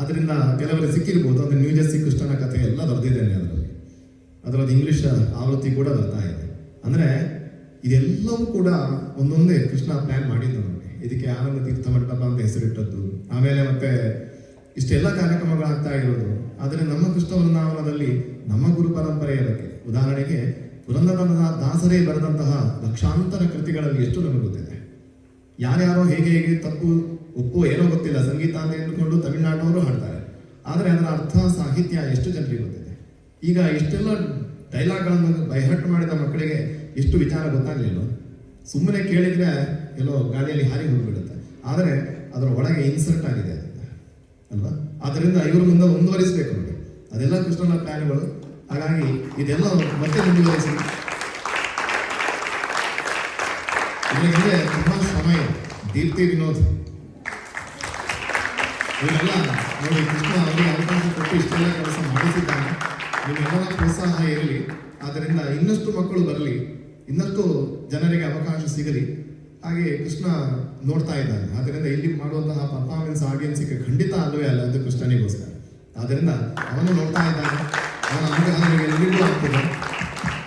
ಆದ್ದರಿಂದ ಕೆಲವರಿಗೆ ಸಿಕ್ಕಿರ್ಬೋದು. ಅಂದರೆ ನ್ಯೂ ಜೆರ್ಸಿ ಕೃಷ್ಣನ ಕಥೆ ಎಲ್ಲ ಬರೆದಿದ್ದೇನೆ ಅದರಲ್ಲಿ ಇಂಗ್ಲಿಷ್ ಆವೃತ್ತಿ ಕೂಡ ಬರ್ತಾ ಇದೆ. ಅಂದರೆ ಇದೆಲ್ಲವೂ ಕೂಡ ಒಂದೊಂದೇ ಕೃಷ್ಣ ಪ್ಲಾನ್ ಮಾಡಿದ್ದು ನಮಗೆ. ಇದಕ್ಕೆ ಆನಂದ ತೀರ್ಥ ಮಂಟಪ ಅಂತ ಹೆಸರಿಟ್ಟದ್ದು, ಆಮೇಲೆ ಮತ್ತೆ ಇಷ್ಟೆಲ್ಲ ಕಾರ್ಯಕ್ರಮಗಳಾಗ್ತಾ ಇರೋದು. ಆದರೆ ನಮ್ಮ ಕೃಷ್ಣ ವೃಂದಾವನದಲ್ಲಿ ನಮ್ಮ ಗುರು ಪರಂಪರೆಯ ಬಗ್ಗೆ, ಉದಾಹರಣೆಗೆ ಪುರಂದರ ದಾಸರೇ ಬರೆದಂತಹ ಲಕ್ಷಾಂತರ ಕೃತಿಗಳಲ್ಲಿ ಎಷ್ಟು ನಮಗೆ ಗೊತ್ತಿದೆ. ಯಾರ್ಯಾರೋ ಹೇಗೆ ತಪ್ಪು ಒಪ್ಪು ಏನೋ ಗೊತ್ತಿಲ್ಲ, ಸಂಗೀತ ಅಂತ ಎಂದುಕೊಂಡು ತಮಿಳುನಾಡಿನವರು ಹಾಡ್ತಾರೆ. ಆದರೆ ಅದರ ಅರ್ಥ, ಸಾಹಿತ್ಯ ಎಷ್ಟು ಜನರಿಗೆ ಗೊತ್ತಿದೆ. ಈಗ ಇಷ್ಟೆಲ್ಲ ಡೈಲಾಗ್ಗಳನ್ನು ಬೈಹರ್ಟ್ ಮಾಡಿದ ಮಕ್ಕಳಿಗೆ ಎಷ್ಟು ವಿಚಾರ ಗೊತ್ತಾಗಲಿಲ್ಲ. ಸುಮ್ಮನೆ ಕೇಳಿದರೆ ಎಲ್ಲೋ ಗಾಳಿಯಲ್ಲಿ ಹಾರಿ ಹೋಗಿಬಿಡುತ್ತೆ. ಆದರೆ ಅದರ ಒಳಗೆ ಇನ್ಸರ್ಟ್ ಆಗಿದೆ ಅಲ್ವಾ? ಆದ್ದರಿಂದ ಇವರು ಮುಂದೆ ಮುಂದುವರಿಸಬೇಕು ನೋಡಿ. ಅದೆಲ್ಲ ಕೃಷ್ಣನ ಪ್ಲಾನ್ಗಳು. ಹಾಗಾಗಿ ಇದೆಲ್ಲ ಮತ್ತೆ ಮುಂದುವರಿಸಿ ಇದಕ್ಕೆ ತುಂಬಾ ಶ್ರಮ ಇದೆ. ದೀಪ್ತಿ ವಿನೋದ್ ಇವರೆಲ್ಲ ನೋಡಿ, ಕೃಷ್ಣ ಅವರಿಗೆ ಅವಕಾಶ ಕೊಟ್ಟು ಇಷ್ಟೆಲ್ಲ ಕೆಲಸ ಮಾಡಿಸಿದ್ದಾನೆ. ನಿಮ್ಮೆಲ್ಲರ ಪ್ರೋತ್ಸಾಹ ಇರಲಿ. ಆದ್ದರಿಂದ ಇನ್ನಷ್ಟು ಮಕ್ಕಳು ಬರಲಿ, ಇನ್ನಷ್ಟು ಜನರಿಗೆ ಅವಕಾಶ ಸಿಗಲಿ. ಹಾಗೆ ಕೃಷ್ಣ ನೋಡ್ತಾ ಇದ್ದಾನೆ. ಆದ್ದರಿಂದ ಇಲ್ಲಿ ಮಾಡುವಂತಹ ಪರ್ಫಾರ್ಮೆನ್ಸ್ ಆಡಿಯನ್ಸ್ಗೆ ಖಂಡಿತ ಅಲ್ಲವೇ ಅಲ್ಲ, ಅದು ಕೃಷ್ಣನಿಗೋಸ್ಕರ. ಆದ್ದರಿಂದ ಅವನು ನೋಡ್ತಾ ಇದ್ದಾನೆ, ಅವನ ಅನುಗ್ರಹಗಳಿಗೆ ಎಲ್ಲಿಗೂ ಆಗ್ತದೆ.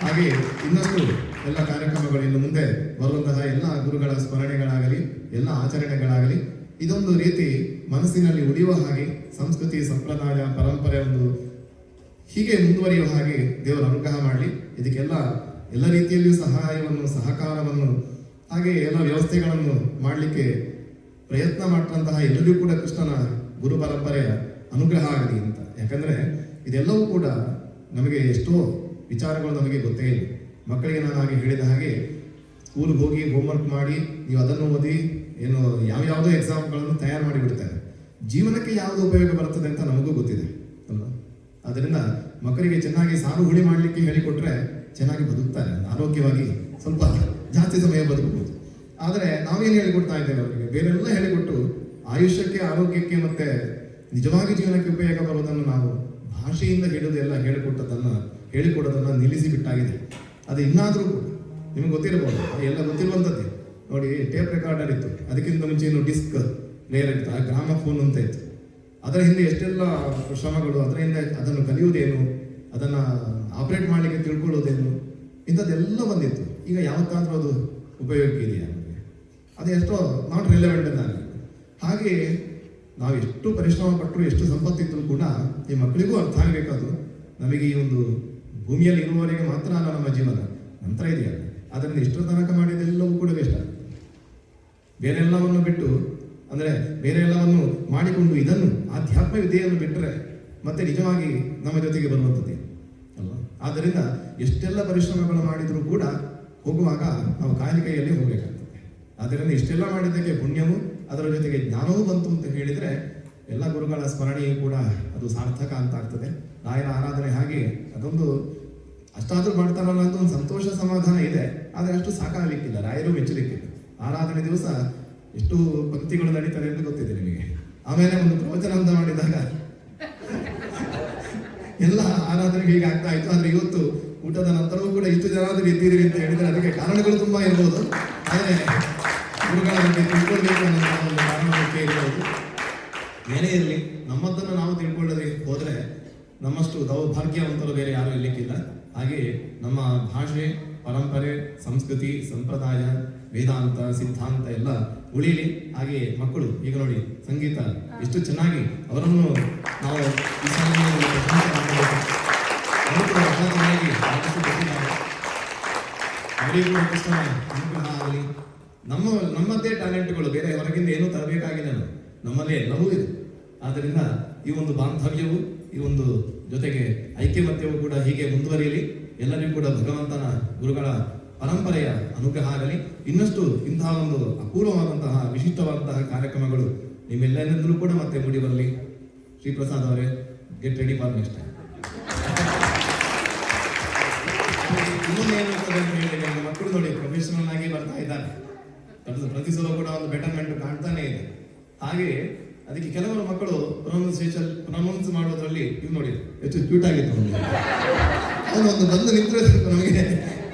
ಹಾಗೆ ಇನ್ನಷ್ಟು ಎಲ್ಲ ಕಾರ್ಯಕ್ರಮಗಳು ಇನ್ನು ಮುಂದೆ ಬರುವಂತಹ ಎಲ್ಲ ಗುರುಗಳ ಸ್ಮರಣೆಗಳಾಗಲಿ, ಎಲ್ಲ ಆಚರಣೆಗಳಾಗಲಿ ಇದೊಂದು ರೀತಿ ಮನಸ್ಸಿನಲ್ಲಿ ಉಳಿಯುವ ಹಾಗೆ, ಸಂಸ್ಕೃತಿ, ಸಂಪ್ರದಾಯ, ಪರಂಪರೆ ಒಂದು ಹೀಗೆ ಮುಂದುವರಿಯುವ ಹಾಗೆ ದೇವರ ಅನುಗ್ರಹ ಮಾಡಲಿ. ಇದಕ್ಕೆಲ್ಲ ಎಲ್ಲ ರೀತಿಯಲ್ಲಿಯೂ ಸಹಾಯವನ್ನು, ಸಹಕಾರವನ್ನು, ಹಾಗೆ ಎಲ್ಲ ವ್ಯವಸ್ಥೆಗಳನ್ನು ಮಾಡಲಿಕ್ಕೆ ಪ್ರಯತ್ನ ಮಾಡಿದಂತಹ ಎಲ್ಲರಿಗೂ ಕೂಡ ಕೃಷ್ಣನ ಗುರು ಪರಂಪರೆಯ ಅನುಗ್ರಹ ಆಗಲಿ ಅಂತ. ಯಾಕಂದರೆ ಇದೆಲ್ಲವೂ ಕೂಡ ನಮಗೆ ಎಷ್ಟೋ ವಿಚಾರಗಳು ನಮಗೆ ಗೊತ್ತೇ ಇಲ್ಲ. ಮಕ್ಕಳಿಗೆ ನಾನು ಹಾಗೆ ಹೇಳಿದ ಹಾಗೆ ಸ್ಕೂಲ್ಗೆ ಹೋಗಿ ಹೋಮ್ವರ್ಕ್ ಮಾಡಿ ನೀವು ಅದನ್ನು ಓದಿ ಏನು ಯಾವ್ಯಾವುದೋ ಎಕ್ಸಾಮ್ಗಳನ್ನು ತಯಾರು ಮಾಡಿಬಿಡ್ತಾರೆ. ಜೀವನಕ್ಕೆ ಯಾವುದು ಉಪಯೋಗ ಬರ್ತದೆ ಅಂತ ನಮಗೂ ಗೊತ್ತಿದೆ ಅಲ್ವಾ? ಆದ್ದರಿಂದ ಮಕ್ಕಳಿಗೆ ಚೆನ್ನಾಗಿ ಸಾರು ಹುಳಿ ಮಾಡಲಿಕ್ಕೆ ಹೇಳಿಕೊಟ್ರೆ ಚೆನ್ನಾಗಿ ಬದುಕ್ತಾರೆ, ಆರೋಗ್ಯವಾಗಿ ಸ್ವಲ್ಪ ಜಾಸ್ತಿ ಸಮಯ ಬದುಕಬಹುದು. ಆದರೆ ನಾವೇನು ಹೇಳಿಕೊಡ್ತಾ ಇದ್ದೇವೆ ಅವರಿಗೆ? ಬೇರೆಲ್ಲ ಹೇಳಿಕೊಟ್ಟು ಆಯುಷ್ಯಕ್ಕೆ, ಆರೋಗ್ಯಕ್ಕೆ ಮತ್ತೆ ನಿಜವಾಗಿ ಜೀವನಕ್ಕೆ ಉಪಯೋಗ ಬರೋದನ್ನು ನಾವು ಭಾಷೆಯಿಂದ ಹೇಳೋದೆಲ್ಲ ಹೇಳಿಕೊಡೋದನ್ನು ನಿಲ್ಲಿಸಿ ಬಿಟ್ಟಾಗಿದೆ. ಅದು ಇನ್ನಾದರೂ ಕೂಡ ನಿಮ್ಗೆ ಗೊತ್ತಿರಬಹುದು, ಎಲ್ಲ ಗೊತ್ತಿರುವಂಥದ್ದೇ. ನೋಡಿ, ಟೇಪ್ ರೆಕಾರ್ಡರ್ ಇತ್ತು, ಅದಕ್ಕಿಂತ ಮುಂಚೆ ಏನು ಡಿಸ್ಕ್ ಪ್ಲೇಯರ್ ಇತ್ತು, ಗ್ರಾಮಫೋನ್ ಅಂತ ಇತ್ತು. ಅದರ ಹಿಂದೆ ಎಷ್ಟೆಲ್ಲ ಶ್ರಮಗಳು, ಅದರ ಹಿಂದೆ ಅದನ್ನು ಕಲಿಯುವುದೇನು, ಅದನ್ನು ಆಪರೇಟ್ ಮಾಡಲಿಕ್ಕೆ ತಿಳ್ಕೊಳ್ಳೋದೇನು, ಇಂಥದ್ದೆಲ್ಲ ಬಂದಿತ್ತು. ಈಗ ಯಾವತ್ತಾದರೂ ಅದು ಉಪಯೋಗಕ್ಕೆ ಇದೆಯಾ? ಅದು ಎಷ್ಟೋ ನಾಟ್ ರಿಲೆವೆಂಟ್ ಅಂತ. ಹಾಗೆ ನಾವು ಎಷ್ಟು ಪರಿಶ್ರಮ ಪಟ್ಟರು, ಎಷ್ಟು ಸಂಪತ್ತಿದ್ರೂ ಕೂಡ ಈ ಮಕ್ಕಳಿಗೂ ಅರ್ಥ ಆಗಬೇಕಾದ್ರು ನಮಗೆ ಈ ಒಂದು ಭೂಮಿಯಲ್ಲಿ ಇರುವವರೆಗೆ ಮಾತ್ರ ಅಲ್ಲ ನಮ್ಮ ಜೀವನ, ನಂತರ ಇದೆಯಲ್ಲ. ಅದರಿಂದ ಇಷ್ಟರ ತನಕ ಮಾಡಿದೆಲ್ಲವೂ ಕೂಡ ವೇಸ್ಟ್ ಆಗ್ತದೆ. ಬೇರೆಲ್ಲವನ್ನು ಬಿಟ್ಟು ಅಂದರೆ ಬೇರೆ ಎಲ್ಲವನ್ನು ಮಾಡಿಕೊಂಡು ಇದನ್ನು ಆಧ್ಯಾತ್ಮ ವಿದ್ಯೆಯನ್ನು ಬಿಟ್ಟರೆ ಮತ್ತೆ ನಿಜವಾಗಿ ನಮ್ಮ ಜೊತೆಗೆ ಬರುವಂಥದ್ದೇ ಅಲ್ವಾ. ಆದ್ದರಿಂದ ಎಷ್ಟೆಲ್ಲ ಪರಿಶ್ರಮಗಳು ಮಾಡಿದರೂ ಕೂಡ ಹೋಗುವಾಗ ನಾವು ಕಾಲಿ ಕೈಯಲ್ಲಿ ಹೋಗಬೇಕಾಗ್ತದೆ. ಆದ್ದರಿಂದ ಇಷ್ಟೆಲ್ಲ ಮಾಡಿದ್ದಕ್ಕೆ ಪುಣ್ಯವು ಅದರ ಜೊತೆಗೆ ಜ್ಞಾನವೂ ಬಂತು ಅಂತ ಹೇಳಿದರೆ ಎಲ್ಲ ಗುರುಗಳ ಸ್ಮರಣೆಯೂ ಕೂಡ ಅದು ಸಾರ್ಥಕ ಅಂತ ಆಗ್ತದೆ. ರಾಯರ ಆರಾಧನೆ ಹಾಗೆ ಅದೊಂದು ಅಷ್ಟಾದರೂ ಮಾಡ್ತಾರಲ್ಲ ಅಂತ ಒಂದು ಸಂತೋಷ ಸಮಾಧಾನ ಇದೆ, ಆದರೆ ಅಷ್ಟು ಸಾಕಾಗಲಿಕ್ಕಿಲ್ಲ, ರಾಯರು ಮೆಚ್ಚಲಿಕ್ಕಿಲ್ಲ. ಆರಾಧನೆ ದಿವಸ ಎಷ್ಟು ಭಕ್ತಿಗಳು ನಡೀತಾರೆ ಅಂತ ಗೊತ್ತಿದೆ ನಿಮಗೆ. ಆಮೇಲೆ ಒಂದು ಪ್ರವಚನ ಅಂತ ಮಾಡಿದಾಗ ಎಲ್ಲ ಆರಾಧನೆಗೆ ಹೀಗೆ ಆಗ್ತಾ ಇತ್ತು. ಆದರೆ ಇವತ್ತು ಊಟದ ನಂತರವೂ ಕೂಡ ಇಷ್ಟು ಜನಾದರೂ ಎದ್ದಿದ್ದೀರಿ ಅಂತ ಹೇಳಿದರೆ ಅದಕ್ಕೆ ಕಾರಣಗಳು ತುಂಬಾ ಇರ್ಬೋದು. ಆದರೆ ಗುರುಗಳ ಬಗ್ಗೆ ತಿಳ್ಕೊಳ್ಬೇಕು ಅನ್ನೋ ಒಂದು ಕಾರಣಕ್ಕೆ ಇರ್ಬೋದು. ಏನೇ ಇರಲಿ, ನಮ್ಮದನ್ನು ನಾವು ತಿಳ್ಕೊಳ್ಳದೆ ಹೋದರೆ ನಮ್ಮಷ್ಟು ದೌರ್ಭಾಗ್ಯವಂತರು ಬೇರೆ ಯಾರು ಇರ್ಲಿಕ್ಕಿಲ್ಲ. ಹಾಗೆಯೇ ನಮ್ಮ ಭಾಷೆ, ಪರಂಪರೆ, ಸಂಸ್ಕೃತಿ, ಸಂಪ್ರದಾಯ, ವೇದಾಂತ, ಸಿದ್ಧಾಂತ ಎಲ್ಲ ಉಳಿಯಲಿ. ಹಾಗೆಯೇ ಮಕ್ಕಳು ಈಗ ನೋಡಿ ಸಂಗೀತ ಎಷ್ಟು ಚೆನ್ನಾಗಿ ಅವರನ್ನು ನಾವು ಈ ಸಾಲಿನಲ್ಲಿ ಅವರಿಗೂ ಕೃಷ್ಣ ಅನುಗ್ರಹ ಆಗಲಿ. ನಮ್ಮದೇ ಟ್ಯಾಲೆಂಟ್ಗಳು ಬೇರೆ ಹೊರಗಿಂದ ಏನೂ ತರಬೇಕಾಗಿಲ್ಲ, ನಮ್ಮಲ್ಲೇ ಎಲ್ಲವೂ ಇದೆ. ಆದ್ದರಿಂದ ಈ ಒಂದು ಬಾಂಧವ್ಯವು, ಈ ಒಂದು ಜೊತೆಗೆ ಐಕ್ಯಮತ್ಯವೂ ಕೂಡ ಹೀಗೆ ಮುಂದುವರಿಯಲಿ. ಎಲ್ಲರಿಗೂ ಕೂಡ ಭಗವಂತನ ಗುರುಗಳ ಪರಂಪರೆಯ ಅನುಗ್ರಹ ಆಗಲಿ. ಇನ್ನಷ್ಟು ಇಂತಹ ಒಂದು ಅಪೂರ್ವವಾದಂತಹ ವಿಶಿಷ್ಟವಾದಂತಹ ಕಾರ್ಯಕ್ರಮಗಳು ನಿಮ್ಮೆಲ್ಲರಿಂದಲೂ ಕೂಡ ಮತ್ತೆ ಮೂಡಿ ಬರಲಿ. ಶ್ರೀಪ್ರಸಾದ್ ಅವರೇ, get ready for next time. ಇನ್ನೊಂದು ಏನು ಅಂತ ಹೇಳಿದ್ರೆ, ಮಕ್ಕಳು ನೋಡಿ ಪ್ರೊಫೆಷನಲ್ ಆಗಿ ಬರ್ತಾ ಇದ್ದಾರೆ. ಪ್ರತಿ ಸಲ ಕೂಡ ಒಂದು ಬೆಟರ್ಮೆಂಟ್ ಕಾಣ್ತಾನೆ ಇದೆ. ಹಾಗೆಯೇ ಅದಕ್ಕೆ ಕೆಲವರು ಮಕ್ಕಳು ಪ್ರೊನೌನ್ಸ್ ಮಾಡೋದ್ರಲ್ಲಿ ಇವ್ ನೋಡಿ ಎಷ್ಟು ಕ್ಯೂಟ್ ಆಗಿತ್ತು. ಅವನು ಒಂದು ಬಂದು ನಿಂತರೆ ನಮಗೆ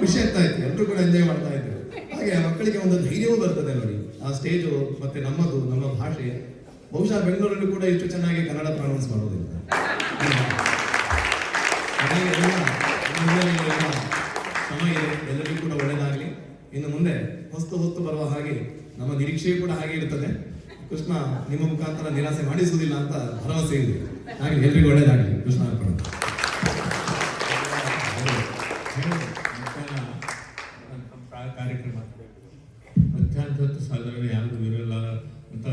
ಖುಷಿ ಆಗ್ತಾ ಇತ್ತು, ಎಲ್ಲರೂ ಕೂಡ ಎಂಜಾಯ್ ಮಾಡ್ತಾ ಇದ್ರು. ಹಾಗೆ ಆ ಮಕ್ಕಳಿಗೆ ಒಂದು ಧೈರ್ಯವೂ ಬರ್ತದೆ ನೋಡಿ. ಆ ಸ್ಟೇಜು ಮತ್ತೆ ನಮ್ಮದು, ನಮ್ಮ ಭಾಷೆ. ಬಹುಶಃ ಬೆಂಗಳೂರಲ್ಲಿ ಕೂಡ ಇಷ್ಟು ಚೆನ್ನಾಗಿ ಕನ್ನಡ ಪ್ರೊನೌನ್ಸ್ ಮಾಡೋದಿಲ್ಲ. ಶ್ರಮ ಇದೆ, ಎಲ್ಲರಿಗೂ ಕೂಡ ಒಳ್ಳೆಯದಾಗಲಿ. ಇನ್ನು ಮುಂದೆ ಹೊತ್ತು ಬರುವ ಹಾಗೆ ನಮ್ಮ ನಿರೀಕ್ಷೆಯೂ ಕೂಡ ಹಾಗೆ ಇರ್ತದೆ. ಕೃಷ್ಣ ನಿಮ್ಮ ಮುಖಾಂತರ ನಿರಾಸೆ ಮಾಡಿಸುವುದಿಲ್ಲ ಅಂತ ಭರವಸೆ ಇದೆ. ಹಾಗೆ ಎಲ್ರಿಗೂ ಒಳ್ಳೆಯದಾಗಲಿ. ಕೃಷ್ಣ ಅರ್ಪಣೆ. ಕಾರ್ಯಕ್ರಮ ಮಧ್ಯಾಹ್ನದ ಹೊತ್ತು ಸಾಧಾರಣ ಯಾರು ಇರಲ್ಲ ಅಂತ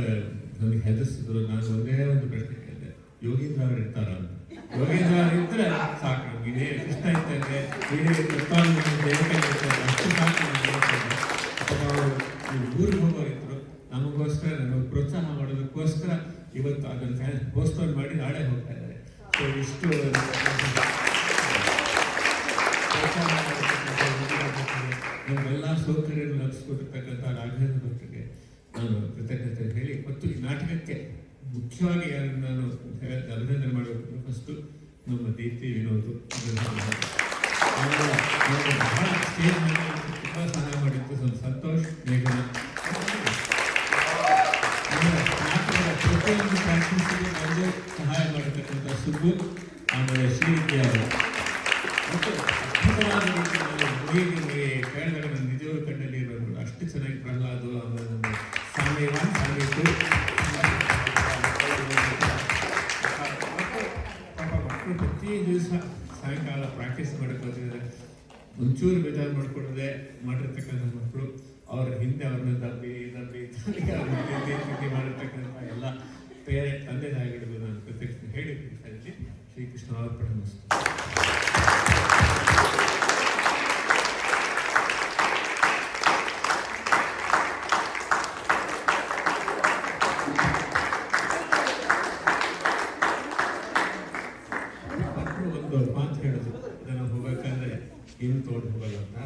ನನಗೆ ಹೆದರ್ಸಿದ್ರು. ನಾನು ಒಂದೇ ಒಂದು ಪ್ರಶ್ನೆ ಕೇಳಿದೆ, ಯೋಗೀಂದ್ರ ಅವರು ಇರ್ತಾರ ಅಂತ. ಯೋಗೀಂದ್ರ ಅವರು ಇದ್ರೆ ಸಾಕು ನಮ್ಗೆ, ಇದೇ ಕೃಷ್ಣ ಇರ್ತದೆ, ಇಡೀ ಅಷ್ಟು ಸಾಕು ನಮ್ಗೆ. ಅವರು ಊರಿಗೆ ಹೋಗೋರಿದ್ರು, ನಮಗೋಸ್ಕರ ನಮಗೆ ಪ್ರೋತ್ಸಾಹ ಮಾಡೋದಕ್ಕೋಸ್ಕರ ಇವತ್ತು ಅದನ್ನು ಪೋಸ್ಟ್ಪೋನ್ ಮಾಡಿ ನಾಳೆ ಹೋಗ್ತಾ ಇದ್ದಾರೆ. ಸೊ ಇಷ್ಟು ನಮ್ಮೆಲ್ಲ ಸೌಕರ್ಯವನ್ನು ಲಭಿಸಿಕೊಟ್ಟಿರ್ತಕ್ಕಂಥ ರಾಘವೇಂದ್ರ ಭಕ್ತರಿಗೆ ನಾನು ಕೃತಜ್ಞತೆ ಹೇಳಿ, ಮತ್ತು ಈ ನಾಟಕಕ್ಕೆ ಮುಖ್ಯವಾಗಿ ಯಾರನ್ನು ನಾನು ಅಭಿನಂದನೆ ಮಾಡಬೇಕು. ಫಸ್ಟು ನಮ್ಮ ದೀಪ್ತಿ ವಿನೋದ್, ಬಹಳ ಸ್ಟೇಜ್ ಮೇಲೆ ತುಂಬ ಸಹಾಯ ಮಾಡಿದ್ದು ಸಂತೋಷ್, ಮೇಘನ. ನಾಟಕದ ಪ್ರತಿಯೊಂದು ಪ್ರಾಕ್ಟೀಸ್ಗೆ ನನಗೆ ಸಹಾಯ ಮಾಡಿರ್ತಕ್ಕಂಥ ಸುಬ್ಬು, ಆಮೇಲೆ ಶ್ರೀವಿದ್ಯಾ ಅವರು. ಮತ್ತು ಅದ್ಭುತವಾದ ಮುಗಿಗೆ ಕೇಳಿದಾಗ ನನ್ನ ನಿಜವರು ಕಣ್ಣಲ್ಲಿ ಇರೋದು ಅಷ್ಟು ಚೆನ್ನಾಗಿ ಪ್ರಹ್ಲಾದು, ಆಮೇಲೆ ನಮ್ಮ ಸಾಮೀತು ಪಾಪ ಮಕ್ಕಳು ಪ್ರತಿ ದಿವಸ ಸಾಯಂಕಾಲ ಪ್ರಾಕ್ಟೀಸ್ ಮಾಡಕ್ಕೆ ಒಂಚೂರು ಬೇಜಾರು ಮಾಡಿಕೊಡದೆ ಮಾಡಿರ್ತಕ್ಕಂಥ ಮಕ್ಕಳು. ಅವರ ಹಿಂದೆ ಅವ್ರನ್ನ ದಬ್ಬಿ ಮಾಡಿರ್ತಕ್ಕಂಥ ಎಲ್ಲ ಪೇರೆಂಟ್ ತಂದೆ ತಾಯಿಗಳಿಗೂ ನಾನು ಪ್ರತ್ಯಕ್ಷ ಹೇಳಿ ಶ್ರೀಕೃಷ್ಣ ಅರ್ಪಣೆ ಮಸ್ತು. ಒಂದು ಮಾತು ಹೇಳೋದು, ಇದನ್ನು ಹೋಗ್ಬೇಕಾದ್ರೆ ಏನು ತೋಡ್ ಹೋಗಲ್ಲ ಅಂತ.